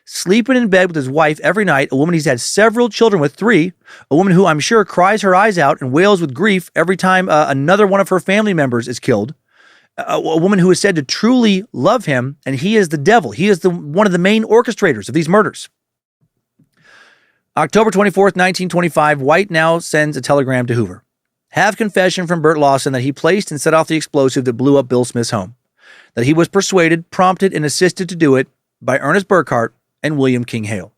Sleeping in bed with his wife every night, a woman he's had several children with, 3, a woman who I'm sure cries her eyes out and wails with grief every time another one of her family members is killed, a woman who is said to truly love him, and he is the devil. He is one of the main orchestrators of these murders. October 24th, 1925, White now sends a telegram to Hoover. Have confession from Bert Lawson that he placed and set off the explosive that blew up Bill Smith's home. That he was persuaded, prompted, and assisted to do it by Ernest Burkhart and William King Hale.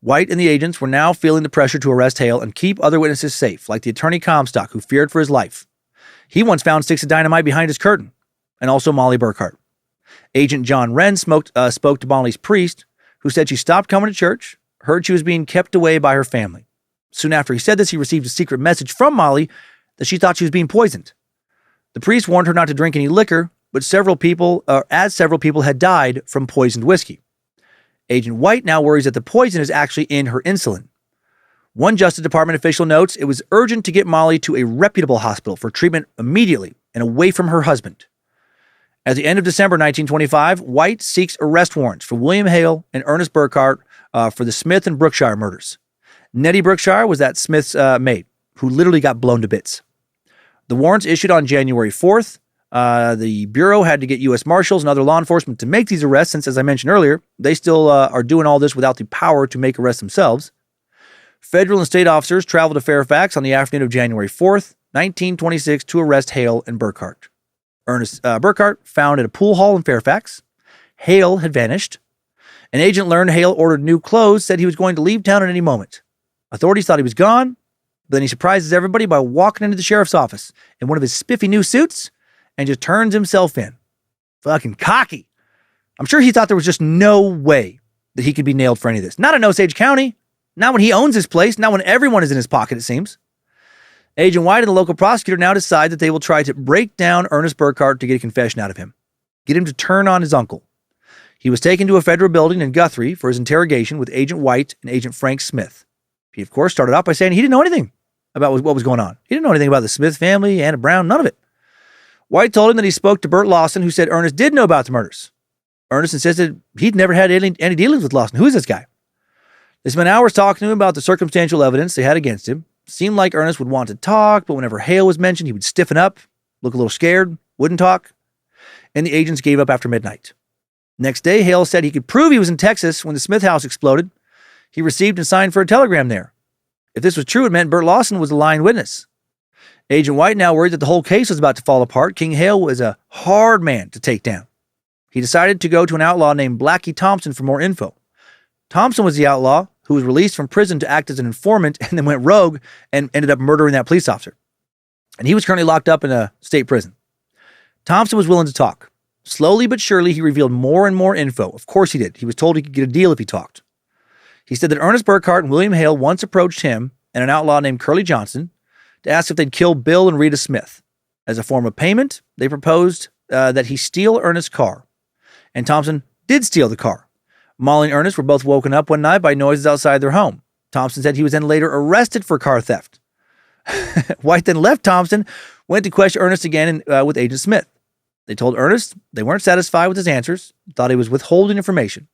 White and the agents were now feeling the pressure to arrest Hale and keep other witnesses safe, like the attorney Comstock, who feared for his life. He once found sticks of dynamite behind his curtain, and also Molly Burkhart. Agent John Wren spoke to Molly's priest, who said she stopped coming to church, heard she was being kept away by her family. Soon after he said this, he received a secret message from Molly that she thought she was being poisoned. The priest warned her not to drink any liquor, but several people had died from poisoned whiskey. Agent White now worries that the poison is actually in her insulin. One Justice Department official notes it was urgent to get Molly to a reputable hospital for treatment immediately and away from her husband. At the end of December 1925, White seeks arrest warrants for William Hale and Ernest Burkhart for the Smith and Brookshire murders. Nettie Brookshire was that Smith's maid, who literally got blown to bits. The warrants issued on January 4th. The Bureau had to get U.S. Marshals and other law enforcement to make these arrests since, as I mentioned earlier, they still are doing all this without the power to make arrests themselves. Federal and state officers traveled to Fairfax on the afternoon of January 4th, 1926 to arrest Hale and Burkhart. Ernest Burkhart found at a pool hall in Fairfax. Hale had vanished. An agent learned Hale ordered new clothes, said he was going to leave town at any moment. Authorities thought he was gone, but then he surprises everybody by walking into the sheriff's office in one of his spiffy new suits and just turns himself in. Fucking cocky. I'm sure he thought there was just no way that he could be nailed for any of this. Not in Osage County. Not when he owns his place, not when everyone is in his pocket, it seems. Agent White and the local prosecutor now decide that they will try to break down Ernest Burkhart to get a confession out of him, get him to turn on his uncle. He was taken to a federal building in Guthrie for his interrogation with Agent White and Agent Frank Smith. He, of course, started off by saying he didn't know anything about what was going on. He didn't know anything about the Smith family, Anna Brown, none of it. White told him that he spoke to Bert Lawson, who said Ernest did know about the murders. Ernest insisted he'd never had any dealings with Lawson. Who is this guy? They spent hours talking to him about the circumstantial evidence they had against him. Seemed like Ernest would want to talk, but whenever Hale was mentioned, he would stiffen up, look a little scared, wouldn't talk. And the agents gave up after midnight. Next day, Hale said he could prove he was in Texas when the Smith house exploded. He received and signed for a telegram there. If this was true, it meant Bert Lawson was a lying witness. Agent White, now worried that the whole case was about to fall apart, King Hale was a hard man to take down. He decided to go to an outlaw named Blackie Thompson for more info. Thompson was the outlaw who was released from prison to act as an informant and then went rogue and ended up murdering that police officer. And he was currently locked up in a state prison. Thompson was willing to talk. Slowly but surely, he revealed more and more info. Of course he did. He was told he could get a deal if he talked. He said that Ernest Burkhart and William Hale once approached him and an outlaw named Curly Johnson to ask if they'd kill Bill and Rita Smith. As a form of payment, they proposed that he steal Ernest's car. And Thompson did steal the car. Molly and Ernest were both woken up one night by noises outside their home. Thompson said he was then later arrested for car theft. White then left Thompson, went to question Ernest again with Agent Smith. They told Ernest they weren't satisfied with his answers, thought he was withholding information.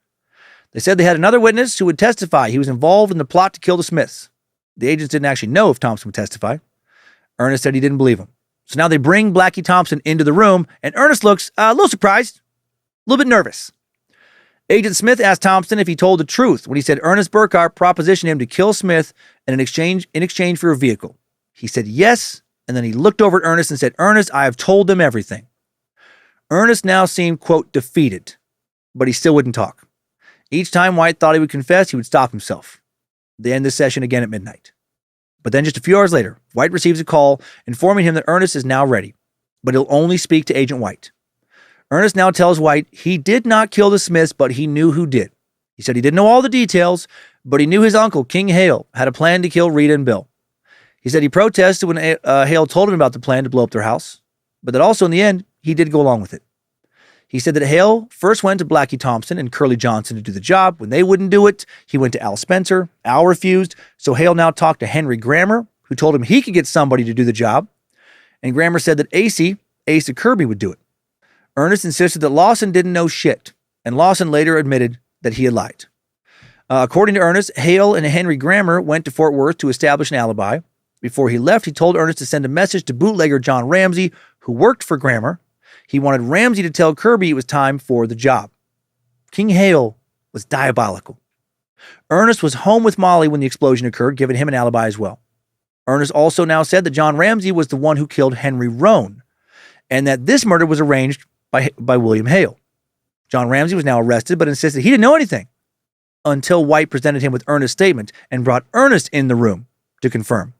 They said they had another witness who would testify he was involved in the plot to kill the Smiths. The agents didn't actually know if Thompson would testify. Ernest said he didn't believe him. So now they bring Blackie Thompson into the room, and Ernest looks a little surprised, a little bit nervous. Agent Smith asked Thompson if he told the truth when he said Ernest Burkhart propositioned him to kill Smith in exchange for a vehicle. He said yes, and then he looked over at Ernest and said, "Ernest, I have told them everything." Ernest now seemed, quote, defeated, but he still wouldn't talk. Each time White thought he would confess, he would stop himself. They end the session again at midnight. But then just a few hours later, White receives a call informing him that Ernest is now ready, but he'll only speak to Agent White. Ernest now tells White he did not kill the Smiths, but he knew who did. He said he didn't know all the details, but he knew his uncle, King Hale, had a plan to kill Rita and Bill. He said he protested when Hale told him about the plan to blow up their house, but that also in the end, he did go along with it. He said that Hale first went to Blackie Thompson and Curly Johnson to do the job. When they wouldn't do it, he went to Al Spencer. Al refused, so Hale now talked to Henry Grammer, who told him he could get somebody to do the job. And Grammer said that Asa Kirby would do it. Ernest insisted that Lawson didn't know shit, and Lawson later admitted that he had lied. According to Ernest, Hale and Henry Grammer went to Fort Worth to establish an alibi. Before he left, he told Ernest to send a message to bootlegger John Ramsey, who worked for Grammer. He wanted Ramsey to tell Kirby it was time for the job. King Hale was diabolical. Ernest was home with Molly when the explosion occurred, giving him an alibi as well. Ernest also now said that John Ramsey was the one who killed Henry Roan, and that this murder was arranged by William Hale. John Ramsey was now arrested, but insisted he didn't know anything until White presented him with Ernest's statement and brought Ernest in the room to confirm.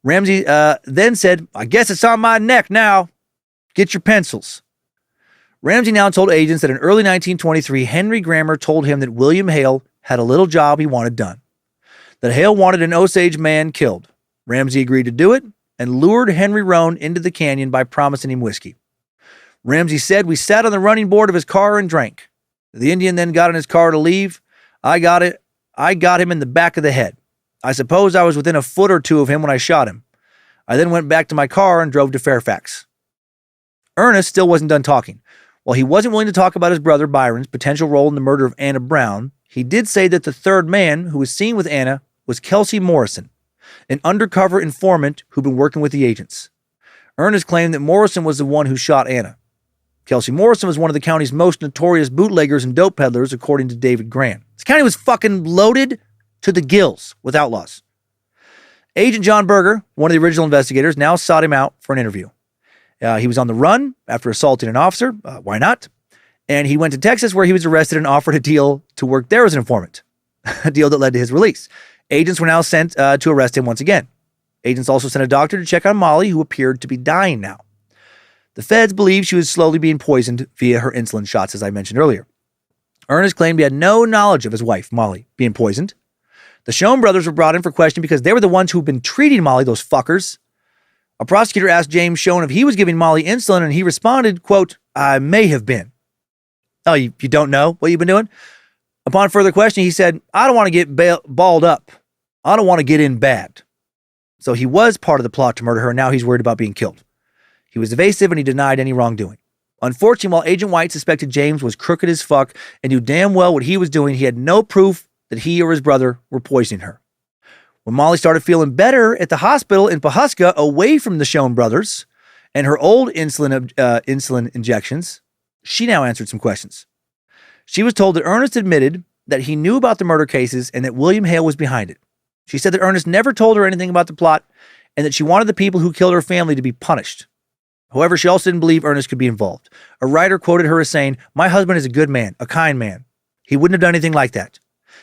Ramsey then said, "I guess it's on my neck now. Get your pencils." Ramsey now told agents that in early 1923, Henry Grammer told him that William Hale had a little job he wanted done, that Hale wanted an Osage man killed. Ramsey agreed to do it and lured Henry Roan into the canyon by promising him whiskey. Ramsey said, "We sat on the running board of his car and drank. The Indian then got in his car to leave. I got him in the back of the head. I suppose I was within a foot or two of him when I shot him. I then went back to my car and drove to Fairfax." Ernest still wasn't done talking. While he wasn't willing to talk about his brother Byron's potential role in the murder of Anna Brown, he did say that the third man who was seen with Anna was Kelsey Morrison, an undercover informant who'd been working with the agents. Ernest claimed that Morrison was the one who shot Anna. Kelsey Morrison was one of the county's most notorious bootleggers and dope peddlers, according to David Grant. This county was fucking loaded to the gills with outlaws. Agent John Berger, one of the original investigators, now sought him out for an interview. He was on the run after assaulting an officer. Why not? And he went to Texas, where he was arrested and offered a deal to work there as an informant, a deal that led to his release. Agents were now sent to arrest him once again. Agents also sent a doctor to check on Molly, who appeared to be dying now. The feds believed she was slowly being poisoned via her insulin shots, as I mentioned earlier. Ernest claimed he had no knowledge of his wife, Molly, being poisoned. The Schoen brothers were brought in for questioning because they were the ones who'd been treating Molly, those fuckers. A prosecutor asked James Schoen if he was giving Molly insulin, and he responded, quote, "I may have been." Oh, you don't know what you've been doing? Upon further questioning, he said, "I don't want to get balled up. I don't want to get in bad." So he was part of the plot to murder her, and now he's worried about being killed. He was evasive, and he denied any wrongdoing. Unfortunately, while Agent White suspected James was crooked as fuck and knew damn well what he was doing, he had no proof that he or his brother were poisoning her. When Molly started feeling better at the hospital in Pawhuska, away from the Schoen brothers and her old insulin injections, she now answered some questions. She was told that Ernest admitted that he knew about the murder cases and that William Hale was behind it. She said that Ernest never told her anything about the plot and that she wanted the people who killed her family to be punished. However, she also didn't believe Ernest could be involved. A writer quoted her as saying, "My husband is a good man, a kind man. He wouldn't have done anything like that.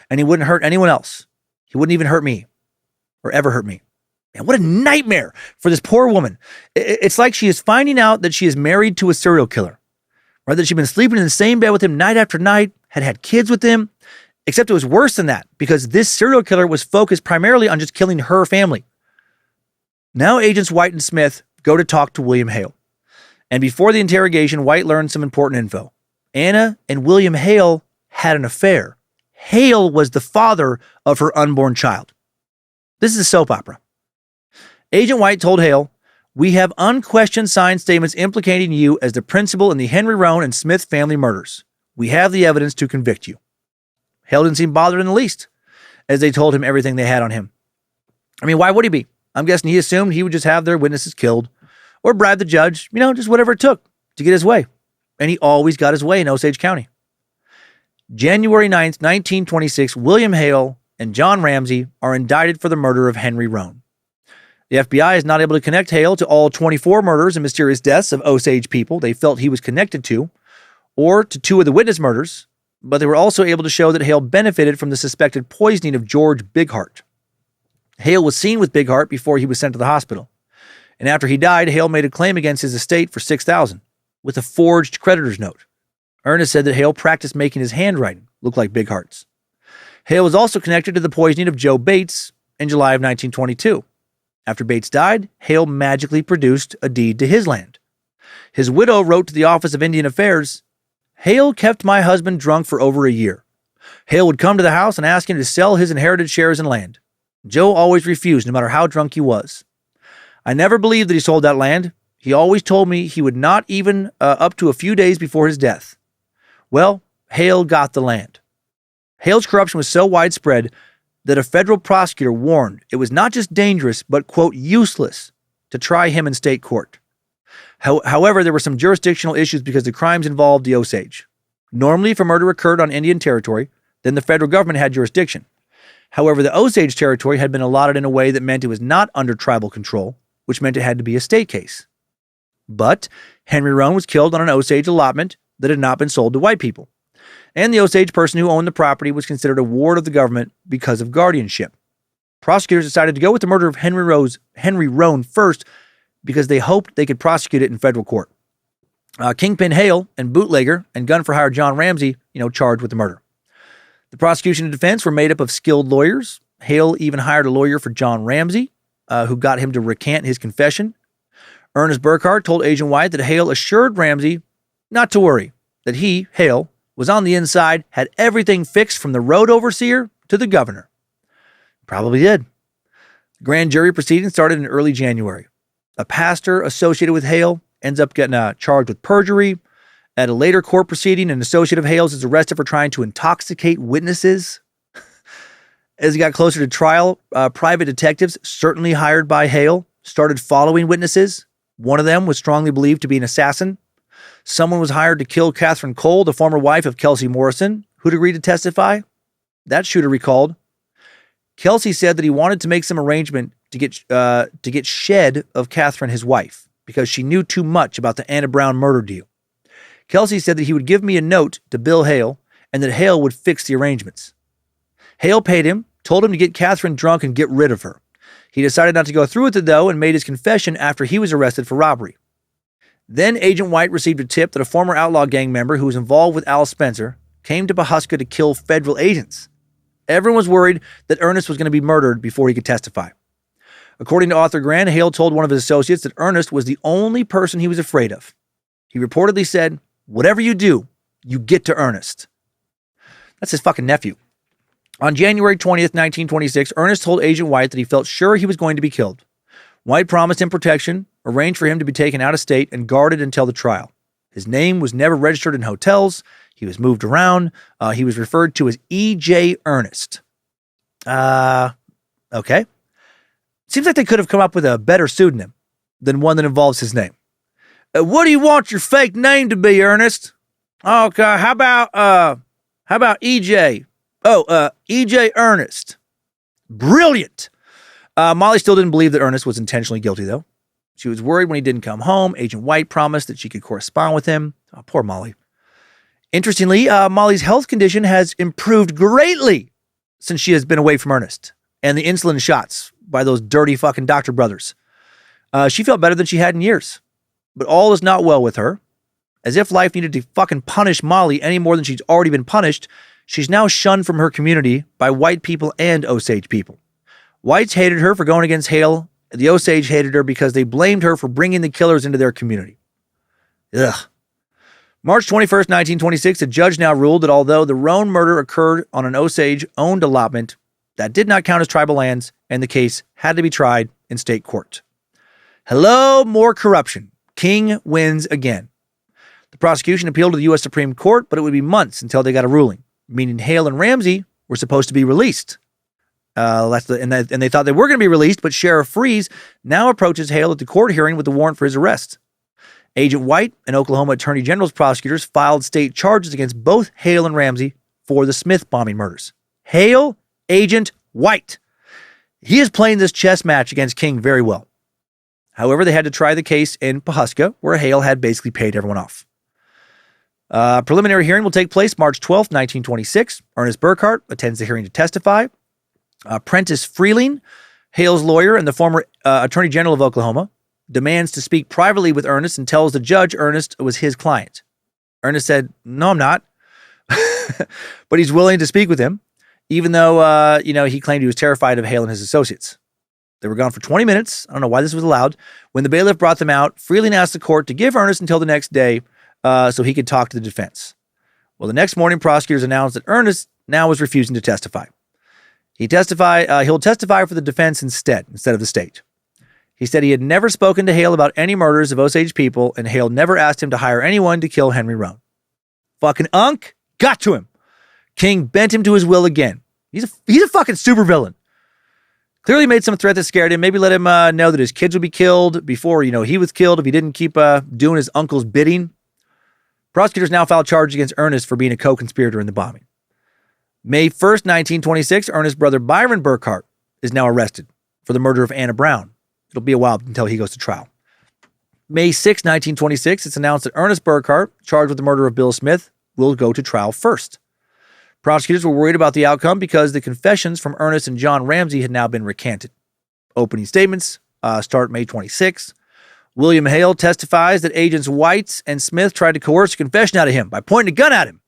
And he wouldn't hurt anyone else. He wouldn't even hurt me or ever hurt me." Man, what a nightmare for this poor woman. It's like she is finding out that she is married to a serial killer, right? That she'd been sleeping in the same bed with him night after night, had kids with him, except it was worse than that because this serial killer was focused primarily on just killing her family. Now Agents White and Smith go to talk to William Hale. And before the interrogation, White learned some important info. Anna and William Hale had an affair. Hale was the father of her unborn child. This is a soap opera. Agent White told Hale, "We have unquestioned signed statements implicating you as the principal in the Henry Roan and Smith family murders. We have the evidence to convict you." Hale didn't seem bothered in the least, as they told him everything they had on him. I mean, why would he be? I'm guessing he assumed he would just have their witnesses killed or bribe the judge, just whatever it took to get his way. And he always got his way in Osage County. January 9th, 1926, William Hale and John Ramsey are indicted for the murder of Henry Roan. The FBI is not able to connect Hale to all 24 murders and mysterious deaths of Osage people they felt he was connected to, or to 2 of the witness murders, but they were also able to show that Hale benefited from the suspected poisoning of George Bighart. Hale was seen with Bighart before he was sent to the hospital. And after he died, Hale made a claim against his estate for $6,000 with a forged creditor's note. Ernest said that Hale practiced making his handwriting look like Bighart's. Hale was also connected to the poisoning of Joe Bates in July of 1922. After Bates died, Hale magically produced a deed to his land. His widow wrote to the Office of Indian Affairs, "Hale kept my husband drunk for over a year. Hale would come to the house and ask him to sell his inherited shares in land. Joe always refused, no matter how drunk he was. I never believed that he sold that land. He always told me he would not even up to a few days before his death. Well, Hale got the land." Hale's corruption was so widespread that a federal prosecutor warned it was not just dangerous, but, quote, useless to try him in state court. However, there were some jurisdictional issues because the crimes involved the Osage. Normally, if a murder occurred on Indian territory, then the federal government had jurisdiction. However, the Osage territory had been allotted in a way that meant it was not under tribal control, which meant it had to be a state case. But Henry Roan was killed on an Osage allotment that had not been sold to white people. And the Osage person who owned the property was considered a ward of the government because of guardianship. Prosecutors decided to go with the murder of Henry Roan first because they hoped they could prosecute it in federal court. Kingpin Hale and bootlegger and gun-for-hire John Ramsey, charged with the murder. The prosecution and defense were made up of skilled lawyers. Hale even hired a lawyer for John Ramsey, who got him to recant his confession. Ernest Burkhart told Agent White that Hale assured Ramsey not to worry, that he, Hale, was on the inside, had everything fixed from the road overseer to the governor. Probably did. The grand jury proceedings started in early January. A pastor associated with Hale ends up getting charged with perjury. At a later court proceeding, an associate of Hale's is arrested for trying to intoxicate witnesses. As he got closer to trial, private detectives, certainly hired by Hale, started following witnesses. One of them was strongly believed to be an assassin. Someone was hired to kill Catherine Cole, the former wife of Kelsey Morrison, who'd agreed to testify. That shooter recalled. Kelsey said that he wanted to make some arrangement to get shed of Catherine, his wife, because she knew too much about the Anna Brown murder deal. Kelsey said that he would give me a note to Bill Hale and that Hale would fix the arrangements. Hale paid him, told him to get Catherine drunk and get rid of her. He decided not to go through with it, though, and made his confession after he was arrested for robbery. Then Agent White received a tip that a former outlaw gang member who was involved with Al Spencer came to Pawhuska to kill federal agents. Everyone was worried that Ernest was going to be murdered before he could testify. According to Arthur Grant, Hale told one of his associates that Ernest was the only person he was afraid of. He reportedly said, "Whatever you do, you get to Ernest." That's his fucking nephew. On January 20th, 1926, Ernest told Agent White that he felt sure he was going to be killed. White promised him protection, arranged for him to be taken out of state and guarded until the trial. His name was never registered in hotels. He was moved around. He was referred to as E.J. Ernest. Okay. Seems like they could have come up with a better pseudonym than one that involves his name. What do you want your fake name to be, Ernest? Okay, how about E.J.? E.J. Ernest. Brilliant. Molly still didn't believe that Ernest was intentionally guilty, though. She was worried when he didn't come home. Agent White promised that she could correspond with him. Oh, poor Molly. Interestingly, Molly's health condition has improved greatly since she has been away from Ernest and the insulin shots by those dirty fucking doctor brothers. She felt better than she had in years. But all is not well with her. As if life needed to fucking punish Molly any more than she's already been punished, she's now shunned from her community by white people and Osage people. Whites hated her for going against Hale. The Osage hated her because they blamed her for bringing the killers into their community. Ugh. March 21st, 1926, a judge now ruled that although the Roan murder occurred on an Osage-owned allotment, that did not count as tribal lands, and the case had to be tried in state court. Hello, more corruption. King wins again. The prosecution appealed to the U.S. Supreme Court, but it would be months until they got a ruling, meaning Hale and Ramsey were supposed to be released. And they thought they were going to be released, but Sheriff Freeze now approaches Hale at the court hearing with the warrant for his arrest. Agent White and Oklahoma Attorney General's prosecutors filed state charges against both Hale and Ramsey for the Smith bombing murders. Hale, Agent White. He is playing this chess match against King very well. However, they had to try the case in Pawhuska, where Hale had basically paid everyone off. Preliminary hearing will take place March 12th, 1926. Ernest Burkhart attends the hearing to testify. Prentice Freeling, Hale's lawyer and the former Attorney General of Oklahoma, demands to speak privately with Ernest and tells the judge Ernest was his client. Ernest said, "No, I'm not." But he's willing to speak with him, even though, he claimed he was terrified of Hale and his associates. They were gone for 20 minutes. I don't know why this was allowed. When the bailiff brought them out, Freeling asked the court to give Ernest until the next day so he could talk to the defense. Well, the next morning, prosecutors announced that Ernest now was refusing to testify. He'll testify for the defense instead of the state. He said he had never spoken to Hale about any murders of Osage people, and Hale never asked him to hire anyone to kill Henry Roan. Fucking unk, got to him. King bent him to his will again. He's a fucking supervillain. Clearly made some threat that scared him. Maybe let him know that his kids would be killed before, he was killed if he didn't keep doing his uncle's bidding. Prosecutors now filed charges against Ernest for being a co-conspirator in the bombing. May 1st, 1926, Ernest's brother Byron Burkhart is now arrested for the murder of Anna Brown. It'll be a while until he goes to trial. May 6, 1926, it's announced that Ernest Burkhart, charged with the murder of Bill Smith, will go to trial first. Prosecutors were worried about the outcome because the confessions from Ernest and John Ramsey had now been recanted. Opening statements start May 26. William Hale testifies that agents White and Smith tried to coerce a confession out of him by pointing a gun at him.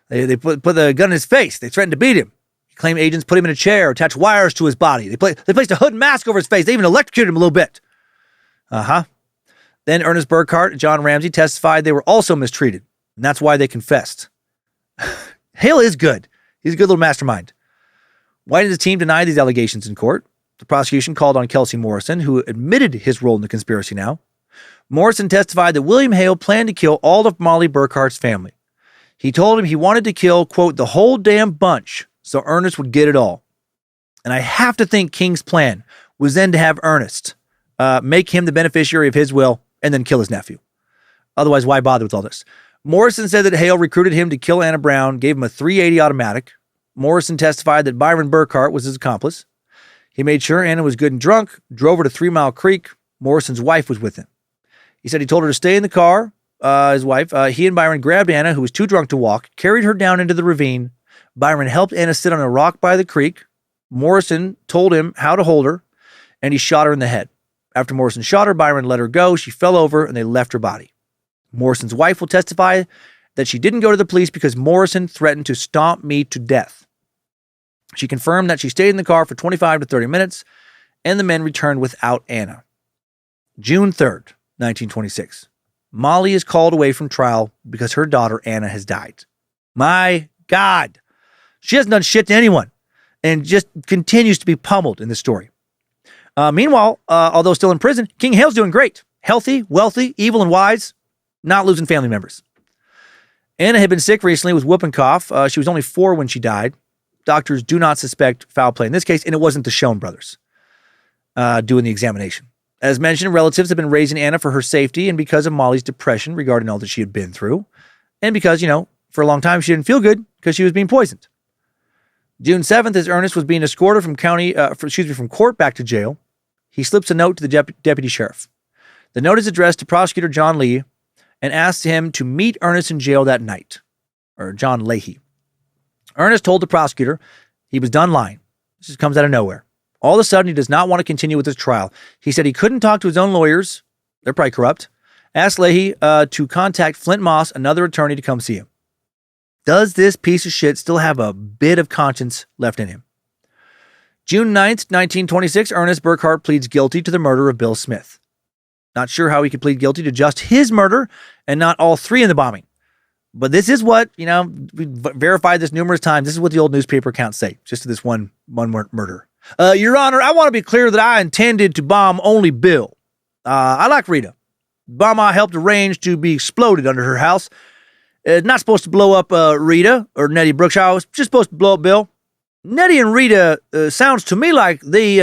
They put the gun in his face. They threatened to beat him. He claimed agents put him in a chair, attached wires to his body. They placed a hood and mask over his face. They even electrocuted him a little bit. Then Ernest Burkhart and John Ramsey testified they were also mistreated, and that's why they confessed. Hale is good. He's a good little mastermind. White and his team denied these allegations in court. The prosecution called on Kelsey Morrison, who admitted his role in the conspiracy now. Morrison testified that William Hale planned to kill all of Molly Burkhart's family. He told him he wanted to kill, quote, the whole damn bunch so Ernest would get it all. And I have to think King's plan was then to have Ernest make him the beneficiary of his will and then kill his nephew. Otherwise, why bother with all this? Morrison said that Hale recruited him to kill Anna Brown, gave him a .380 automatic. Morrison testified that Byron Burkhart was his accomplice. He made sure Anna was good and drunk, drove her to 3 Mile Creek. Morrison's wife was with him. He said he told her to stay in the car, his wife. He and Byron grabbed Anna, who was too drunk to walk, carried her down into the ravine. Byron helped Anna sit on a rock by the creek. Morrison told him how to hold her, and he shot her in the head. After Morrison shot her, Byron let her go. She fell over, and they left her body. Morrison's wife will testify that she didn't go to the police because Morrison threatened to stomp me to death. She confirmed that she stayed in the car for 25 to 30 minutes, and the men returned without Anna. June 3rd, 1926. Molly is called away from trial because her daughter Anna has died. My God. She hasn't done shit to anyone and just continues to be pummeled in this story. Meanwhile, although still in prison, King Hale's doing great. Healthy, wealthy, evil, and wise, not losing family members. Anna had been sick recently with whooping cough. She was only 4 when she died. Doctors do not suspect foul play in this case, and it wasn't the Schoen brothers doing the examination. As mentioned, relatives have been raising Anna for her safety and because of Molly's depression regarding all that she had been through, and because, for a long time she didn't feel good because she was being poisoned. June 7th, as Ernest was being escorted from court back to jail, he slips a note to the deputy sheriff. The note is addressed to Prosecutor John Lee and asks him to meet Ernest in jail that night, or John Leahy. Ernest told the prosecutor he was done lying. This just comes out of nowhere. All of a sudden, he does not want to continue with his trial. He said he couldn't talk to his own lawyers. They're probably corrupt. Asked Leahy to contact Flint Moss, another attorney, to come see him. Does this piece of shit still have a bit of conscience left in him? June 9th, 1926, Ernest Burkhart pleads guilty to the murder of Bill Smith. Not sure how he could plead guilty to just his murder and not all 3 in the bombing. But this is what, we verified this numerous times. This is what the old newspaper accounts say, just to this one murder. Your Honor, I want to be clear that I intended to bomb only Bill. I like Rita. The bomb I helped arrange to be exploded under her house. Not supposed to blow up Rita or Nettie Brookshaw. I was just supposed to blow up Bill. Nettie and Rita sounds to me like they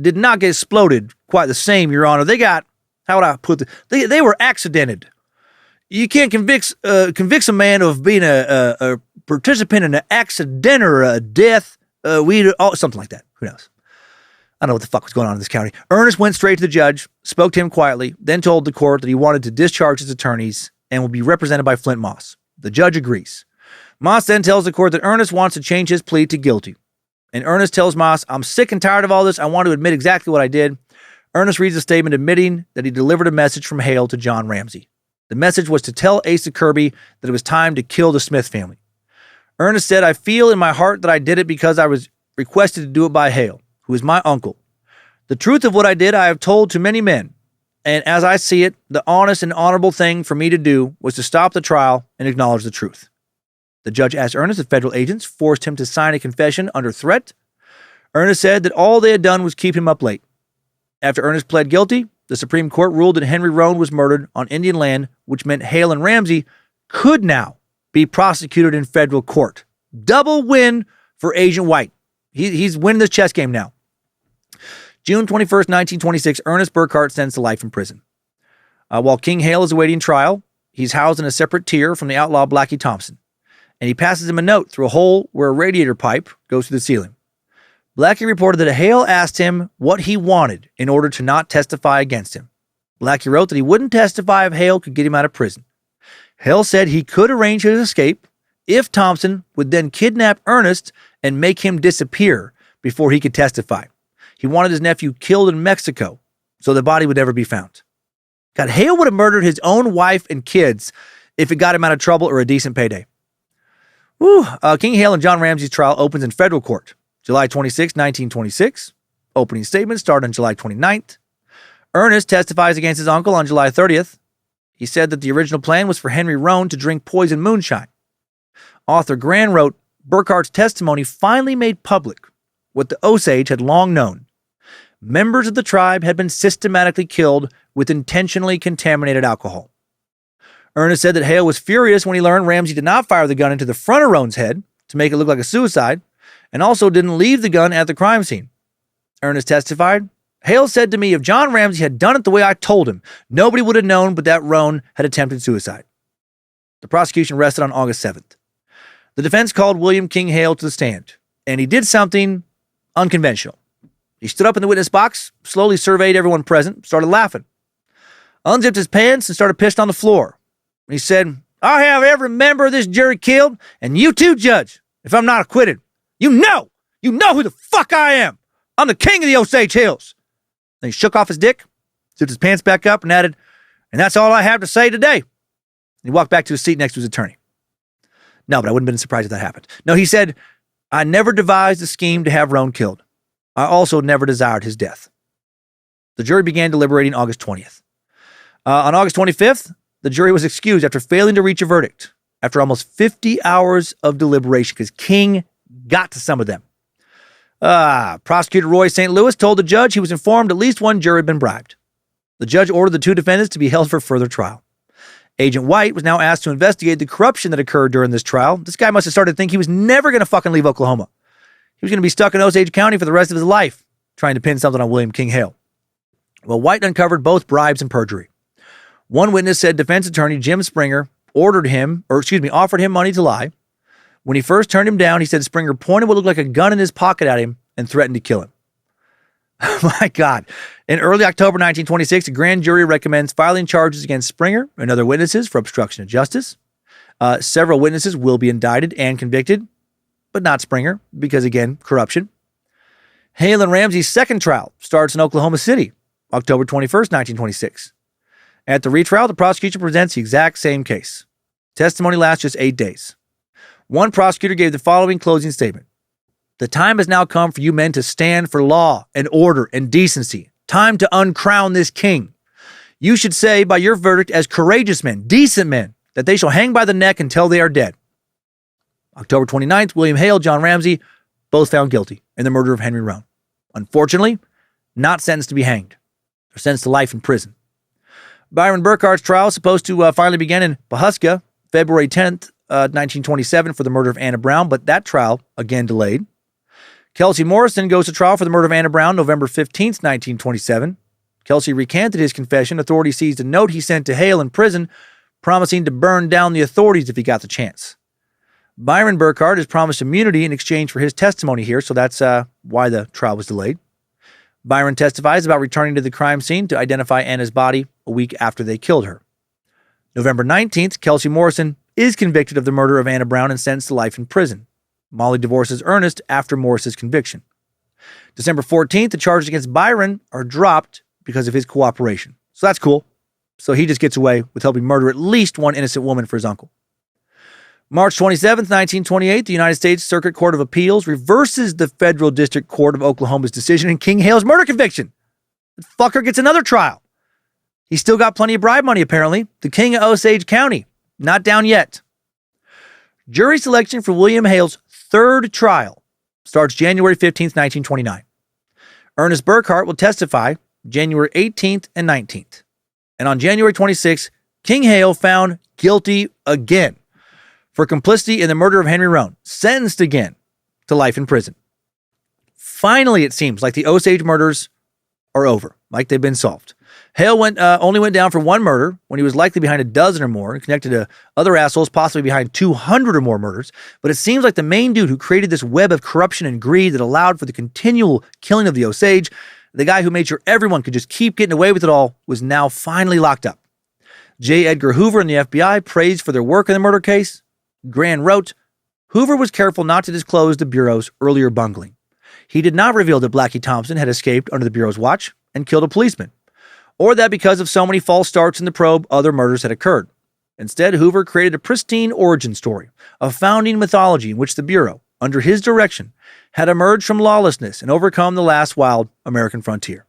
did not get exploded quite the same, Your Honor. They got, how would I put it? They were accidented. You can't convict a man of being a participant in an accident or a death. Something like that. Who knows? I don't know what the fuck was going on in this county. Ernest went straight to the judge, spoke to him quietly, then told the court that he wanted to discharge his attorneys and will be represented by Flint Moss. The judge agrees. Moss then tells the court that Ernest wants to change his plea to guilty. And Ernest tells Moss, I'm sick and tired of all this. I want to admit exactly what I did. Ernest reads a statement admitting that he delivered a message from Hale to John Ramsey. The message was to tell Asa Kirby that it was time to kill the Smith family. Ernest said, I feel in my heart that I did it because I was requested to do it by Hale, who is my uncle. The truth of what I did I have told to many men, and as I see it, the honest and honorable thing for me to do was to stop the trial and acknowledge the truth. The judge asked Ernest if federal agents forced him to sign a confession under threat. Ernest said that all they had done was keep him up late. After Ernest pled guilty, the Supreme Court ruled that Henry Roan was murdered on Indian land, which meant Hale and Ramsey could now be prosecuted in federal court. Double win for Agent White. He's winning this chess game now. June 21st, 1926, Ernest Burkhart sends to life in prison. While King Hale is awaiting trial, he's housed in a separate tier from the outlaw Blackie Thompson, and he passes him a note through a hole where a radiator pipe goes through the ceiling. Blackie reported that Hale asked him what he wanted in order to not testify against him. Blackie wrote that he wouldn't testify if Hale could get him out of prison. Hale said he could arrange his escape if Thompson would then kidnap Ernest and make him disappear before he could testify. He wanted his nephew killed in Mexico so the body would never be found. God, Hale would have murdered his own wife and kids if it got him out of trouble or a decent payday. King Hale and John Ramsey's trial opens in federal court. July 26, 1926. Opening statements start on July 29th. Ernest testifies against his uncle on July 30th. He said that the original plan was for Henry Roan to drink poison moonshine. Author Gran wrote, Burkhart's testimony finally made public what the Osage had long known. Members of the tribe had been systematically killed with intentionally contaminated alcohol. Ernest said that Hale was furious when he learned Ramsey did not fire the gun into the front of Roan's head to make it look like a suicide, and also didn't leave the gun at the crime scene. Ernest testified, Hale said to me if John Ramsey had done it the way I told him, nobody would have known but that Roan had attempted suicide. The prosecution rested on August 7th. The defense called William King Hale to the stand, and he did something unconventional. He stood up in the witness box, slowly surveyed everyone present, started laughing, unzipped his pants, and started pissing on the floor. He said, I'll have every member of this jury killed, and you too, Judge, if I'm not acquitted. You know who the fuck I am. I'm the king of the Osage Hills. Then he shook off his dick, zipped his pants back up, and added, and that's all I have to say today. And he walked back to his seat next to his attorney. No, but I wouldn't have been surprised if that happened. No, he said, I never devised a scheme to have Roan killed. I also never desired his death. The jury began deliberating August 20th. On August 25th, the jury was excused after failing to reach a verdict after almost 50 hours of deliberation because King got to some of them. Prosecutor Roy St. Louis told the judge he was informed at least one juror had been bribed. The judge ordered the two defendants to be held for further trial. Agent White was now asked to investigate the corruption that occurred during this trial. This guy must have started to think he was never going to fucking leave Oklahoma. He was going to be stuck in Osage County for the rest of his life, trying to pin something on William King Hale. Well, White uncovered both bribes and perjury. One witness said defense attorney Jim Springer offered him money to lie. When he first turned him down, he said Springer pointed what looked like a gun in his pocket at him and threatened to kill him. My God. In early October 1926, a grand jury recommends filing charges against Springer and other witnesses for obstruction of justice. Several witnesses will be indicted and convicted, but not Springer, because again, corruption. Hale and Ramsey's second trial starts in Oklahoma City, October 21st, 1926. At the retrial, the prosecution presents the exact same case. Testimony lasts just 8 days. One prosecutor gave the following closing statement. The time has now come for you men to stand for law and order and decency. Time to uncrown this king. You should say by your verdict as courageous men, decent men, that they shall hang by the neck until they are dead. October 29th, William Hale, John Ramsey, both found guilty in the murder of Henry Roan. Unfortunately, not sentenced to be hanged. They're sentenced to life in prison. Byron Burkhart's trial is supposed to finally begin in Pawhuska, February 10th, 1927 for the murder of Anna Brown, but that trial, again delayed. Kelsey Morrison goes to trial for the murder of Anna Brown, November 15th, 1927. Kelsey recanted his confession. Authorities seized a note he sent to Hale in prison, promising to burn down the authorities if he got the chance. Byron Burkhart is promised immunity in exchange for his testimony here, so that's why the trial was delayed. Byron testifies about returning to the crime scene to identify Anna's body a week after they killed her. November 19th, Kelsey Morrison is convicted of the murder of Anna Brown and sentenced to life in prison. Molly divorces Ernest after Morris's conviction. December 14th, the charges against Byron are dropped because of his cooperation. So that's cool. So he just gets away with helping murder at least one innocent woman for his uncle. March 27th, 1928, the United States Circuit Court of Appeals reverses the Federal District Court of Oklahoma's decision in King Hale's murder conviction. The fucker gets another trial. He's still got plenty of bribe money, apparently. The king of Osage County. Not down yet. Jury selection for William Hale's third trial starts January 15th, 1929. Ernest Burkhart will testify January 18th and 19th. And on January 26th, King Hale found guilty again for complicity in the murder of Henry Roan, sentenced again to life in prison. Finally, it seems like the Osage murders are over, like they've been solved. Hale only went down for one murder when he was likely behind a dozen or more, connected to other assholes, possibly behind 200 or more murders. But it seems like the main dude who created this web of corruption and greed that allowed for the continual killing of the Osage, the guy who made sure everyone could just keep getting away with it all, was now finally locked up. J. Edgar Hoover and the FBI praised for their work in the murder case. Gran wrote, Hoover was careful not to disclose the Bureau's earlier bungling. He did not reveal that Blackie Thompson had escaped under the Bureau's watch and killed a policeman, or that because of so many false starts in the probe, other murders had occurred. Instead, Hoover created a pristine origin story, a founding mythology in which the Bureau, under his direction, had emerged from lawlessness and overcome the last wild American frontier.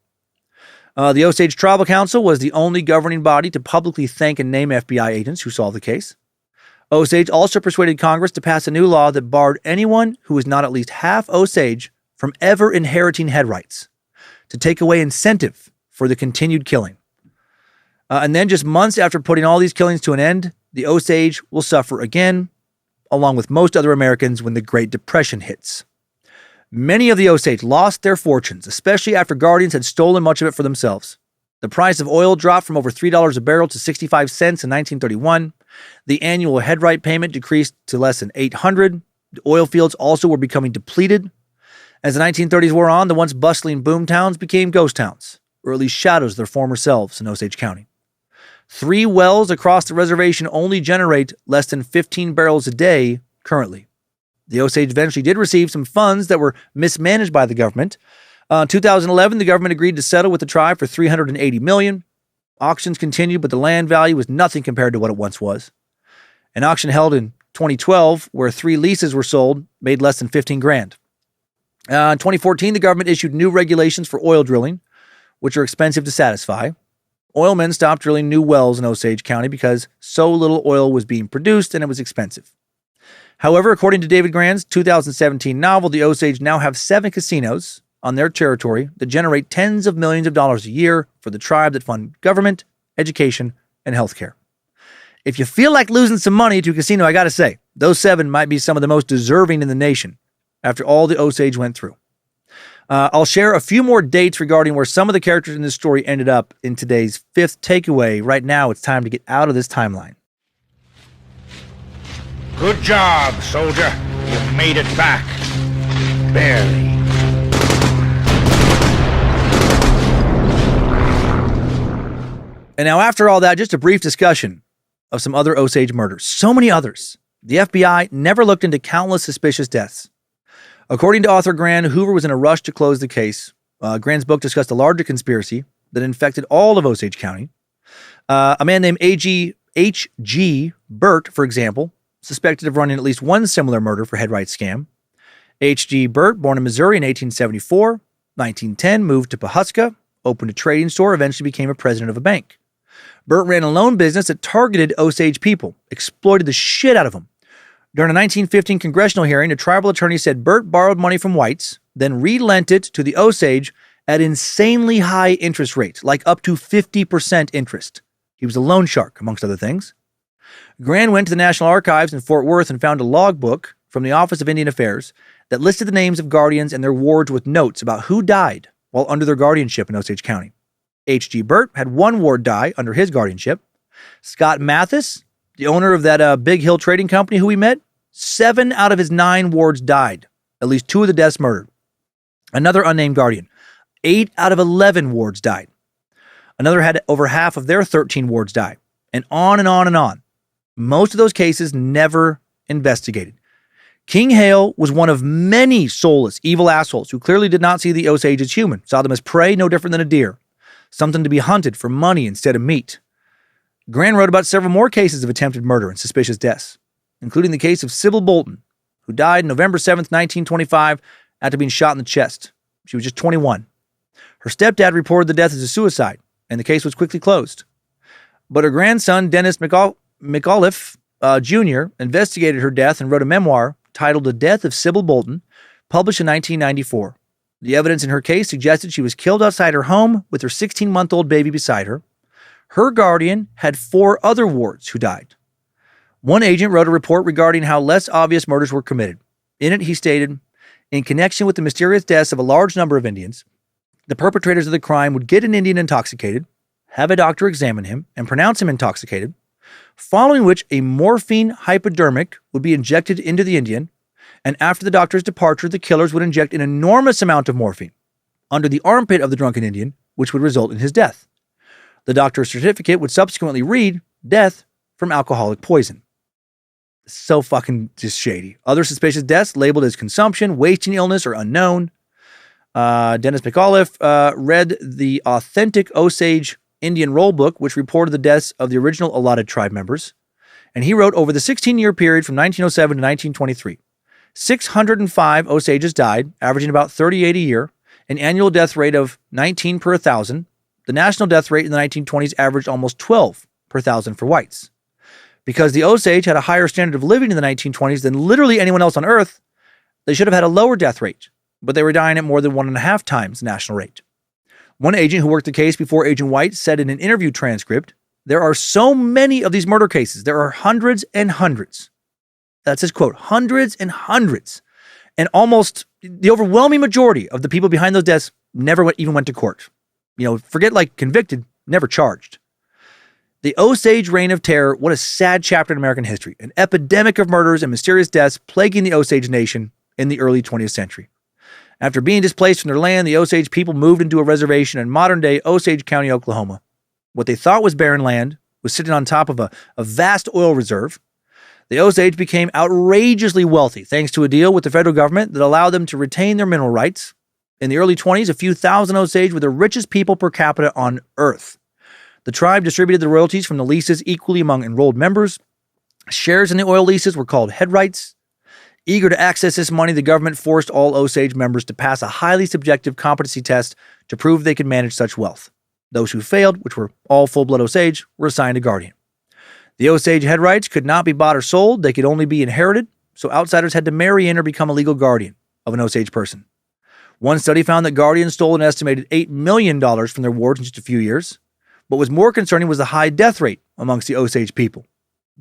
The Osage Tribal Council was the only governing body to publicly thank and name FBI agents who solved the case. Osage also persuaded Congress to pass a new law that barred anyone who was not at least half Osage from ever inheriting head rights, to take away incentive for the continued killing. And then just months after putting all these killings to an end, the Osage will suffer again, along with most other Americans when the Great Depression hits. Many of the Osage lost their fortunes, especially after Guardians had stolen much of it for themselves. The price of oil dropped from over $3 a barrel to 65 cents in 1931. The annual headright payment decreased to less than $800. The oil fields also were becoming depleted. As the 1930s wore on, the once bustling boom towns became ghost towns, or at least shadows of their former selves in Osage County. 3 wells across the reservation only generate less than 15 barrels a day currently. The Osage eventually did receive some funds that were mismanaged by the government. In 2011, the government agreed to settle with the tribe for $380 million. Auctions continued, but the land value was nothing compared to what it once was. An auction held in 2012, where 3 leases were sold, made less than 15 grand. In 2014, the government issued new regulations for oil drilling, which are expensive to satisfy. Oilmen stopped drilling new wells in Osage County because so little oil was being produced and it was expensive. However, according to David Grand's 2017 novel, the Osage now have 7 casinos on their territory that generate tens of millions of dollars a year for the tribe that fund government, education, and healthcare. If you feel like losing some money to a casino, I gotta say, those 7 might be some of the most deserving in the nation after all the Osage went through. I'll share a few more dates regarding where some of the characters in this story ended up in today's 5th takeaway. Right now, it's time to get out of this timeline. Good job, soldier. You made it back. Barely. And now, after all that, just a brief discussion of some other Osage murders. So many others. The FBI never looked into countless suspicious deaths. According to author Grand, Hoover was in a rush to close the case. Grand's book discussed a larger conspiracy that infected all of Osage County. A man named H.G. Burt, for example, suspected of running at least one similar murder for head-right scam. H.G. Burt, born in Missouri in 1874, 1910, moved to Pawhuska, opened a trading store, eventually became a president of a bank. Burt ran a loan business that targeted Osage people, exploited the shit out of them. During a 1915 congressional hearing, a tribal attorney said Burt borrowed money from whites, then relent it to the Osage at insanely high interest rates, like up to 50% interest. He was a loan shark, amongst other things. Grand went to the National Archives in Fort Worth and found a logbook from the Office of Indian Affairs that listed the names of guardians and their wards with notes about who died while under their guardianship in Osage County. H.G. Burt had 1 ward die under his guardianship. Scott Mathis, the owner of that Big Hill Trading Company who we met, 7 out of his 9 wards died. At least 2 of the deaths murdered. Another unnamed guardian, 8 out of 11 wards died. Another had over half of their 13 wards die. And on and on and on. Most of those cases never investigated. King Hale was one of many soulless, evil assholes who clearly did not see the Osage as human, saw them as prey no different than a deer, something to be hunted for money instead of meat. Grand wrote about several more cases of attempted murder and suspicious deaths, including the case of Sybil Bolton, who died November 7th, 1925, after being shot in the chest. She was just 21. Her stepdad reported the death as a suicide, and the case was quickly closed. But her grandson, Dennis McAuliffe Jr., investigated her death and wrote a memoir titled The Death of Sybil Bolton, published in 1994. The evidence in her case suggested she was killed outside her home with her 16-month-old baby beside her. Her guardian had 4 other wards who died. One agent wrote a report regarding how less obvious murders were committed. In it, he stated, in connection with the mysterious deaths of a large number of Indians, the perpetrators of the crime would get an Indian intoxicated, have a doctor examine him and pronounce him intoxicated, following which a morphine hypodermic would be injected into the Indian, and after the doctor's departure, the killers would inject an enormous amount of morphine under the armpit of the drunken Indian, which would result in his death. The doctor's certificate would subsequently read, death from alcoholic poison. So fucking just shady. Other suspicious deaths labeled as consumption, wasting illness, or unknown. Dennis McAuliffe read the authentic Osage Indian roll book, which reported the deaths of the original allotted tribe members. And he wrote, over the 16-year period from 1907 to 1923, 605 Osages died, averaging about 38 a year, an annual death rate of 19 per 1,000. The national death rate in the 1920s averaged almost 12 per 1,000 for whites. Because the Osage had a higher standard of living in the 1920s than literally anyone else on Earth, they should have had a lower death rate, but they were dying at more than 1.5 times the national rate. One agent who worked the case before Agent White said in an interview transcript, there are so many of these murder cases. There are hundreds and hundreds. That's his quote, hundreds and hundreds. And almost the overwhelming majority of the people behind those deaths never even went to court. Forget like convicted, never charged. The Osage Reign of Terror, what a sad chapter in American history. An epidemic of murders and mysterious deaths plaguing the Osage Nation in the early 20th century. After being displaced from their land, the Osage people moved into a reservation in modern-day Osage County, Oklahoma. What they thought was barren land was sitting on top of a vast oil reserve. The Osage became outrageously wealthy thanks to a deal with the federal government that allowed them to retain their mineral rights. In the early 20s, a few thousand Osage were the richest people per capita on Earth. The tribe distributed the royalties from the leases equally among enrolled members. Shares in the oil leases were called head rights. Eager to access this money, the government forced all Osage members to pass a highly subjective competency test to prove they could manage such wealth. Those who failed, which were all full-blood Osage, were assigned a guardian. The Osage head rights could not be bought or sold. They could only be inherited, so outsiders had to marry in or become a legal guardian of an Osage person. One study found that guardians stole an estimated $8 million from their wards in just a few years. What was more concerning was the high death rate amongst the Osage people.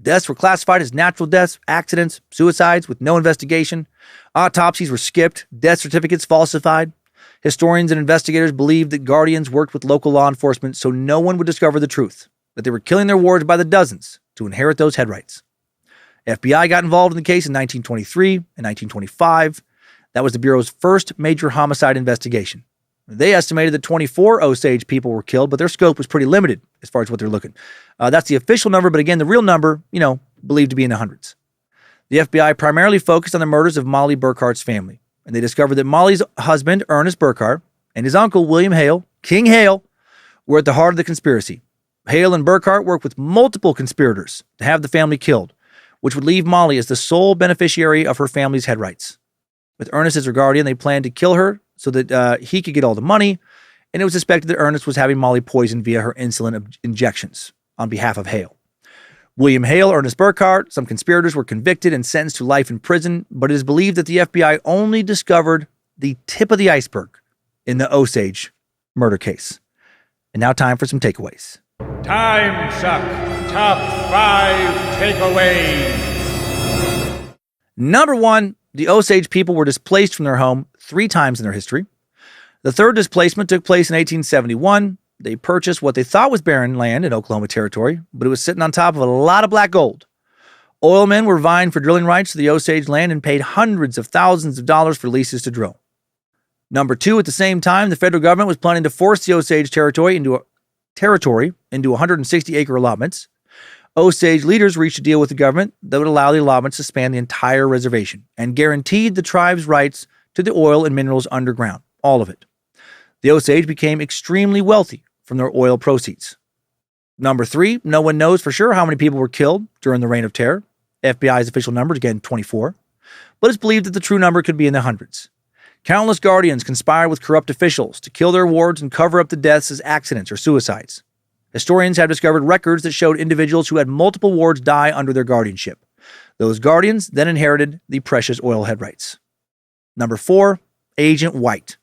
Deaths were classified as natural deaths, accidents, suicides with no investigation. Autopsies were skipped, death certificates falsified. Historians and investigators believed that guardians worked with local law enforcement so no one would discover the truth, that they were killing their wards by the dozens to inherit those head rights. FBI got involved in the case in 1923 and 1925. That was the Bureau's first major homicide investigation. They estimated that 24 Osage people were killed, but their scope was pretty limited as far as what they're looking. That's the official number, but again, the real number, believed to be in the hundreds. The FBI primarily focused on the murders of Molly Burkhart's family, and they discovered that Molly's husband, Ernest Burkhart, and his uncle, William Hale, King Hale, were at the heart of the conspiracy. Hale and Burkhart worked with multiple conspirators to have the family killed, which would leave Molly as the sole beneficiary of her family's head rights. With Ernest as her guardian, they planned to kill her so that he could get all the money, and it was suspected that Ernest was having Molly poisoned via her insulin injections on behalf of Hale. William Hale, Ernest Burkhart, some conspirators were convicted and sentenced to life in prison, but it is believed that the FBI only discovered the tip of the iceberg in the Osage murder case. And now time for some takeaways. Timesuck Top 5 Takeaways. Number 1, the Osage people were displaced from their home 3 times in their history. The third displacement took place in 1871. They purchased what they thought was barren land in Oklahoma Territory, but it was sitting on top of a lot of black gold. Oil men were vying for drilling rights to the Osage land and paid hundreds of thousands of dollars for leases to drill. Number 2, at the same time, the federal government was planning to force the Osage Territory into 160-acre allotments. Osage leaders reached a deal with the government that would allow the allotments to span the entire reservation and guaranteed the tribe's rights to the oil and minerals underground, all of it. The Osage became extremely wealthy from their oil proceeds. Number 3, no one knows for sure how many people were killed during the Reign of Terror. FBI's official number is again 24, but it's believed that the true number could be in the hundreds. Countless guardians conspired with corrupt officials to kill their wards and cover up the deaths as accidents or suicides. Historians have discovered records that showed individuals who had multiple wards die under their guardianship. Those guardians then inherited the precious oil head rights. Number 4, Agent White.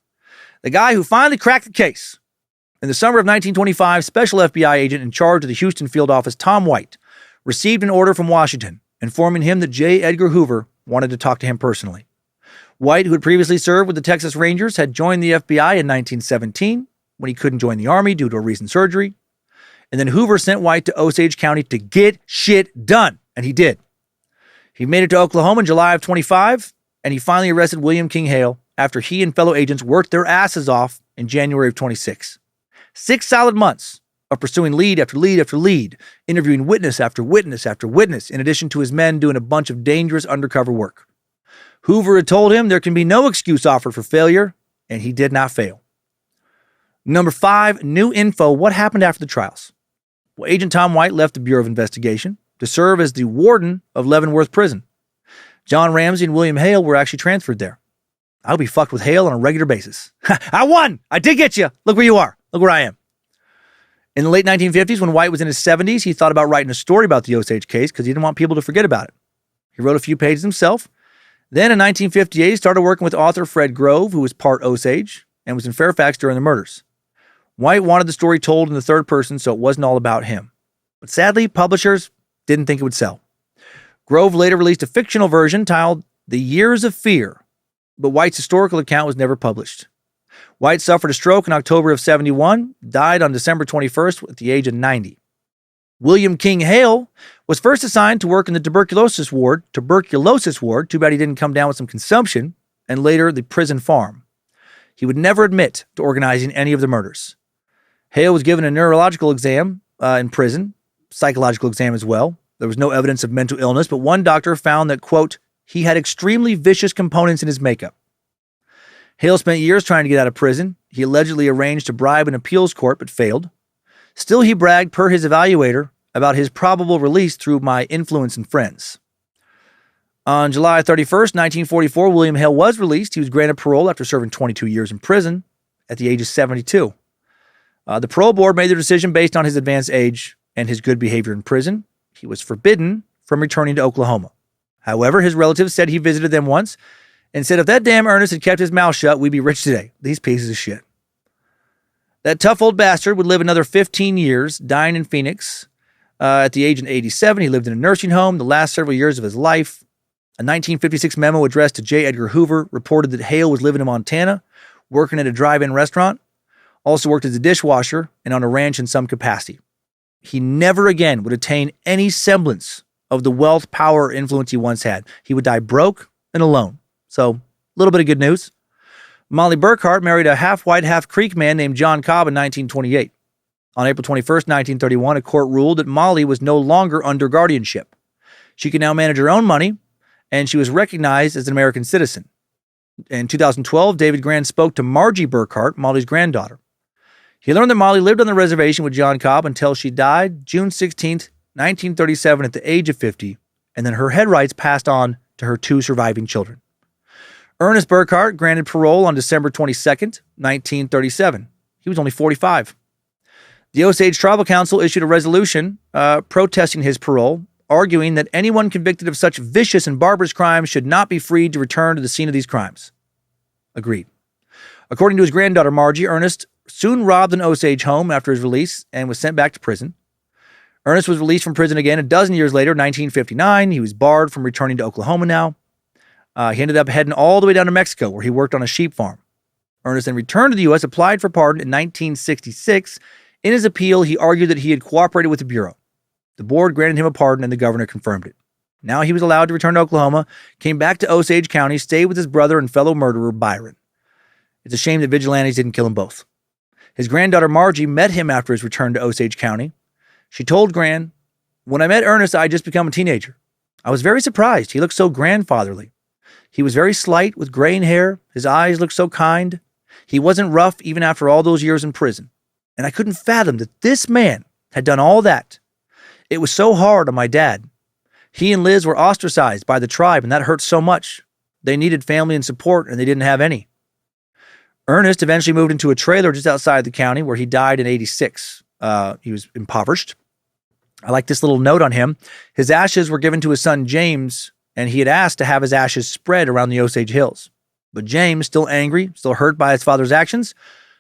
The guy who finally cracked the case. In the summer of 1925, Special FBI agent in charge of the Houston field office, Tom White, received an order from Washington informing him that J. Edgar Hoover wanted to talk to him personally. White, who had previously served with the Texas Rangers, had joined the FBI in 1917 when he couldn't join the Army due to a recent surgery. And then Hoover sent White to Osage County to get shit done, and he did. He made it to Oklahoma in July of 25, and he finally arrested William King Hale after he and fellow agents worked their asses off in January of 26. 6 solid months of pursuing lead after lead after lead, interviewing witness after witness after witness, in addition to his men doing a bunch of dangerous undercover work. Hoover had told him there can be no excuse offered for failure, and he did not fail. Number 5, new info. What happened after the trials? Well, Agent Tom White left the Bureau of Investigation to serve as the warden of Leavenworth Prison. John Ramsey and William Hale were actually transferred there. I'll be fucked with Hale on a regular basis. I won! I did get you! Look where you are. Look where I am. In the late 1950s, when White was in his 70s, he thought about writing a story about the Osage case because he didn't want people to forget about it. He wrote a few pages himself. Then in 1958, he started working with author Fred Grove, who was part Osage and was in Fairfax during the murders. White wanted the story told in the third person, so it wasn't all about him. But sadly, publishers didn't think it would sell. Grove later released a fictional version titled The Years of Fear, but White's historical account was never published. White suffered a stroke in October of 71, died on December 21st at the age of 90. William King Hale was first assigned to work in the tuberculosis ward, too bad he didn't come down with some consumption, and later the prison farm. He would never admit to organizing any of the murders. Hale was given a neurological exam in prison, psychological exam as well. There was no evidence of mental illness, but one doctor found that, quote, he had extremely vicious components in his makeup. Hale spent years trying to get out of prison. He allegedly arranged to bribe an appeals court, but failed. Still, he bragged, per his evaluator, about his probable release through my influence and friends. On July 31st, 1944, William Hale was released. He was granted parole after serving 22 years in prison at the age of 72. The parole board made their decision based on his advanced age and his good behavior in prison. He was forbidden from returning to Oklahoma. However, his relatives said he visited them once and said if that damn Ernest had kept his mouth shut, we'd be rich today. These pieces of shit. That tough old bastard would live another 15 years, dying in Phoenix. At the age of 87, he lived in a nursing home the last several years of his life. A 1956 memo addressed to J. Edgar Hoover reported that Hale was living in Montana, working at a drive-in restaurant, also worked as a dishwasher and on a ranch in some capacity. He never again would attain any semblance of the wealth, power, or influence he once had. He would die broke and alone. So, a little bit of good news. Molly Burkhart married a half-white, half-Creek man named John Cobb in 1928. On April 21st, 1931, a court ruled that Molly was no longer under guardianship. She could now manage her own money, and she was recognized as an American citizen. In 2012, David Grand spoke to Margie Burkhart, Molly's granddaughter. He learned that Molly lived on the reservation with John Cobb until she died June 16th, 1937 at the age of 50, and then her head rights passed on to her two surviving children. Ernest Burkhart granted parole on December 22nd, 1937. He was only 45. The Osage Tribal Council issued a resolution protesting his parole, arguing that anyone convicted of such vicious and barbarous crimes should not be freed to return to the scene of these crimes. Agreed. According to his granddaughter Margie, Ernest soon robbed an Osage home after his release and was sent back to prison. Ernest was released from prison again a dozen years later, 1959. He was barred from returning to Oklahoma now. He ended up heading all the way down to Mexico, where he worked on a sheep farm. Ernest then returned to the U.S., applied for pardon in 1966. In his appeal, he argued that he had cooperated with the Bureau. The board granted him a pardon, and the governor confirmed it. Now he was allowed to return to Oklahoma, came back to Osage County, stayed with his brother and fellow murderer, Byron. It's a shame that vigilantes didn't kill them both. His granddaughter Margie met him after his return to Osage County. She told Gran, "When I met Ernest, I had just become a teenager. I was very surprised. He looked so grandfatherly. He was very slight with graying hair. His eyes looked so kind. He wasn't rough even after all those years in prison. And I couldn't fathom that this man had done all that. It was so hard on my dad. He and Liz were ostracized by the tribe, and that hurt so much. They needed family and support, and they didn't have any." Ernest eventually moved into a trailer just outside the county where he died in 86. He was impoverished. I like this little note on him. His ashes were given to his son James, and he had asked to have his ashes spread around the Osage Hills. But James, still angry, still hurt by his father's actions,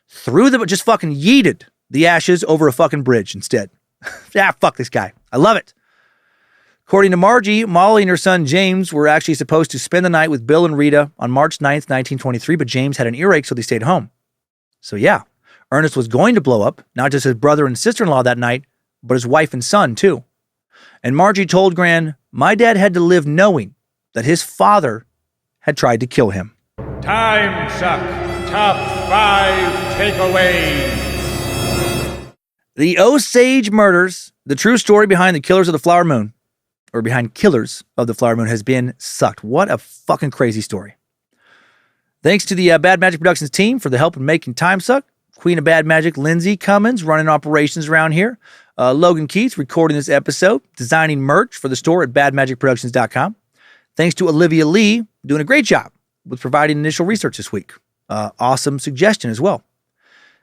just fucking yeeted the ashes over a fucking bridge instead. Fuck this guy. I love it. According to Margie, Molly and her son James were actually supposed to spend the night with Bill and Rita on March 9th, 1923, but James had an earache, so they stayed home. So yeah, Ernest was going to blow up, not just his brother and sister-in-law that night, but his wife and son too. And Margie told Gran, "My dad had to live knowing that his father had tried to kill him." Timesuck Top 5 Takeaways. The Osage murders, the true story behind the killers of the Flower Moon, or behind killers of the Flower Moon, has been sucked. What a fucking crazy story. Thanks to the Bad Magic Productions team for the help in making Timesuck. Queen of Bad Magic, Lindsay Cummins, running operations around here. Logan Keats recording this episode, designing merch for the store at badmagicproductions.com. Thanks to Olivia Lee, doing a great job with providing initial research this week. Awesome suggestion as well.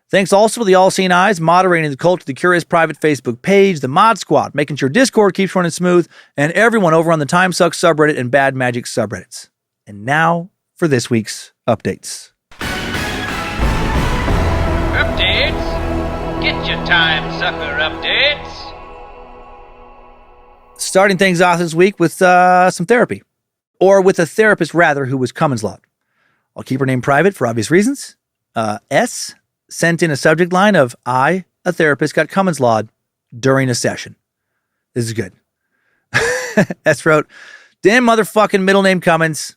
Thanks also to the All Seeing Eyes, moderating the Cult of the Curious private Facebook page, the Mod Squad, making sure Discord keeps running smooth, and everyone over on the Timesuck subreddit and Bad Magic subreddits. And now for this week's updates. Updates? Get your Timesucker updates. Starting things off this week with some therapy. Or with a therapist, rather, who was Cummins Lawed. I'll keep her name private for obvious reasons. S sent in a subject line of, "I, a therapist, got Cummins Lawed during a session." This is good. S wrote, "Damn motherfucking middle name Cummins.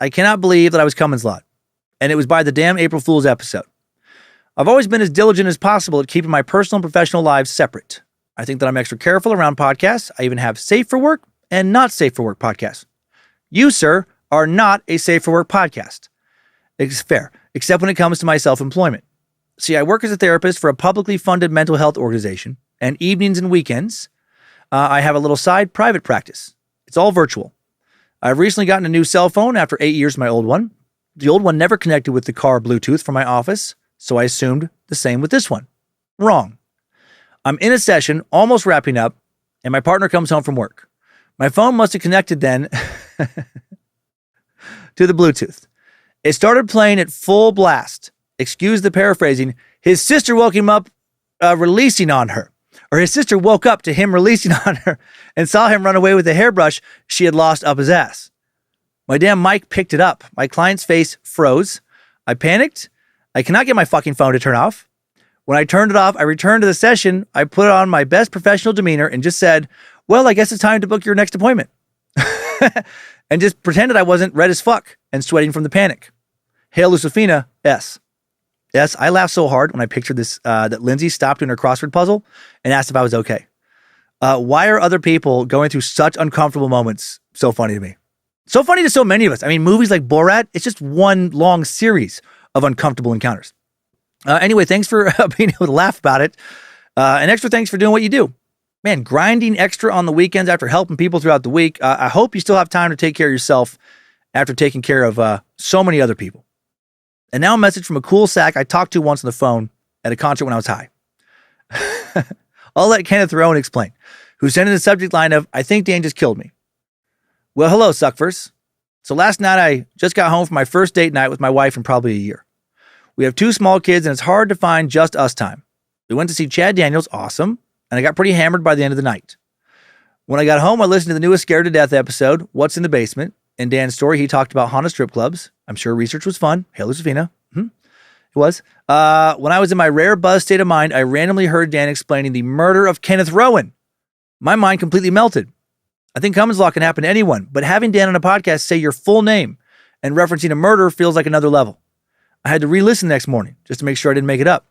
I cannot believe that I was Cummins Lawed. And it was by the damn April Fool's episode. I've always been as diligent as possible at keeping my personal and professional lives separate. I think that I'm extra careful around podcasts. I even have safe for work and not safe for work podcasts. You, sir, are not a safe for work podcast. It's fair, except when it comes to my self-employment. See, I work as a therapist for a publicly funded mental health organization, and evenings and weekends, I have a little side private practice. It's all virtual. I've recently gotten a new cell phone after 8 years of my old one. The old one never connected with the car Bluetooth from my office, so I assumed the same with this one. Wrong. I'm in a session, almost wrapping up, and my partner comes home from work. My phone must have connected then to the Bluetooth. It started playing at full blast. Excuse the paraphrasing. His sister woke him up releasing on her. Or his sister woke up to him releasing on her and saw him run away with the hairbrush she had lost up his ass. My damn mic picked it up. My client's face froze. I panicked. I cannot get my fucking phone to turn off. When I turned it off, I returned to the session. I put on my best professional demeanor and just said, well, I guess it's time to book your next appointment. And just pretended I wasn't red as fuck and sweating from the panic. Hail Lucifina, S. Yes, I laughed so hard when I pictured this, that Lindsay stopped doing her crossword puzzle and asked if I was okay. Why are other people going through such uncomfortable moments so funny to me? So funny to so many of us. I mean, movies like Borat, it's just one long series of uncomfortable encounters. Anyway, thanks for being able to laugh about it. And extra thanks for doing what you do. Man, grinding extra on the weekends after helping people throughout the week. I hope you still have time to take care of yourself after taking care of so many other people. And now a message from a cool sack I talked to once on the phone at a concert when I was high. I'll let Kenneth Rowan explain, who sent in the subject line of, I think Dan just killed me. Well, hello, Suckverse. So last night I just got home from my first date night with my wife in probably a year. We have 2 small kids and it's hard to find just us time. We went to see Chad Daniels, awesome, and I got pretty hammered by the end of the night. When I got home, I listened to the newest Scared to Death episode, What's in the Basement. In Dan's story, he talked about haunted strip clubs. I'm sure research was fun. Hail Lucifina. It was. When I was in my rare buzz state of mind, I randomly heard Dan explaining the murder of Kenneth Rowan. My mind completely melted. I think Cummins Law can happen to anyone, but having Dan on a podcast say your full name and referencing a murder feels like another level. I had to re-listen the next morning just to make sure I didn't make it up.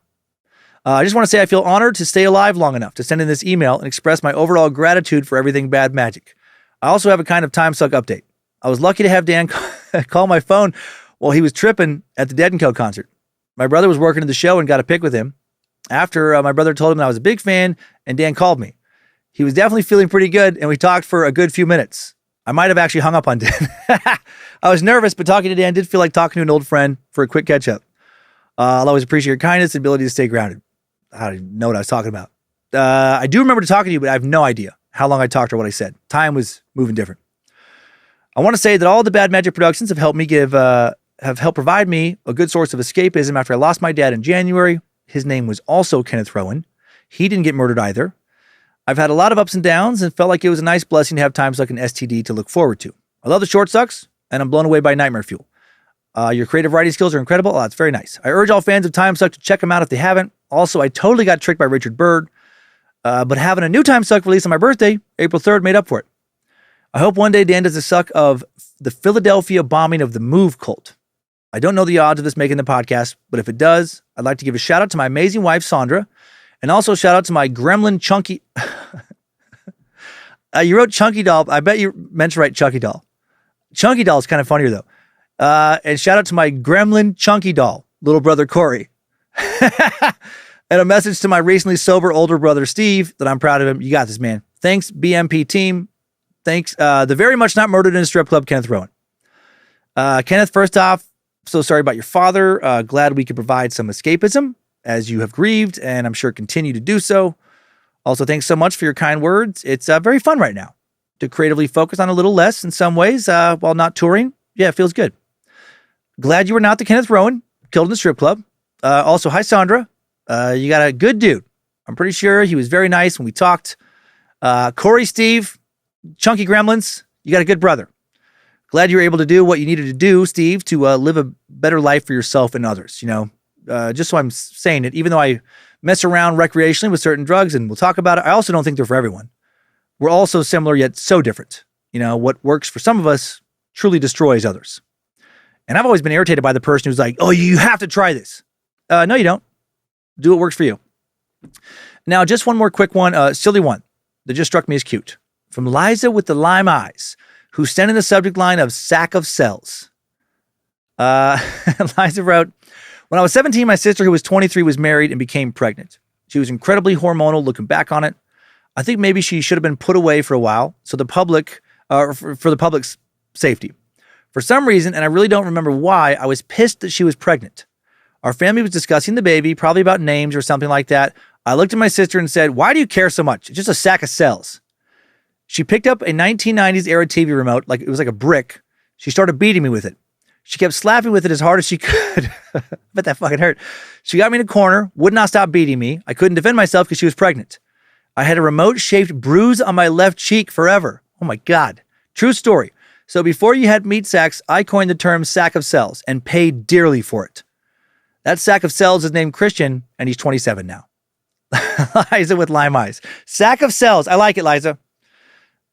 I just want to say I feel honored to stay alive long enough to send in this email and express my overall gratitude for everything bad magic. I also have a kind of Timesuck update. I was lucky to have Dan call my phone while he was tripping at the Dead & Co. concert. My brother was working at the show and got a pic with him. After my brother told him that I was a big fan and Dan called me. He was definitely feeling pretty good and we talked for a good few minutes. I might have actually hung up on Dan. I was nervous, but talking to Dan did feel like talking to an old friend for a quick catch up. I'll always appreciate your kindness and ability to stay grounded. I don't even know what I was talking about. I do remember talking to you, but I have no idea how long I talked or what I said. Time was moving different. I want to say that all the Bad Magic productions have helped provide me a good source of escapism after I lost my dad in January. His name was also Kenneth Rowan. He didn't get murdered either. I've had a lot of ups and downs and felt like it was a nice blessing to have Timesuck and STD to look forward to. I love the short sucks, and I'm blown away by Nightmare Fuel. Your creative writing skills are incredible. That's very nice. I urge all fans of Timesuck to check them out if they haven't. Also, I totally got tricked by Richard Bird, but having a new Timesuck released on my birthday, April 3rd, made up for it. I hope one day Dan does a suck of the Philadelphia bombing of the Move cult. I don't know the odds of this making the podcast, but if it does, I'd like to give a shout out to my amazing wife, Sandra, and also shout out to my gremlin Chunky. You wrote Chunky Doll. I bet you meant to write Chucky Doll. Chunky Doll is kind of funnier though. And shout out to my gremlin Chunky Doll, little brother Corey. And a message to my recently sober older brother Steve that I'm proud of him. You got this, man. Thanks, BMP team. Thanks. The very much not murdered in a strip club, Kenneth Rowan. Kenneth, first off, so sorry about your father. Glad we could provide some escapism as you have grieved, and I'm sure continue to do so. Also, thanks so much for your kind words. It's very fun right now to creatively focus on a little less in some ways while not touring. Yeah, it feels good. Glad you were not the Kenneth Rowan killed in the strip club. Also, hi, Sandra. You got a good dude. I'm pretty sure he was very nice when we talked. Corey, Steve, Chunky Gremlins, you got a good brother. Glad you were able to do what you needed to do, Steve, to live a better life for yourself and others. You know, just so I'm saying it, even though I mess around recreationally with certain drugs and we'll talk about it, I also don't think they're for everyone. We're all so similar yet so different. You know, what works for some of us truly destroys others. And I've always been irritated by the person who's like, oh, you have to try this. No, you don't. Do what works for you. Now, just one more quick one, silly one that just struck me as cute. From Liza with the lime eyes, who sent in the subject line of sack of cells. Liza wrote, when I was 17, my sister, who was 23, was married and became pregnant. She was incredibly hormonal looking back on it. I think maybe she should have been put away for a while so the public, for the public's safety. For some reason, and I really don't remember why, I was pissed that she was pregnant. Our family was discussing the baby, probably about names or something like that. I looked at my sister and said, "Why do you care so much? It's just a sack of cells." She picked up a 1990s era TV remote, like it was like a brick. She started beating me with it. She kept slapping with it as hard as she could. Bet that fucking hurt. She got me in a corner, would not stop beating me. I couldn't defend myself because she was pregnant. I had a remote-shaped bruise on my left cheek forever. Oh my God. True story. So before you had meat sacks, I coined the term sack of cells and paid dearly for it. That sack of cells is named Christian, and he's 27 now. Liza with lime eyes. Sack of cells. I like it, Liza.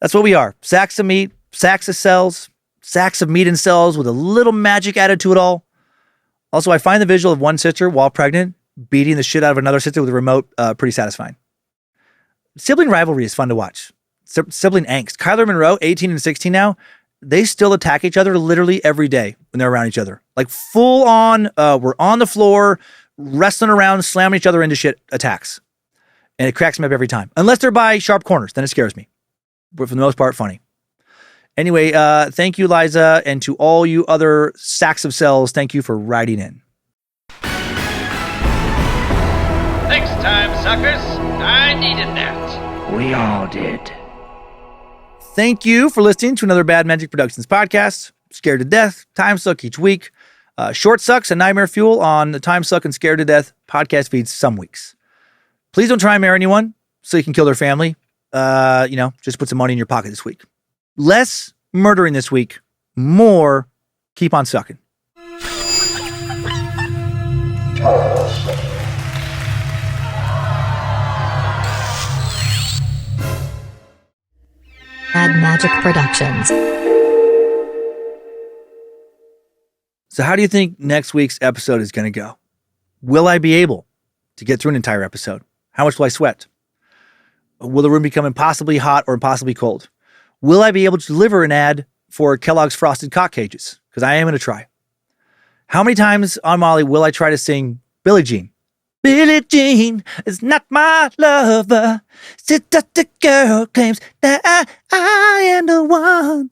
That's what we are. Sacks of meat, sacks of cells, sacks of meat and cells with a little magic added to it all. Also, I find the visual of one sister while pregnant beating the shit out of another sister with a remote pretty satisfying. Sibling rivalry is fun to watch. Sibling angst. Kyler and Monroe, 18 and 16 now, they still attack each other literally every day when they're around each other. Like full on, we're on the floor, wrestling around, slamming each other into shit attacks. And it cracks me up every time. Unless they're by sharp corners, then it scares me. But for the most part, funny. Anyway, thank you, Liza, and to all you other sacks of cells, thank you for writing in. Thanks, time suckers. I needed that. We all did. Thank you for listening to another Bad Magic Productions podcast. Scared to Death, Timesuck each week. Short Sucks and Nightmare Fuel on the Timesuck and Scared to Death podcast feeds some weeks. Please don't try and marry anyone so you can kill their family. Just put some money in your pocket this week. Less murdering this week. More keep on sucking. Bad Magic Productions. So how do you think next week's episode is going to go? Will I be able to get through an entire episode? How much will I sweat? Will the room become impossibly hot or impossibly cold? Will I be able to deliver an ad for Kellogg's Frosted Cock Cages? Because I am going to try. How many times on Molly will I try to sing Billie Jean? Billie Jean is not my lover. The girl claims that I am the one,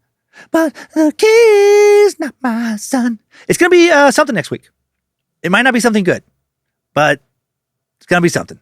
but the key's not my son. It's going to be something next week. It might not be something good, but it's going to be something.